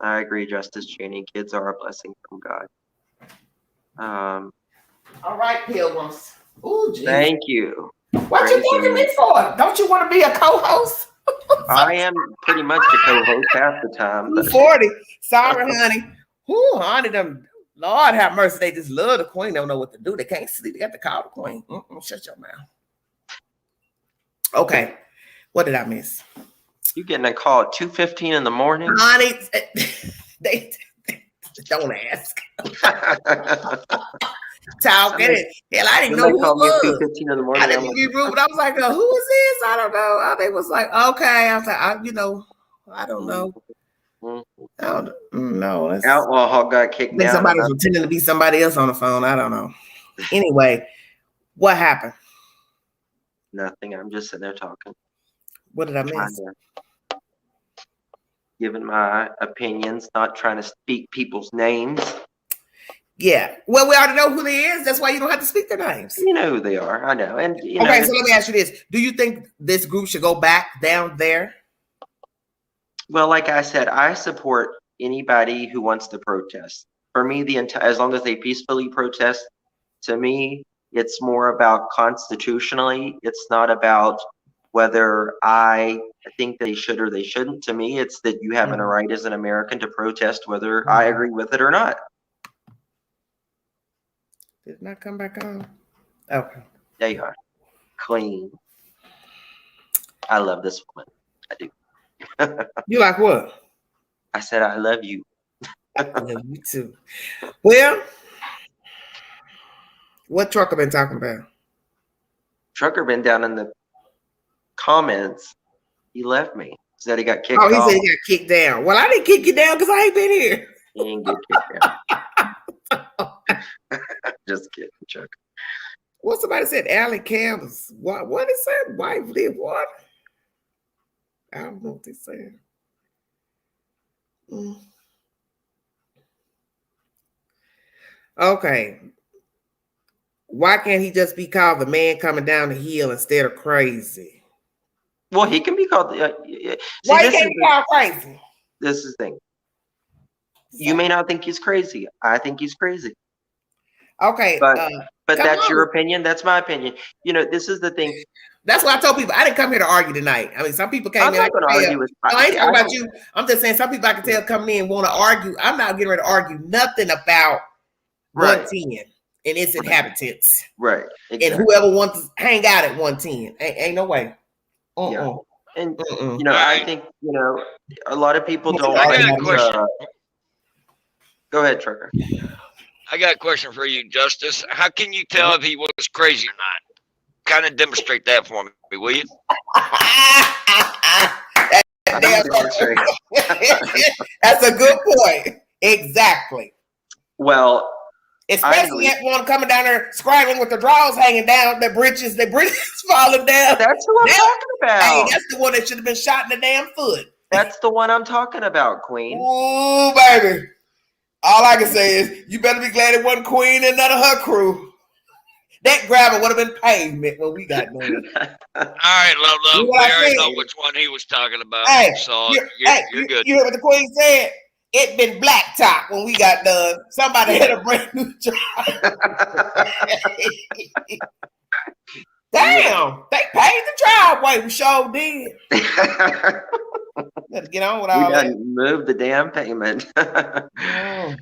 I agree, Justice Cheney. Kids are a blessing from God. All right, Pilgrims. Ooh, geez. Thank you. What you thanking me for? Don't you want to be a co-host? I am pretty much the co-host half the time. But 40. Sorry, honey. Ooh, honey, them. Lord have mercy. They just love the queen. They don't know what to do. They can't sleep. They got to call the queen. Shut your mouth. Okay. What did I miss? You getting a call at 2:15 in the morning? Honey, they don't ask. Talking it. Hell, I didn't know who it was. 2:15 in the morning. I didn't be rude, but I was like, who is this? I don't know. They was like, okay. I was like, I don't know. I don't know. Outlaw Hawk got kicked down. Somebody's out. pretending to be somebody else on the phone. I don't know. Anyway, what happened? Nothing. I'm just sitting there talking. What did I miss? Giving my opinions, not trying to speak people's names. Yeah. Well, we already know who they is. That's why you don't have to speak their names. You know who they are. I know. And you know, okay, so let me ask you this. Do you think this group should go back down there? Well, like I said, I support anybody who wants to protest. For me, as long as they peacefully protest, to me, It's more about constitutionally. It's not about whether I think they should or they shouldn't. To me, it's that you have a right as an American to protest whether I agree with it or not. Did it not come back on? Okay. There you are. Clean. I love this woman. I do. You like what? I said I love you. I love you too. Well, what Trucker been talking about? Trucker been down in the comments. He left me. Said he got kicked off. Said he got kicked down. Well, I didn't kick you down because I ain't been here. He didn't get kicked down. Just kidding, Chuck. What somebody said, Allie Campbell's. What is that? Wife did what? I don't know what they're saying. Okay. Why can't he just be called the man coming down the hill instead of crazy? Well, he can be called. Why he can't be called crazy? This is the thing. You may not think he's crazy. I think he's crazy. Okay. But that's your opinion. That's my opinion. You know, this is the thing. That's why I told people I didn't come here to argue tonight. I mean, some people came in. I'm not going to argue with. I ain't talking about you. I'm just saying some people I can tell come in want to argue. I'm not getting ready to argue nothing about 110 and its inhabitants. Right. Exactly. And whoever wants to hang out at 110. Ain't no way. Yeah. And you know, I think, you know, a lot of people don't I got a question. Go ahead, Trucker. I got a question for you, Justice. How can you tell if he was crazy or not? Kind of demonstrate that for me, will you? That's a good point. Exactly. Well, especially that one coming down there scrabbling with the drawers hanging down, the britches falling down. That's who I'm talking about. Hey, that's the one that should have been shot in the damn foot. That's the one I'm talking about, Queen. Ooh, baby. All I can say is you better be glad it wasn't Queen and none of her crew. That grabber would have been pavement when we got done. All right, Love. We already know which one he was talking about. Hey, so you're good. You heard what the Queen said? It been blacktop when we got done. Somebody had a brand new job. Damn, they paid the driveway. We sure did. Better get on with all that. Move the damn payment. Oh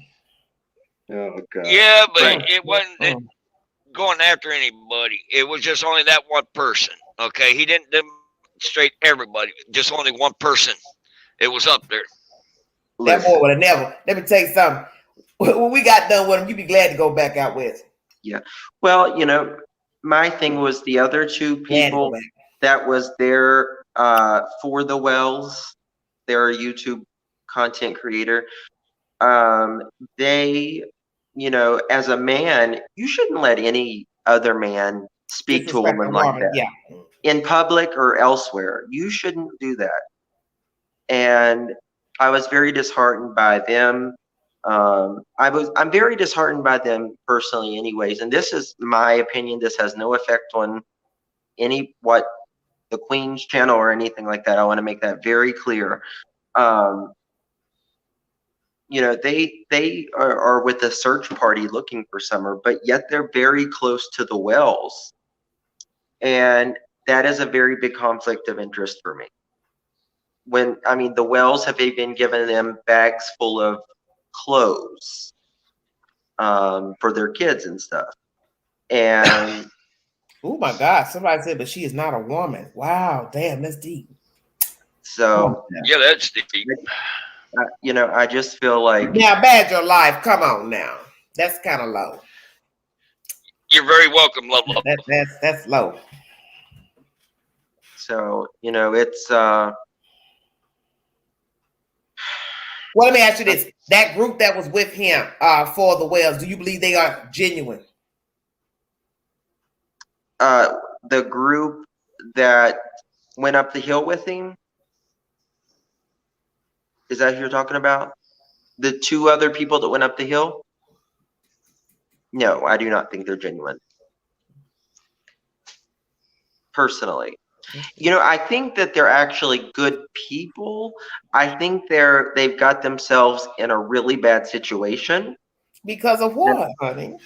God. Yeah, but it wasn't going after anybody. It was just only that one person. Okay, he didn't demonstrate everybody. Just only one person. It was up there. That boy would have never. Let me tell you something. When we got done with him, you'd be glad to go back out with. Yeah. Well, you know, my thing was the other two people that was there for the Wells. They're a YouTube content creator. They, you know, as a man, you shouldn't let any other man speak to a woman like that. Yeah. In public or elsewhere. You shouldn't do that. And I was very disheartened by them. I'm very disheartened by them personally anyways. And this is my opinion. This has no effect on what the Queen's channel or anything like that. I want to make that very clear. You know, they are with a search party looking for Summer, but yet they're very close to the Wells. And that is a very big conflict of interest for me. When, I mean, the Wells have even given them bags full of clothes for their kids and stuff. And oh my God, somebody said, but she is not a woman. Wow, damn, that's deep. So yeah, that's deep. You know, I just feel like now, Badger Life. Come on now, that's kind of low. You're very welcome, Love. That's low. So you know, it's. Well, let me ask you this: that group that was with him for the Wells, do you believe they are genuine? The group that went up the hill with him. Is that who you're talking about? The two other people that went up the hill? No, I do not think they're genuine. Personally. You know, I think that they're actually good people. I think they've got themselves in a really bad situation. Because of what, honey?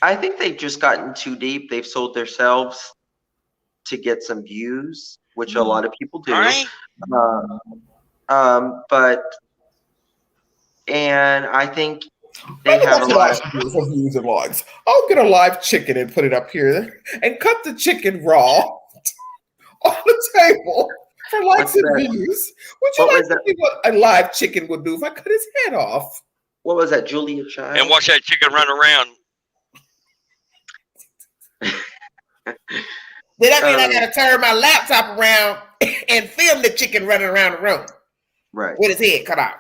I think they've just gotten too deep. They've sold themselves to get some views, which a lot of people do. Right? And I think they have a lot of views and likes. I'll get a live chicken and put it up here and cut the chicken raw on the table for likes and views. Would you like to see what a live chicken would do if I cut his head off? What was that, Julia Child? And watch that chicken run around. Then that mean I gotta turn my laptop around and film the chicken running around the room. Right. With his head cut off.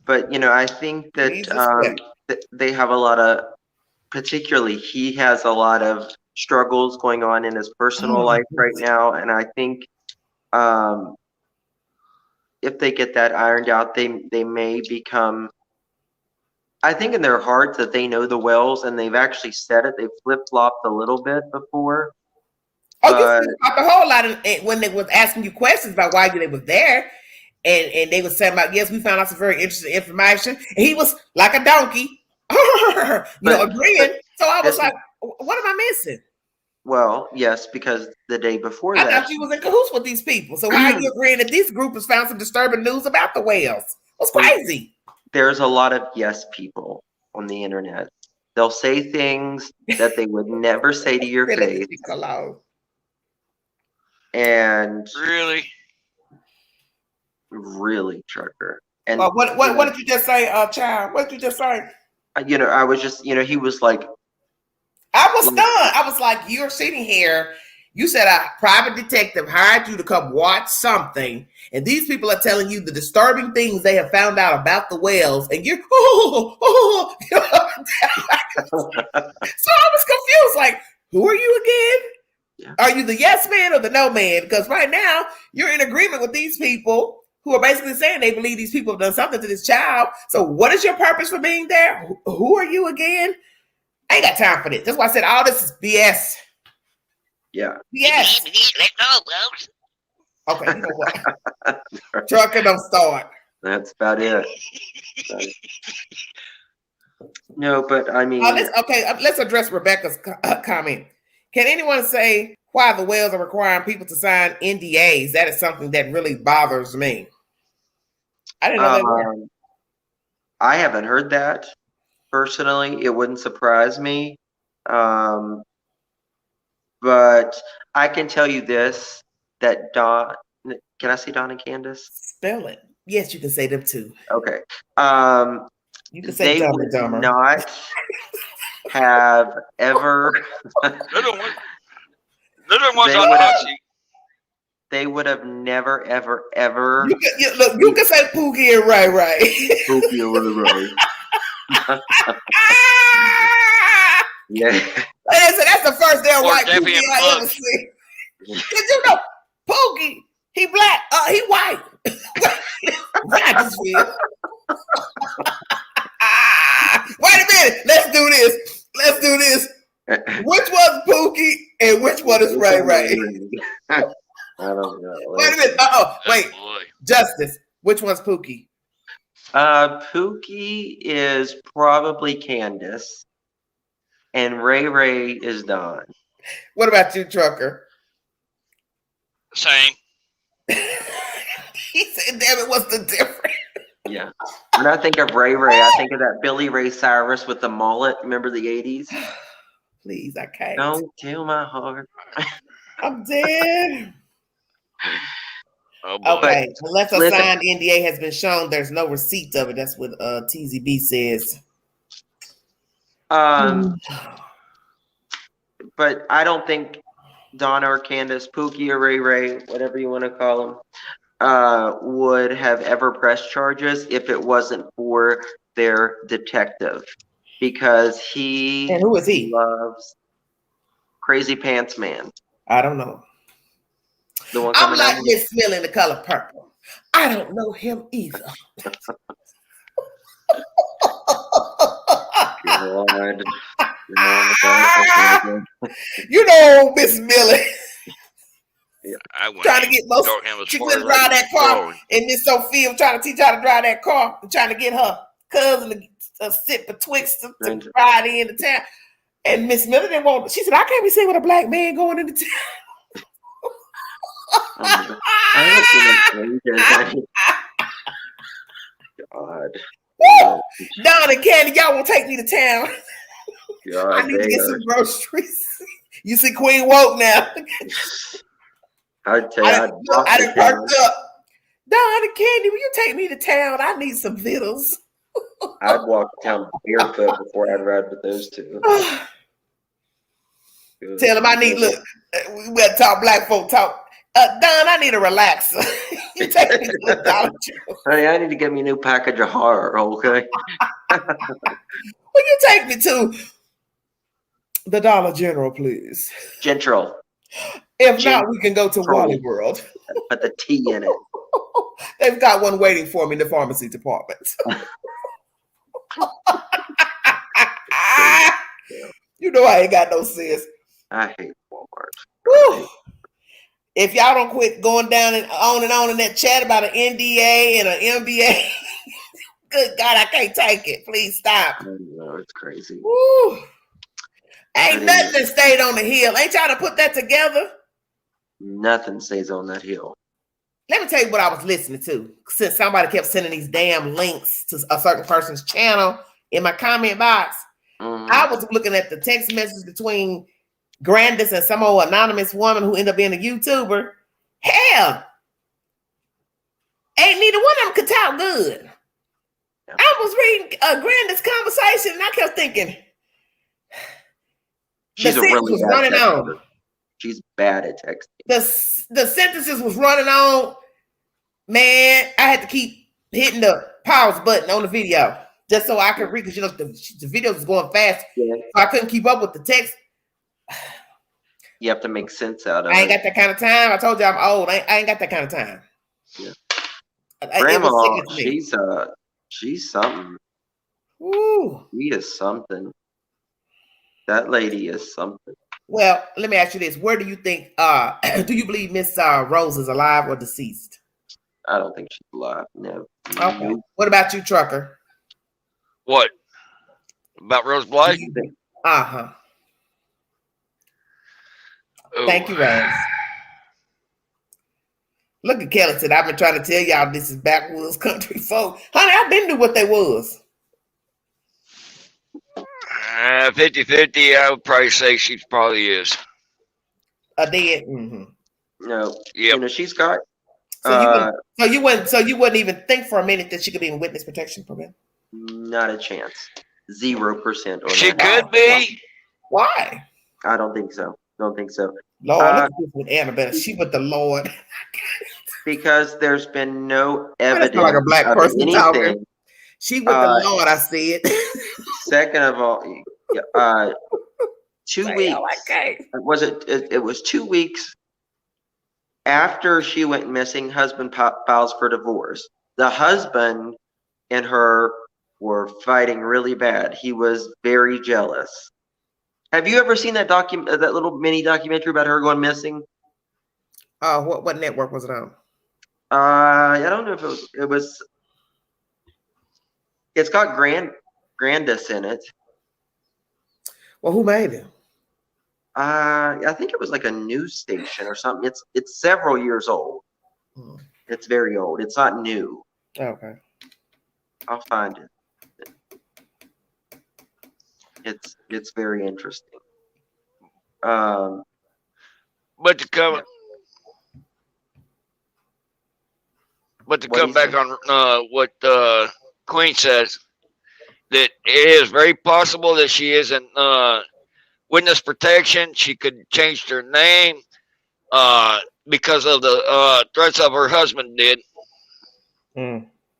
But, I think that they have a lot of, particularly he has a lot of struggles going on in his personal life right now. And I think if they get that ironed out, they may become, I think in their heart that they know the Wells, and they've actually said it. They've flip-flopped a little bit before. Oh, you flip-flopped a whole lot when they was asking you questions about why they was there. And they were saying about, yes, we found out some very interesting information. And he was like a donkey, agreeing. So I was like, what am I missing? Well, yes, because the day before I thought you was in cahoots with these people. So how are you agreeing that this group has found some disturbing news about the whales? It's crazy. There's a lot of yes people on the internet. They'll say things that they would never say to your face. And really, Trucker. And what did you just say, child? What did you just say? I was just, he was like, I was stunned. I was like, you're sitting here. You said a private detective hired you to come watch something, and these people are telling you the disturbing things they have found out about the whales, and you're So I was confused. Like, who are you again? Yeah. Are you the yes man or the no man? Because right now you're in agreement with these people who are basically saying they believe these people have done something to this child. So what is your purpose for being there? Who are you again? I ain't got time for this. That's why I said all this is BS. Yeah. BS. Okay, you know what? Trucker, don't start. That's about it. No, but I mean... let's address Rebecca's comment. Can anyone say why the whales are requiring people to sign NDAs? That is something that really bothers me. I didn't know that. I haven't heard that personally. It wouldn't surprise me. But I can tell you this, that Don, can I say Don and Candace? Spell it. Yes, you can say them too. Okay. You can say they would not have ever. They would have never, ever, ever. You can say Pookie and Ray Ray. Pookie and Ray Ray. Yeah. That's the first damn white Pookie I ever seen. Did you know Pookie? He black. He white. I just feel. Wait a minute. Let's do this. Which one's Pookie and which one is Ray Ray? I don't know. Wait a minute. Wait. Justice. Which one's Pookie? Pookie is probably Candace, and Ray Ray is Don. What about you, Trucker? Same. He said, damn it, what's the difference? Yeah. When I think of Ray Ray, I think of that Billy Ray Cyrus with the mullet. Remember the 80s? Please, I can't. Don't kill my heart. I'm dead. Oh, okay, unless a signed NDA has been shown, there's no receipt of it. That's what TZB says. But I don't think Donna or Candace, Pookie or Ray Ray, whatever you want to call them, would have ever pressed charges if it wasn't for their detective, because he and who is he? Loves Crazy Pants Man. I don't know. The one I'm like Miss Mill in The Color Purple. I don't know him either. God. You know, Miss Millie. Yeah, trying to get most. She couldn't drive that car, and Miss Sophia was trying to teach her how to drive that car, and trying to get her cousin to sit betwixt to ride into town. And Miss Miller didn't want. She said, "I can't be seen with a black man going into town." I haven't seen him in ages. God. Woo! Don and Candy, y'all won't take me to town. God, I need to get some groceries. You see Queen woke now. I'd tell you, I done perked up. Don and Candy, will you take me to town? I need some vittles. I'd walk down barefoot before I'd ride with those two. Tell them I need, look, we better talk black folk talk. Don, I need a relaxer. You take me to the Dollar General. Honey, I need to get me a new package of horror, okay? Will you take me to the Dollar General, please? Gentral. If not, we can go to Wally World. Put the T in it. They've got one waiting for me in the pharmacy department. You know I ain't got no sense. I hate Walmart. Woo. If y'all don't quit going down and on in that chat about an NDA and an MBA, good God, I can't take it. Please stop. No, it's crazy. Woo. Ain't nothing that stayed on the hill. Ain't y'all to put that together? Nothing stays on that hill. Let me tell you what I was listening to. Since somebody kept sending these damn links to a certain person's channel in my comment box, I was looking at the text message between Grandis and some old anonymous woman who ended up being a YouTuber. Hell, ain't neither one of them could talk good. Yeah. I was reading Grandis' conversation and I kept thinking, she's a really bad running on. She's bad at texting. The sentences was running on. Man, I had to keep hitting the pause button on the video just so I could read, because you know the video was going fast. Yeah. So I couldn't keep up with the text. You have to make sense out of it. I ain't got that kind of time. I told you I'm old. I ain't got that kind of time. Yeah. Grandma, she's something. Ooh. She is something. That lady is something. Well, let me ask you this. Where do you think, do you believe Miss Rose is alive or deceased? I don't think she's alive. No. Okay. What about you, Trucker? What? About Rose Blythe? Uh-huh. Oh. Thank you, Rose. Look at Kelly said, I've been trying to tell y'all this is backwoods country folk. Honey, I've been to what they was. 50-50, I would probably say she probably is. Dead? Mm-hmm. No. Yep. You know, she's got... So you wouldn't even think for a minute that she could be in witness protection program? Not a chance. 0% on she that. Could be. Why? I don't think so. Lord, look at this with Annabelle. She with the Lord. Because there's been no evidence like a black of person anything. Talking. She with the Lord, I see it. Second of all, 2 weeks. Was it? It was 2 weeks after she went missing. Husband files for divorce. The husband and her were fighting really bad. He was very jealous. Have you ever seen that that little mini documentary about her going missing? What network was it on? I don't know if it was. It's got Grandis in it. Well, who made it? I think it was like a news station or something. It's several years old. It's very old. It's not new. Okay. I'll find it. It's very interesting. But to come back on what Queen says, that it is very possible that she is in witness protection. She could change her name because of the threats of her husband did.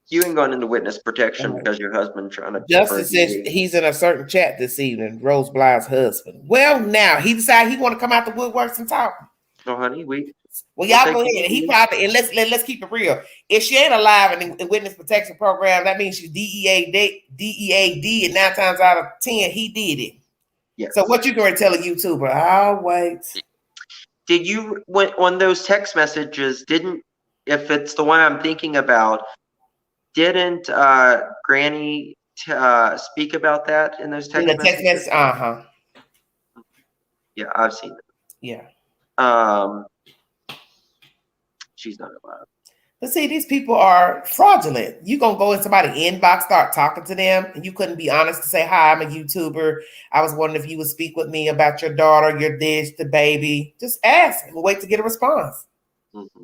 You ain't going into witness protection because your husband trying to... Justice says he's in a certain chat this evening, Rose Blythe's husband. Well, now, he decided he want to come out the woodworks and talk. No, honey, well, y'all go ahead. He probably, and let's keep it real. If she ain't alive in the witness protection program, that means she's DEAD, and 9 times out of 10, he did it. Yes. So what you going to tell a YouTuber? I'll wait. Did you, on those text messages, if it's the one I'm thinking about, didn't Granny speak about that in those In text the text messages? message, Yeah, I've seen it. yeah. She's not allowed. But see, these people are fraudulent. You gonna go in somebody's inbox, start talking to them, and you couldn't be honest to say, "Hi, I'm a YouTuber. I was wondering if you would speak with me about your daughter, your dish, the baby." Just ask and wait to get a response. Mm-hmm.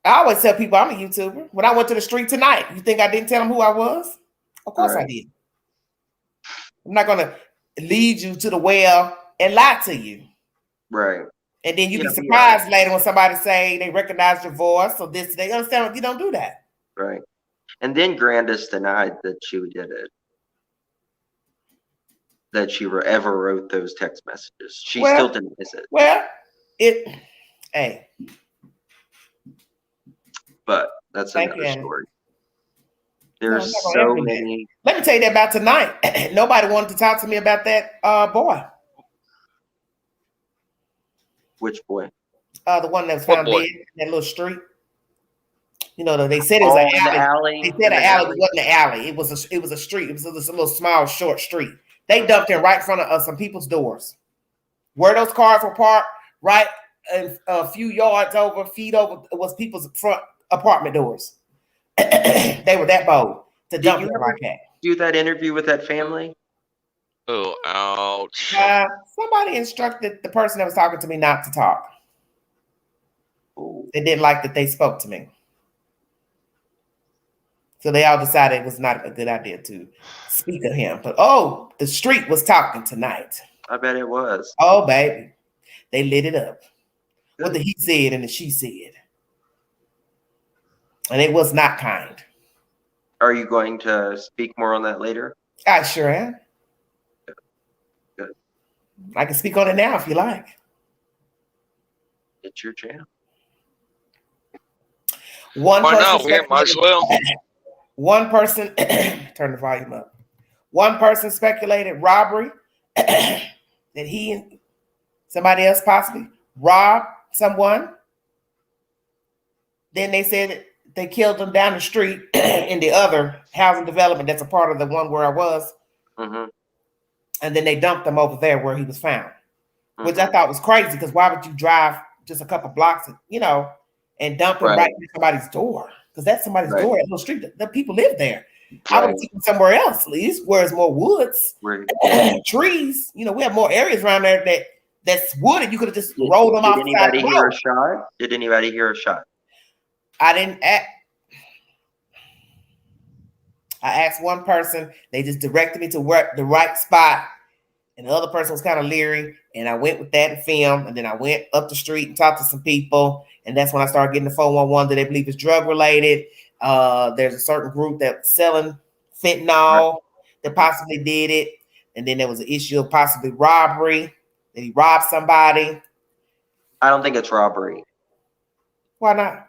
I always tell people I'm a YouTuber. When I went to the street tonight, you think I didn't tell them who I was? Of course I did. I'm not gonna lead you to the well and lie to you. Right. And then you be surprised later when somebody say they recognize your voice or this. They understand you don't do that. Right. And then Grandis denied that she did it. That she ever wrote those text messages. She still denies it. Well, hey. But that's another story. There's so many. Let me tell you that about tonight. Nobody wanted to talk to me about that boy. Which boy? The one that was found dead in that little street. You know, they said it was an alley. They said an alley. It wasn't an alley. It was a street. It was a little small, short street. They dumped him right in front of some people's doors. Where those cars were parked, right a few yards over, feet over, was people's front apartment doors. They were that bold to dump him like that. Do that interview with that family? Oh, ouch. Somebody instructed the person that was talking to me not to talk. Ooh. They didn't like that they spoke to me. So they all decided it was not a good idea to speak of him. But the street was talking tonight. I bet it was. Oh, baby. They lit it up. Good. What the he said and the she said. And it was not kind. Are you going to speak more on that later? I sure am. Good. I can speak on it now if you like. It's your channel. One person, turn the volume up. One person speculated robbery, that he and somebody else possibly robbed someone. Then they said they killed them down the street in the other housing development that's a part of the one where I was. Mm-hmm. And then they dumped him over there where he was found, which I thought was crazy because why would you drive just a couple blocks, and dump him right near somebody's door? Because that's somebody's door at the street. The people live there. I would have taken somewhere else, at least, where there's more woods, trees. We have more areas around there that's wooded. You could have just rolled them off. Did anybody hear a shot? Did anybody hear a shot? I didn't. I asked one person. They just directed me to the right spot, and the other person was kind of leery. And I went with that and filmed, and then I went up the street and talked to some people, and that's when I started getting the 411 that they believe is drug related. There's a certain group that's selling fentanyl that possibly did it, and then there was an issue of possibly robbery. That he robbed somebody. I don't think it's robbery. Why not?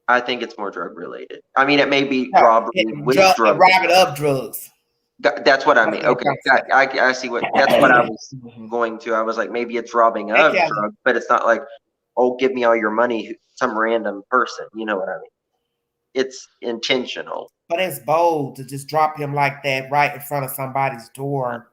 I think it's more drug related. I mean, it may be robbery with drugs. Robbing of drugs. That's what I mean. Okay, I see that's what I was going to. I was like, maybe it's robbing of drugs, but it's not like, give me all your money, some random person. You know what I mean? It's intentional. But it's bold to just drop him like that right in front of somebody's door.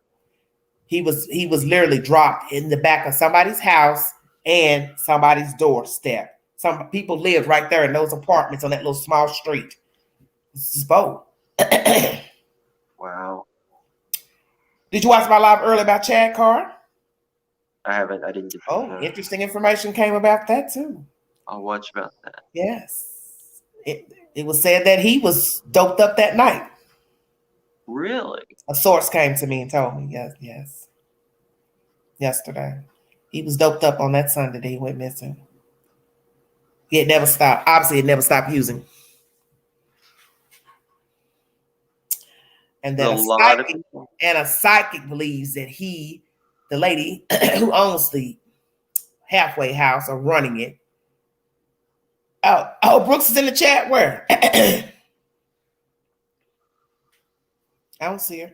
He was literally dropped in the back of somebody's house and somebody's doorstep. Some people live right there in those apartments on that little small street. This is bold. Wow. Did you watch my live earlier about Chad Carr? I haven't. I didn't get interesting information came about that too. I'll watch about that. Yes. It was said that he was doped up that night. Really? A source came to me and told me, yes. Yesterday. He was doped up on that Sunday that he went missing. He had never stopped. Obviously, it never stopped using. And then a psychic believes that the lady who owns the halfway house or running it. Oh, Brooks is in the chat. Where? I don't see her.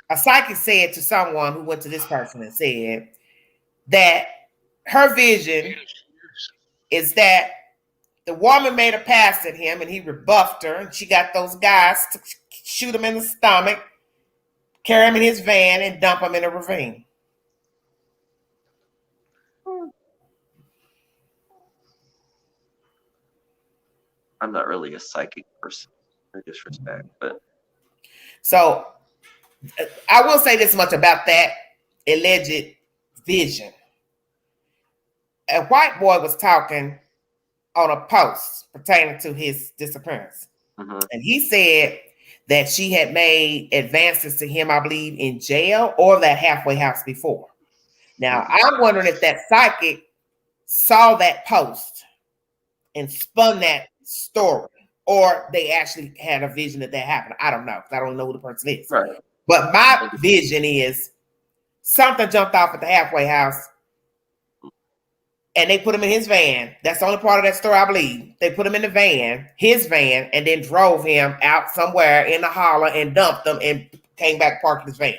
A psychic said to someone who went to this person and said that her vision is that The woman made a pass at him, and he rebuffed her, and she got those guys to shoot him in the stomach, carry him in his van, and dump him in a ravine. I'm not really a psychic person, no disrespect, but so I will say this much about that alleged vision. A white boy was talking on a post pertaining to his disappearance. And he said that she had made advances to him, I believe, in jail or that halfway house before. Now, I'm wondering if that psychic saw that post and spun that story, or they actually had a vision that happened. I don't know, because I don't know who the person is. right. But my vision is something jumped off at the halfway house, and they put him in his van. That's the only part of that story, I believe. They put him in the van, his van, and then drove him out somewhere in the holler and dumped him and came back, parked his van,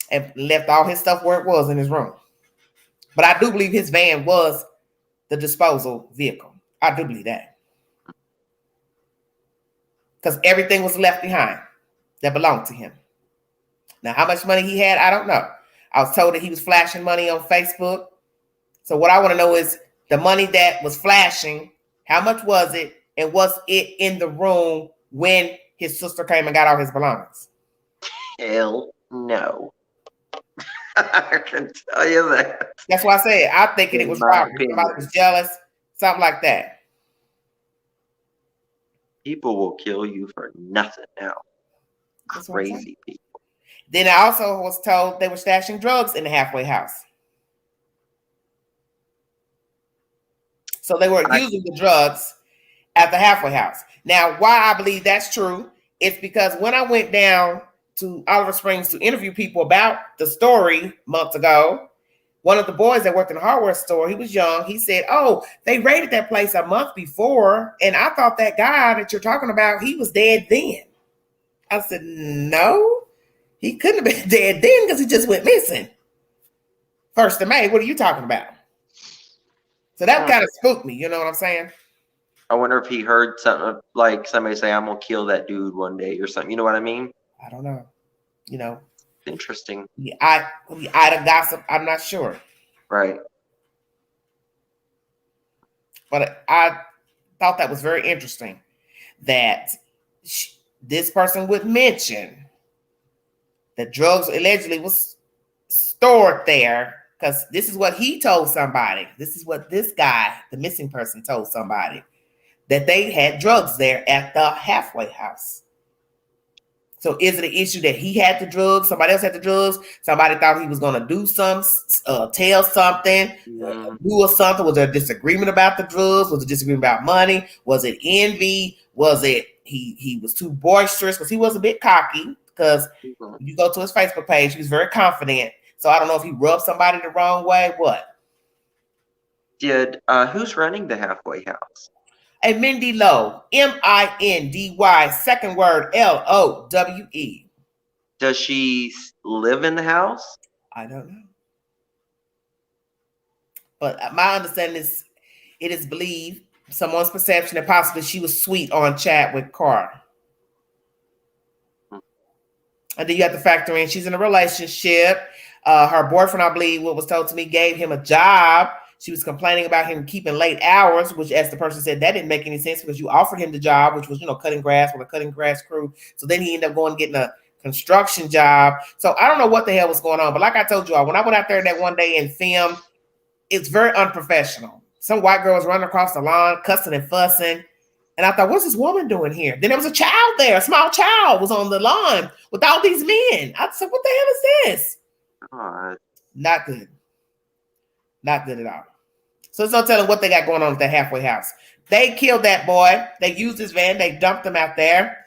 and left all his stuff where it was in his room. But I do believe his van was the disposal vehicle. I do believe that. Because everything was left behind that belonged to him. Now, how much money he had, I don't know. I was told that he was flashing money on Facebook. So what I want to know is the money that was flashing, how much was it? And was it in the room when his sister came and got all his belongings? Hell no. I can tell you that. That's why I said I'm thinking it was robbery. Somebody was jealous, something like that. People will kill you for nothing now. Crazy people. Then I also was told they were stashing drugs in the halfway house. So they were using the drugs at the halfway house. Now, why I believe that's true is because when I went down to Oliver Springs to interview people about the story months ago, one of the boys that worked in the hardware store, he was young. He said, oh, they raided that place a month before, and I thought that guy that you're talking about, he was dead then. I said, no, he couldn't have been dead then because he just went missing. 1st of May, what are you talking about? So that kind of spooked me, you know what I'm saying? I wonder if he heard something like somebody say, I'm going to kill that dude one day or something. You know what I mean? I don't know. You know. Interesting. I'd have gossip. I'm not sure. Right. But I thought that was very interesting that this person would mention that drugs allegedly was stored there, because this is what he told somebody. This is what this guy, the missing person, told somebody, that they had drugs there at the halfway house. So is it an issue that he had the drugs, somebody else had the drugs, somebody thought he was going to do some, tell something, do or something? Was there a disagreement about the drugs? Was it a disagreement about money? Was it envy? Was it he was too boisterous? Because he was a bit cocky, because you go to his Facebook page, he was very confident. So I don't know if he rubbed somebody the wrong way. What? Who's running the halfway house? A Mindy Lowe, Mindy, second word Lowe. Does she live in the house? I don't know. But my understanding is it is believed, someone's perception, that possibly she was sweet on chat with Carr. And then you have to factor in she's in a relationship. Her boyfriend, I believe, what was told to me, gave him a job. She was complaining about him keeping late hours, which, as the person said, that didn't make any sense because you offered him the job, which was, cutting grass with a cutting grass crew. So then he ended up going and getting a construction job. So I don't know what the hell was going on. But like I told you all, when I went out there that one day and filmed, it's very unprofessional. Some white girl was running across the lawn, cussing and fussing. And I thought, what's this woman doing here? Then there was a child there. A small child was on the lawn with all these men. I said, what the hell is this? Not good. Not good at all. So there's no telling what they got going on at the halfway house. They killed that boy. They used his van. They dumped him out there.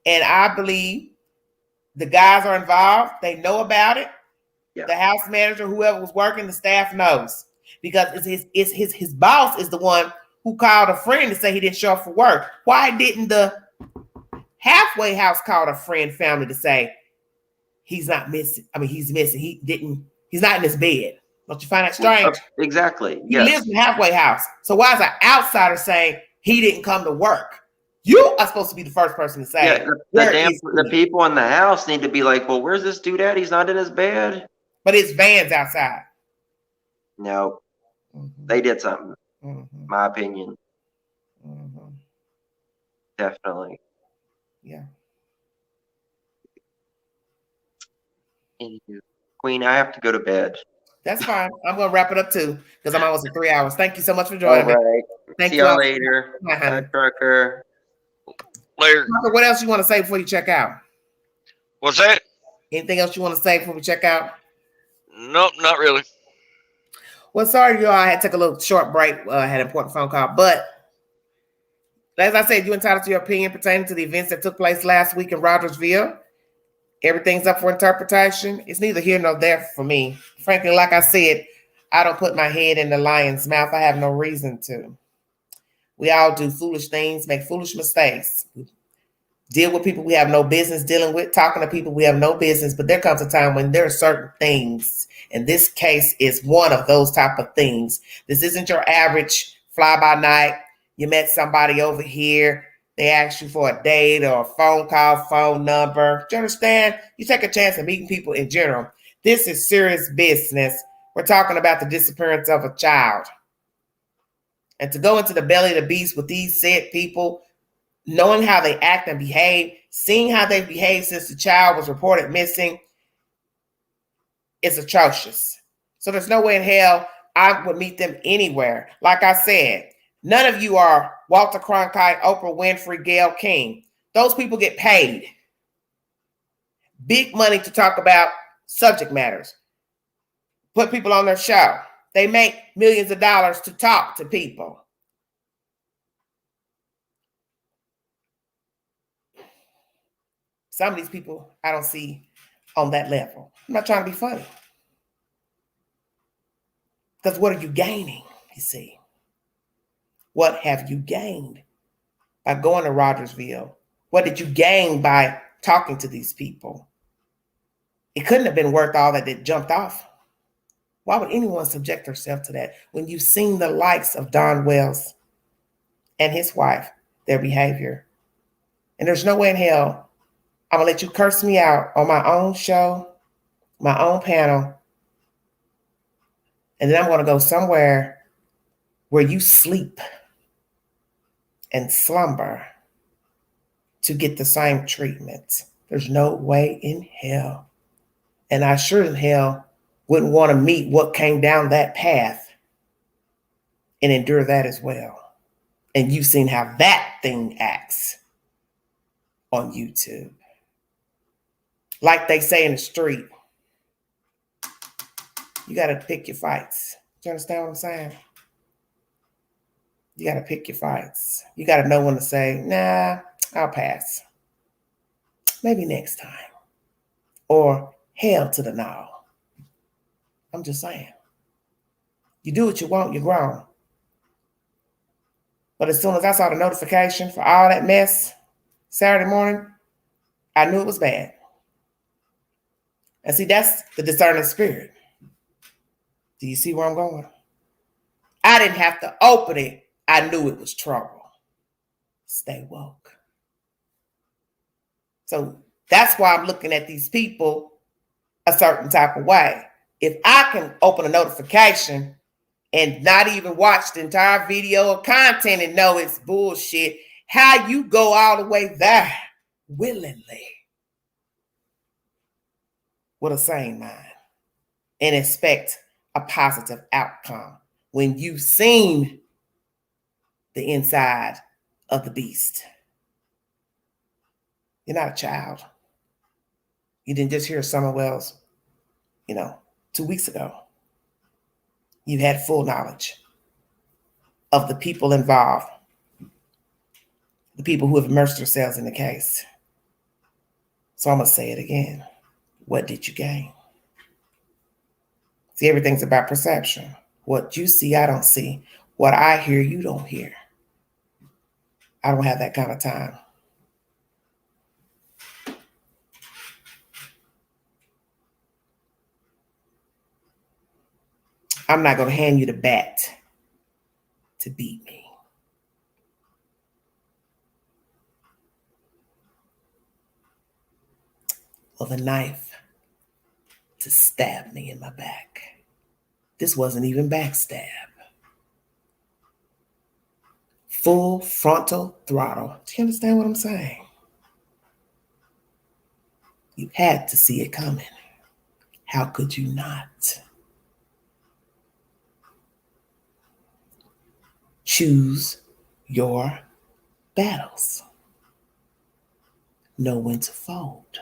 And I believe the guys are involved. They know about it. Yeah. The house manager, whoever was working, the staff knows. Because his boss is the one who called a friend to say he didn't show up for work. Why didn't the halfway house call a friend, family to say he's not missing? I mean, he's missing. He's not in his bed. Don't you find that strange? Exactly. He Yes. lives in a halfway house. So why is an outsider saying he didn't come to work? You are supposed to be the first person to say, Yeah, the he? people in the house need to be like, well, where's this dude at? He's not in his bed. But his van's outside. No, Mm-hmm. they did something. Mm-hmm. My opinion. Mm-hmm. Definitely. Yeah. Anywho, Queen, I have to go to bed. That's fine. I'm going to wrap it up too because I'm almost at 3 hours. Thank you so much for All joining me. right. Thank See you y'all all. later. Bye, honey. Trucker. Later. Trucker, what else you want to say before you check out? What's that? Anything else you want to say before we check out? Nope, not really. Well, sorry, y'all. I had to take a little short break. I had an important phone call. But as I said, you're entitled to your opinion pertaining to the events that took place last week in Rogersville. Everything's up for interpretation. It's neither here nor there for me. Frankly, like I said, I don't put my head in the lion's mouth. I have no reason to. We all do foolish things, make foolish mistakes. Deal with people we have no business dealing with, talking to people we have no business, but there comes a time when there are certain things, and this case is one of those type of things. This isn't your average fly-by-night. You met somebody over here, they asked you for a date or a phone call, phone number. Do you understand? You take a chance at meeting people in general. This is serious business. We're talking about the disappearance of a child. And to go into the belly of the beast with these said people, knowing how they act and behave, seeing how they behave since the child was reported missing, is atrocious. So there's no way in hell I would meet them anywhere. Like I said, none of you are Walter Cronkite, Oprah Winfrey, Gayle King. Those people get paid big money to talk about subject matters, put people on their show. They make millions of dollars to talk to people. Some of these people I don't see on that level. I'm not trying to be funny. Because what are you gaining, you see? What have you gained by going to Rogersville? What did you gain by talking to these people? It couldn't have been worth all that it jumped off. Why would anyone subject herself to that when you've seen the likes of Don Wells and his wife, their behavior? And there's no way in hell I'm going to let you curse me out on my own show, my own panel, and then I'm going to go somewhere where you sleep and slumber to get the same treatment. There's no way in hell. And I sure as hell wouldn't want to meet what came down that path and endure that as well. And you've seen how that thing acts on YouTube. Like they say in the street, you got to pick your fights. Do you understand what I'm saying? You got to pick your fights. You got to know when to say, nah, I'll pass. Maybe next time. Or hell to the no. I'm just saying. You do what you want, you're grown. But as soon as I saw the notification for all that mess Saturday morning, I knew it was bad. And see, that's the discerning spirit. Do you see where I'm going? I didn't have to open it. I knew it was trouble. Stay woke. So that's why I'm looking at these people a certain type of way. If I can open a notification and not even watch the entire video or content and know it's bullshit, how you go all the way there willingly with a sane mind and expect a positive outcome when you've seen the inside of the beast. You're not a child. You didn't just hear Summer Wells, 2 weeks ago. You had full knowledge of the people involved, the people who have immersed themselves in the case. So I'm going to say it again. What did you gain? See, everything's about perception. What you see, I don't see. What I hear, you don't hear. I don't have that kind of time. I'm not going to hand you the bat to beat me. Or the knife to stab me in my back. This wasn't even backstab. Full frontal throttle. Do you understand what I'm saying? You had to see it coming. How could you not? Choose your battles. Know when to fold.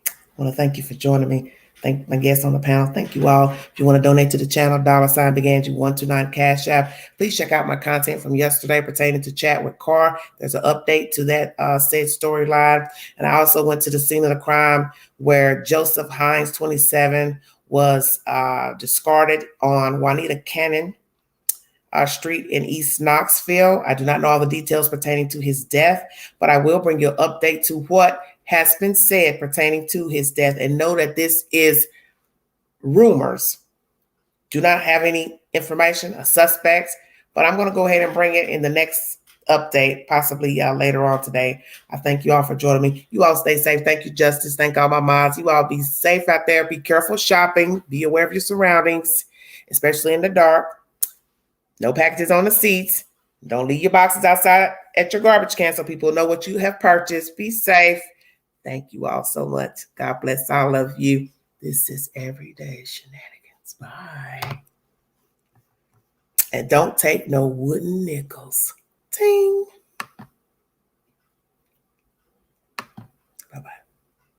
I want to thank you for joining me. Thank my guests on the panel. Thank you all. If you want to donate to the channel, $BigAngie129 Cash App. Please check out my content from yesterday pertaining to Chat with Carr. There's an update to that said storyline. And I also went to the scene of the crime where Joseph Hines, 27, was discarded on Juanita Cannon Street in East Knoxville. I do not know all the details pertaining to his death, but I will bring you an update to what has been said pertaining to his death. And know that this is rumors. Do not have any information or suspects, but I'm going to go ahead and bring it in the next update, possibly later on today. I thank you all for joining me. You all stay safe. Thank you, Justice. Thank all my mods. You all be safe out there. Be careful shopping. Be aware of your surroundings, especially in the dark. No packages on the seats. Don't leave your boxes outside at your garbage can so people know what you have purchased. Be safe. Thank you all so much. God bless all of you. This is Everyday Shenanigans. Bye. And don't take no wooden nickels. Ting.